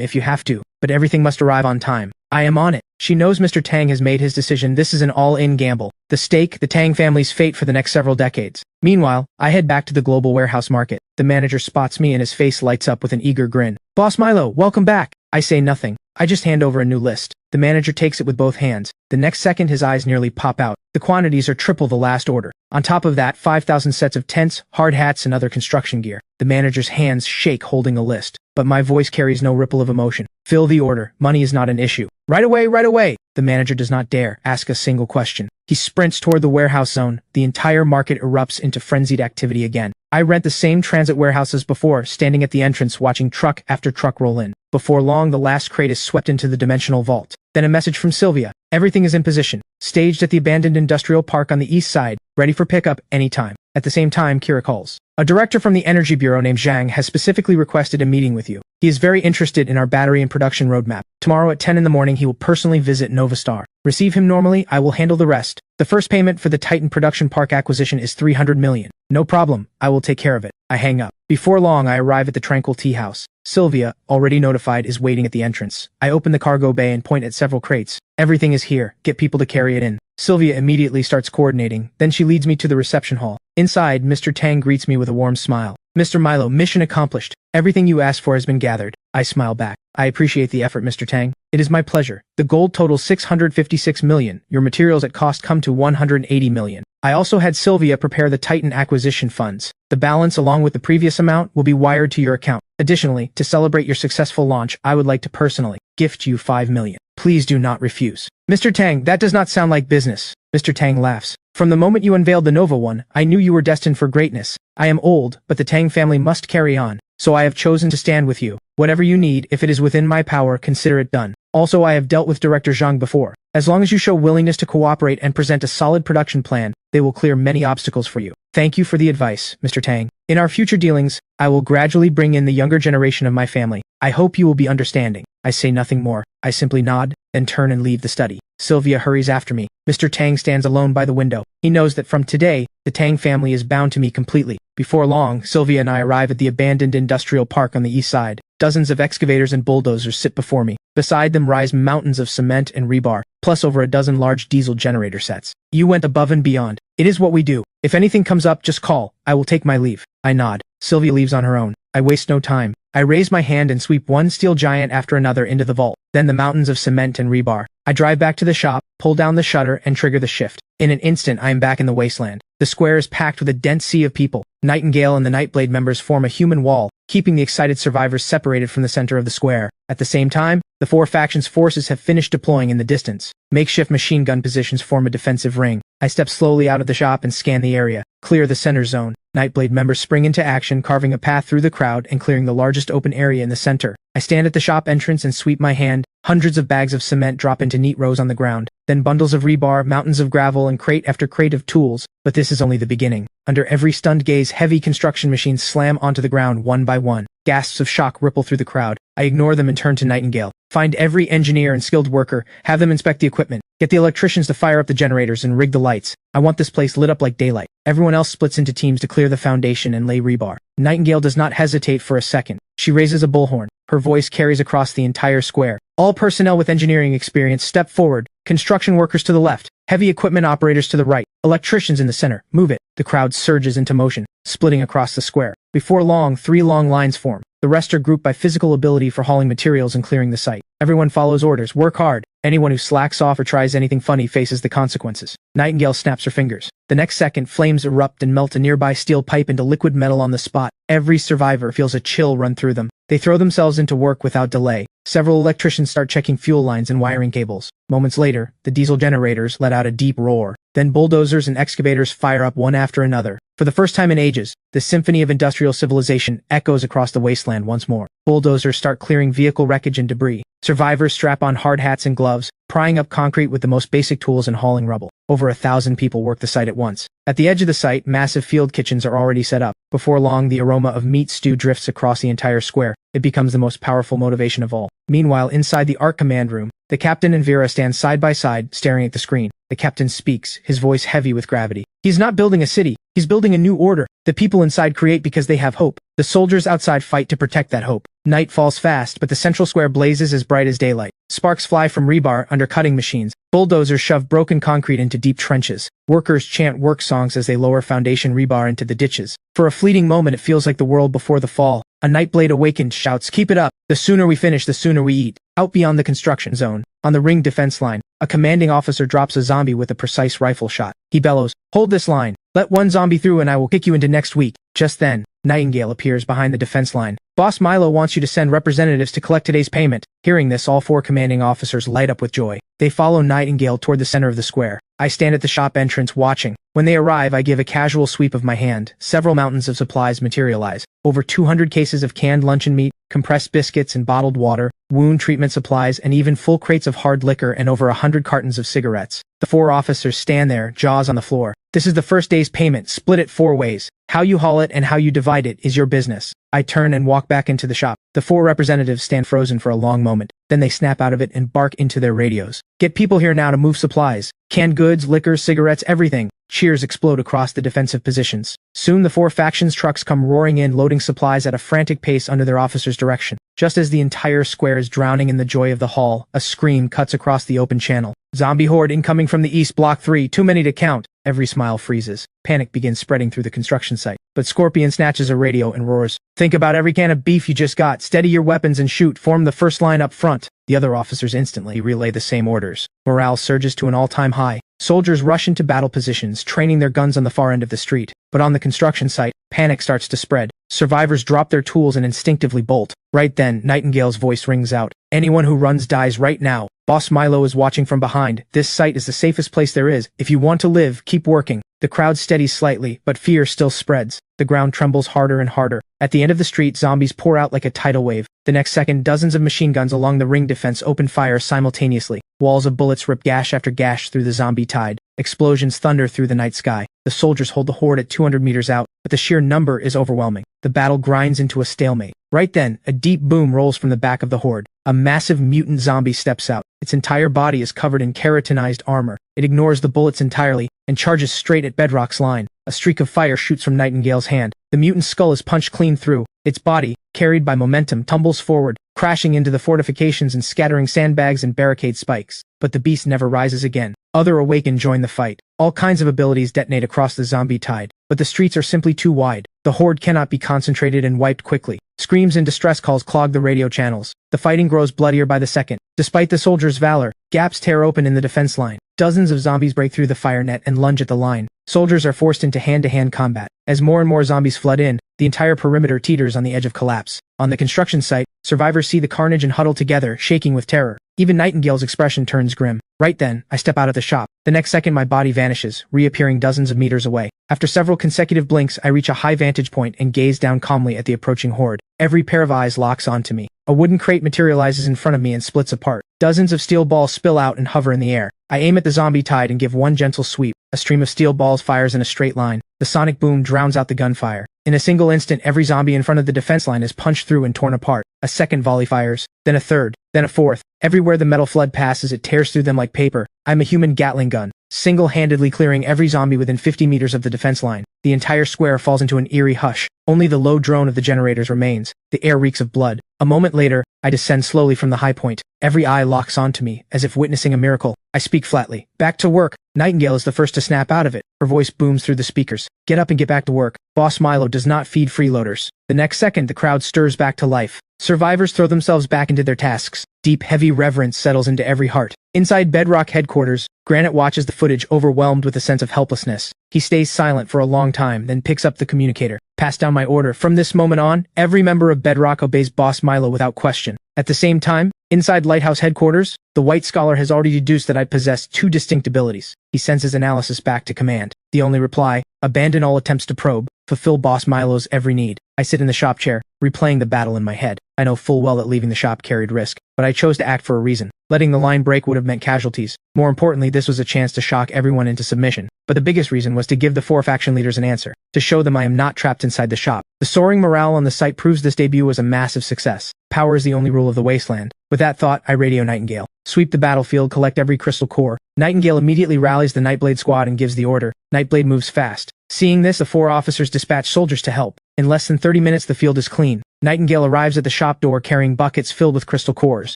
if you have to, but everything must arrive on time. I am on it. She knows Mr. Tang has made his decision. This is an all-in gamble. The stake, the Tang family's fate for the next several decades. Meanwhile, I head back to the global warehouse market. The manager spots me and his face lights up with an eager grin. Boss Milo, welcome back. I say nothing. I just hand over a new list. The manager takes it with both hands. The next second his eyes nearly pop out. The quantities are triple the last order. On top of that, 5,000 sets of tents, hard hats, and other construction gear. The manager's hands shake holding a list, but my voice carries no ripple of emotion. Fill the order. Money is not an issue. Right away, right away. The manager does not dare ask a single question. He sprints toward the warehouse zone. The entire market erupts into frenzied activity again. I rent the same transit warehouse as before, standing at the entrance watching truck after truck roll in. Before long, the last crate is swept into the dimensional vault. Then a message from Sylvia. Everything is in position. Staged at the abandoned industrial park on the east side, ready for pickup anytime. At the same time, Kira calls. A director from the Energy Bureau named Zhang has specifically requested a meeting with you. He is very interested in our battery and production roadmap. Tomorrow at 10 in the morning, he will personally visit Novastar. Receive him normally, I will handle the rest. The first payment for the Titan Production Park acquisition is 300 million. No problem, I will take care of it. I hang up. Before long, I arrive at the Tranquil Tea House. Sylvia, already notified, is waiting at the entrance. I open the cargo bay and point at several crates. Everything is here. Get people to carry it in. Sylvia immediately starts coordinating. Then she leads me to the reception hall. Inside, Mr. Tang greets me with a warm smile. Mr. Milo, mission accomplished. Everything you asked for has been gathered. I smile back. I appreciate the effort, Mr. Tang. It is my pleasure. The gold totals 656 million. Your materials at cost come to 180 million. I also had Sylvia prepare the Titan acquisition funds. The balance, along with the previous amount, will be wired to your account. Additionally, to celebrate your successful launch, I would like to personally gift you 5 million. Please do not refuse. Mr. Tang, that does not sound like business. Mr. Tang laughs. From the moment you unveiled the Nova One, I knew you were destined for greatness. I am old, but the Tang family must carry on. So I have chosen to stand with you. Whatever you need, if it is within my power, consider it done. Also, I have dealt with Director Zhang before. As long as you show willingness to cooperate and present a solid production plan, they will clear many obstacles for you. Thank you for the advice, Mr. Tang. In our future dealings, I will gradually bring in the younger generation of my family. I hope you will be understanding. I say nothing more. I simply nod, then turn and leave the study. Sylvia hurries after me. Mr. Tang stands alone by the window. He knows that from today, the Tang family is bound to me completely. Before long, Sylvia and I arrive at the abandoned industrial park on the east side. Dozens of excavators and bulldozers sit before me. Beside them rise mountains of cement and rebar, plus over a dozen large diesel generator sets. You went above and beyond. It is what we do. If anything comes up, just call. I will take my leave. I nod. Sylvia leaves on her own. I waste no time. I raise my hand and sweep one steel giant after another into the vault, then the mountains of cement and rebar. I drive back to the shop, pull down the shutter, and trigger the shift. In an instant, I am back in the wasteland. The square is packed with a dense sea of people. Nightingale and the Nightblade members form a human wall, keeping the excited survivors separated from the center of the square. At the same time, the 4 factions' forces have finished deploying in the distance. Makeshift machine gun positions form a defensive ring. I step slowly out of the shop and scan the area. Clear the center zone. Nightblade members spring into action, carving a path through the crowd and clearing the largest open area in the center. I stand at the shop entrance and sweep my hand. Hundreds of bags of cement drop into neat rows on the ground. Then bundles of rebar, mountains of gravel, and crate after crate of tools. But this is only the beginning. Under every stunned gaze, heavy construction machines slam onto the ground one by one. Gasps of shock ripple through the crowd. I ignore them and turn to Nightingale. Find every engineer and skilled worker, have them inspect the equipment. Get the electricians to fire up the generators and rig the lights. I want this place lit up like daylight. Everyone else splits into teams to clear the foundation and lay rebar. Nightingale does not hesitate for a second. She raises a bullhorn. Her voice carries across the entire square. All personnel with engineering experience step forward. Construction workers to the left. Heavy equipment operators to the right. Electricians in the center. Move it. The crowd surges into motion, splitting across the square. Before long, 3 long lines form. The rest are grouped by physical ability for hauling materials and clearing the site. Everyone follows orders. Work hard. Anyone who slacks off or tries anything funny faces the consequences. Nightingale snaps her fingers. The next second, flames erupt and melt a nearby steel pipe into liquid metal on the spot. Every survivor feels a chill run through them. They throw themselves into work without delay. Several electricians start checking fuel lines and wiring cables. Moments later, the diesel generators let out a deep roar. Then bulldozers and excavators fire up one after another. For the first time in ages, the symphony of industrial civilization echoes across the wasteland once more. Bulldozers start clearing vehicle wreckage and debris. Survivors strap on hard hats and gloves, prying up concrete with the most basic tools and hauling rubble. Over 1,000 people work the site at once. At the edge of the site, massive field kitchens are already set up. Before long, the aroma of meat stew drifts across the entire square. It becomes the most powerful motivation of all. Meanwhile, inside the ARC command room, the captain and Vera stand side by side, staring at the screen. The captain speaks, his voice heavy with gravity. He's not building a city. He's building a new order. The people inside create because they have hope. The soldiers outside fight to protect that hope. Night falls fast, but the central square blazes as bright as daylight. Sparks fly from rebar under cutting machines. Bulldozers shove broken concrete into deep trenches. Workers chant work songs as they lower foundation rebar into the ditches. For a fleeting moment, it feels like the world before the fall. A Nightblade awakened shouts, "Keep it up! The sooner we finish, the sooner we eat." Out beyond the construction zone, on the ring defense line, a commanding officer drops a zombie with a precise rifle shot. He bellows, "Hold this line. Let one zombie through and I will kick you into next week." Just then, Nightingale appears behind the defense line. "Boss Milo wants you to send representatives to collect today's payment." Hearing this, all four commanding officers light up with joy. They follow Nightingale toward the center of the square. I stand at the shop entrance watching. When they arrive, I give a casual sweep of my hand. Several mountains of supplies materialize. Over 200 cases of canned luncheon meat, compressed biscuits and bottled water, wound treatment supplies, and even full crates of hard liquor and over 100 cartons of cigarettes. The four officers stand there, jaws on the floor. "This is the first day's payment, split it 4 ways. How you haul it and how you divide it is your business." I turn and walk back into the shop. The four representatives stand frozen for a long moment. Then they snap out of it and bark into their radios. "Get people here now to move supplies. Canned goods, liquor, cigarettes, everything." Cheers explode across the defensive positions. Soon the four factions' trucks come roaring in, loading supplies at a frantic pace under their officers' direction. Just as the entire square is drowning in the joy of the haul, a scream cuts across the open channel. "Zombie horde incoming from the east, block 3, too many to count." Every smile freezes. Panic begins spreading through the construction site. But Scorpion snatches a radio and roars, "Think about every can of beef you just got. Steady your weapons and shoot. Form the first line up front." The other officers instantly relay the same orders. Morale surges to an all-time high. Soldiers rush into battle positions, training their guns on the far end of the street. But on the construction site, panic starts to spread. Survivors drop their tools and instinctively bolt. Right then, Nightingale's voice rings out. "Anyone who runs dies right now. Boss Milo is watching from behind. This site is the safest place there is. If you want to live, keep working." The crowd steadies slightly, but fear still spreads. The ground trembles harder and harder. At the end of the street, zombies pour out like a tidal wave. The next second, dozens of machine guns along the ring defense open fire simultaneously. Walls of bullets rip gash after gash through the zombie tide. Explosions thunder through the night sky. The soldiers hold the horde at 200 meters out, but the sheer number is overwhelming. The battle grinds into a stalemate. Right then, a deep boom rolls from the back of the horde. A massive mutant zombie steps out. Its entire body is covered in keratinized armor. It ignores the bullets entirely and charges straight at Bedrock's line. A streak of fire shoots from Nightingale's hand. The mutant's skull is punched clean through. Its body, carried by momentum, tumbles forward, crashing into the fortifications and scattering sandbags and barricade spikes. But the beast never rises again. Other Awakened join the fight. All kinds of abilities detonate across the zombie tide, but the streets are simply too wide. The horde cannot be concentrated and wiped quickly. Screams and distress calls clog the radio channels. The fighting grows bloodier by the second. Despite the soldiers' valor, gaps tear open in the defense line. Dozens of zombies break through the fire net and lunge at the line. Soldiers are forced into hand-to-hand combat. As more and more zombies flood in, the entire perimeter teeters on the edge of collapse. On the construction site, survivors see the carnage and huddle together, shaking with terror. Even Nightingale's expression turns grim. Right then, I step out of the shop. The next second my body vanishes, reappearing dozens of meters away. After several consecutive blinks, I reach a high vantage point and gaze down calmly at the approaching horde. Every pair of eyes locks onto me. A wooden crate materializes in front of me and splits apart. Dozens of steel balls spill out and hover in the air. I aim at the zombie tide and give one gentle sweep. A stream of steel balls fires in a straight line. The sonic boom drowns out the gunfire. In a single instant, every zombie in front of the defense line is punched through and torn apart. A second volley fires, then a third, then a fourth. Everywhere the metal flood passes, it tears through them like paper. I'm a human Gatling gun, single-handedly clearing every zombie within 50 meters of the defense line. The entire square falls into an eerie hush. Only the low drone of the generators remains. The air reeks of blood. A moment later, I descend slowly from the high point. Every eye locks onto me, as if witnessing a miracle. I speak flatly. "Back to work." Nightingale is the first to snap out of it. Her voice booms through the speakers. "Get up and get back to work. Boss Milo does not feed freeloaders." The next second, the crowd stirs back to life. Survivors throw themselves back into their tasks. Deep, heavy reverence settles into every heart. Inside Bedrock headquarters, Granite watches the footage, overwhelmed with a sense of helplessness. He stays silent for a long time, then picks up the communicator. "Pass down my order. From this moment on, every member of Bedrock obeys Boss Milo without question." At the same time, Inside Lighthouse headquarters, the White Scholar has already deduced that I possess two distinct abilities. He sends his analysis back to command. The only reply: abandon all attempts to probe, fulfill Boss Milo's every need. I sit in the shop chair, replaying the battle in my head. I know full well that leaving the shop carried risk, but I chose to act for a reason. Letting the line break would have meant casualties. More importantly, this was a chance to shock everyone into submission. But the biggest reason was to give the 4 faction leaders an answer, to show them I am not trapped inside the shop. The soaring morale on the site proves this debut was a massive success. Power is the only rule of the wasteland. With that thought, I radio Nightingale. Sweep the battlefield, collect every crystal core. Nightingale immediately rallies the Nightblade squad and gives the order. Nightblade moves fast. Seeing this, the 4 officers dispatch soldiers to help. In less than 30 minutes, the field is clean. Nightingale arrives at the shop door carrying buckets filled with crystal cores.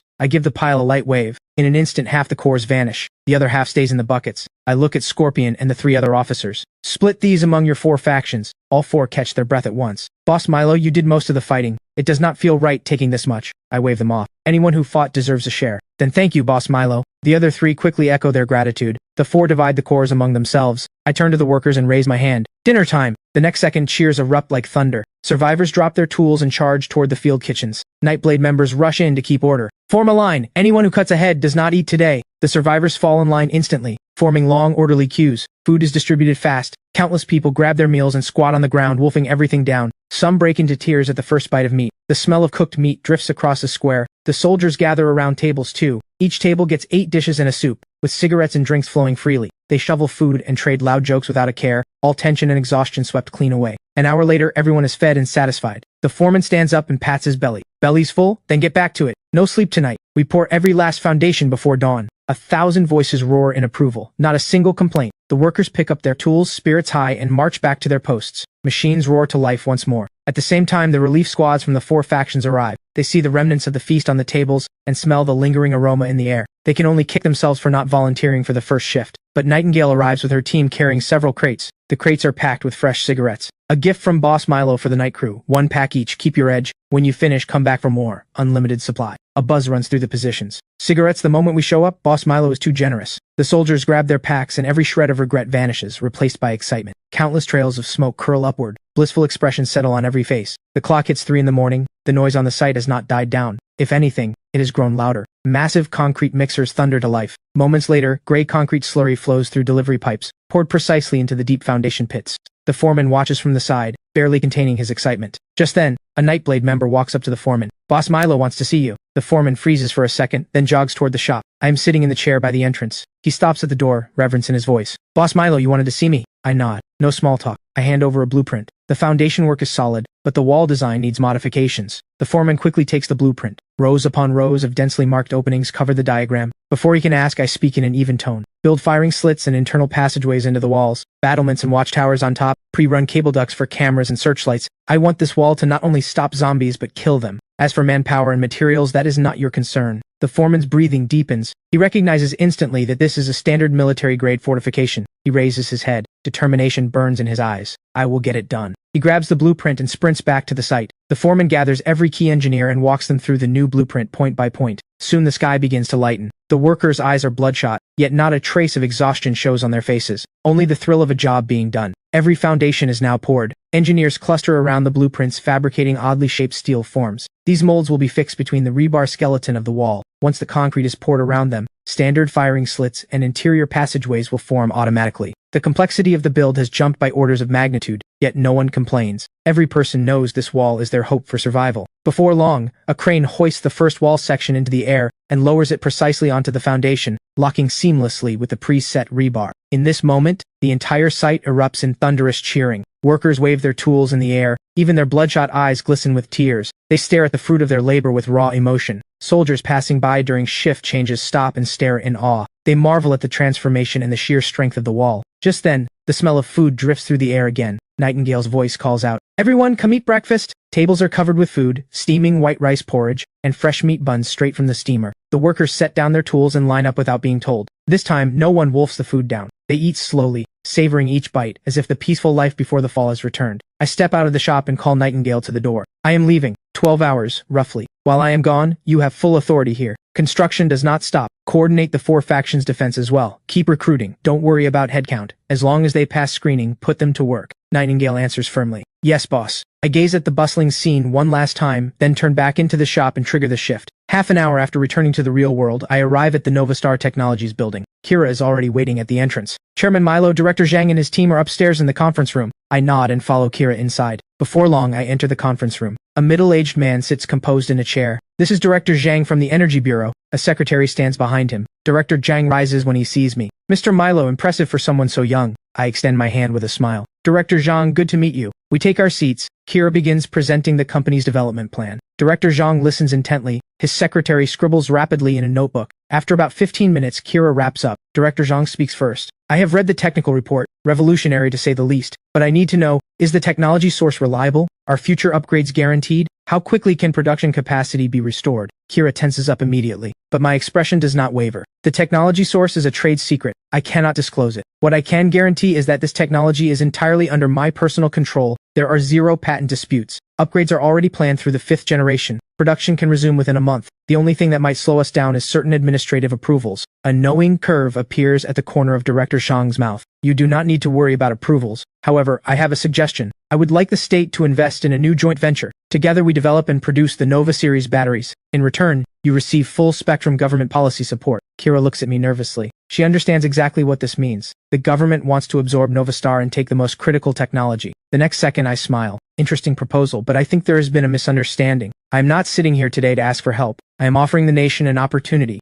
I give the pile a light wave. In an instant, half the cores vanish. The other half stays in the buckets. I look at Scorpion and the 3 other officers. Split these among your 4 factions. All 4 catch their breath at once. Boss Milo, you did most of the fighting. It does not feel right taking this much. I wave them off. Anyone who fought deserves a share. Then thank you, Boss Milo. The other 3 quickly echo their gratitude. The 4 divide the cores among themselves. I turn to the workers and raise my hand. Dinner time. The next second, cheers erupt like thunder. Survivors drop their tools and charge toward the field kitchens. Nightblade members rush in to keep order. Form a line. Anyone who cuts ahead does not eat today. The survivors fall in line instantly, forming long, orderly queues. Food is distributed fast. Countless people grab their meals and squat on the ground, wolfing everything down. Some break into tears at the first bite of meat. The smell of cooked meat drifts across the square. The soldiers gather around tables too. Each table gets 8 dishes and a soup, with cigarettes and drinks flowing freely. They shovel food and trade loud jokes without a care, all tension and exhaustion swept clean away. An hour later, everyone is fed and satisfied. The foreman stands up and pats his belly. Belly's full? Then get back to it. No sleep tonight. We pour every last foundation before dawn. 1,000 voices roar in approval. Not a single complaint. The workers pick up their tools, spirits high, and march back to their posts. Machines roar to life once more. At the same time, the relief squads from the 4 factions arrive. They see the remnants of the feast on the tables and smell the lingering aroma in the air. They can only kick themselves for not volunteering for the first shift. But Nightingale arrives with her team carrying several crates. The crates are packed with fresh cigarettes. A gift from Boss Milo for the night crew. 1 pack each. Keep your edge. When you finish, come back for more. Unlimited supply. A buzz runs through the positions. Cigarettes the moment we show up. Boss Milo is too generous. The soldiers grab their packs and every shred of regret vanishes, replaced by excitement. Countless trails of smoke curl upward. Blissful expressions settle on every face. The clock hits 3 in the morning. The noise on the site has not died down. If anything, it has grown louder. Massive concrete mixers thunder to life. Moments later, gray concrete slurry flows through delivery pipes, poured precisely into the deep foundation pits. The foreman watches from the side, barely containing his excitement. Just then, a Nightblade member walks up to the foreman. Boss Milo wants to see you. The foreman freezes for a second, then jogs toward the shop. I am sitting in the chair by the entrance. He stops at the door, reverence in his voice. Boss Milo, you wanted to see me? I nod. No small talk. I hand over a blueprint. The foundation work is solid, but the wall design needs modifications. The foreman quickly takes the blueprint. Rows upon rows of densely marked openings cover the diagram. Before he can ask, I speak in an even tone. Build firing slits and internal passageways into the walls, battlements and watchtowers on top, pre-run cable ducts for cameras and searchlights. I want this wall to not only stop zombies but kill them. As for manpower and materials, that is not your concern. The foreman's breathing deepens. He recognizes instantly that this is a standard military-grade fortification. He raises his head. Determination burns in his eyes. I will get it done. He grabs the blueprint and sprints back to the site. The foreman gathers every key engineer and walks them through the new blueprint point by point. Soon the sky begins to lighten. The workers' eyes are bloodshot, yet not a trace of exhaustion shows on their faces. Only the thrill of a job being done. Every foundation is now poured. Engineers cluster around the blueprints, fabricating oddly shaped steel forms. These molds will be fixed between the rebar skeleton of the wall. Once the concrete is poured around them, standard firing slits and interior passageways will form automatically. The complexity of the build has jumped by orders of magnitude, yet no one complains. Every person knows this wall is their hope for survival. Before long, a crane hoists the first wall section into the air and lowers it precisely onto the foundation, locking seamlessly with the preset rebar. In this moment, the entire site erupts in thunderous cheering. Workers wave their tools in the air, even their bloodshot eyes glisten with tears. They stare at the fruit of their labor with raw emotion. Soldiers passing by during shift changes stop and stare in awe. They marvel at the transformation and the sheer strength of the wall. Just then, the smell of food drifts through the air again. Nightingale's voice calls out, "Everyone, come eat breakfast!" Tables are covered with food, steaming white rice porridge, and fresh meat buns straight from the steamer. The workers set down their tools and line up without being told. This time, no one wolfs the food down. They eat slowly, savoring each bite, as if the peaceful life before the fall has returned. I step out of the shop and call Nightingale to the door. I am leaving. 12 hours, roughly. While I am gone, you have full authority here. Construction does not stop. Coordinate the 4 factions' defense as well. Keep recruiting. Don't worry about headcount. As long as they pass screening, put them to work. Nightingale answers firmly. Yes, boss. I gaze at the bustling scene one last time, then turn back into the shop and trigger the shift. Half an hour after returning to the real world, I arrive at the Novastar Technologies building. Kira is already waiting at the entrance. Chairman Milo, Director Zhang and his team are upstairs in the conference room. I nod and follow Kira inside. Before long, I enter the conference room. A middle-aged man sits composed in a chair. This is Director Zhang from the Energy Bureau. A secretary stands behind him. Director Zhang rises when he sees me. Mr. Milo, impressive for someone so young. I extend my hand with a smile. Director Zhang, good to meet you. We take our seats. Kira begins presenting the company's development plan. Director Zhang listens intently. His secretary scribbles rapidly in a notebook. After about 15 minutes, Kira wraps up. Director Zhang speaks first. I have read the technical report, revolutionary to say the least, but I need to know, is the technology source reliable? Are future upgrades guaranteed? How quickly can production capacity be restored? Kira tenses up immediately, but my expression does not waver. The technology source is a trade secret. I cannot disclose it. What I can guarantee is that this technology is entirely under my personal control. There are 0 patent disputes. Upgrades are already planned through the 5th generation. Production can resume within a month. The only thing that might slow us down is certain administrative approvals. A knowing curve appears at the corner of Director Zhang's mouth. You do not need to worry about approvals. However, I have a suggestion. I would like the state to invest in a new joint venture. Together we develop and produce the Nova series batteries. In return, you receive full-spectrum government policy support. Kira looks at me nervously. She understands exactly what this means. The government wants to absorb Novastar and take the most critical technology. The next second I smile. Interesting proposal, but I think there has been a misunderstanding. I am not sitting here today to ask for help. I am offering the nation an opportunity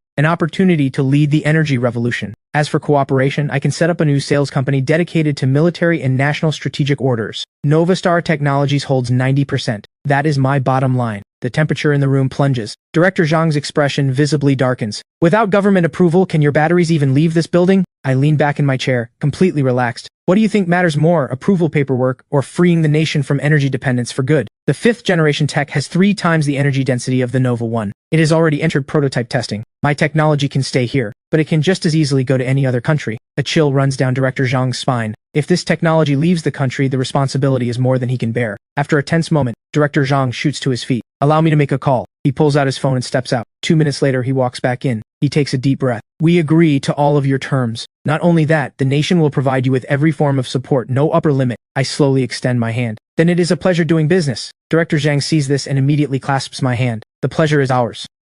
to lead the energy revolution. As for cooperation, I can set up a new sales company dedicated to military and national strategic orders. Novastar Technologies holds 90%. That is my bottom line. The temperature in the room plunges. Director Zhang's expression visibly darkens. Without government approval, can your batteries even leave this building? I lean back in my chair, completely relaxed. What do you think matters more, approval paperwork or freeing the nation from energy dependence for good? The 5th generation tech has 3 times the energy density of the Nova 1. It has already entered prototype testing. My technology can stay here, but it can just as easily go to any other country. A chill runs down Director Zhang's spine. If this technology leaves the country, the responsibility is more than he can bear. After a tense moment, Director Zhang shoots to his feet. Allow me to make a call. He pulls out his phone and steps out. 2 minutes later, he walks back in. He takes a deep breath. We agree to all of your terms. Not only that, the nation will provide you with every form of support, no upper limit. I slowly extend my hand. Then it is a pleasure doing business. Director Zhang sees this and immediately clasps my hand. The pleasure is ours.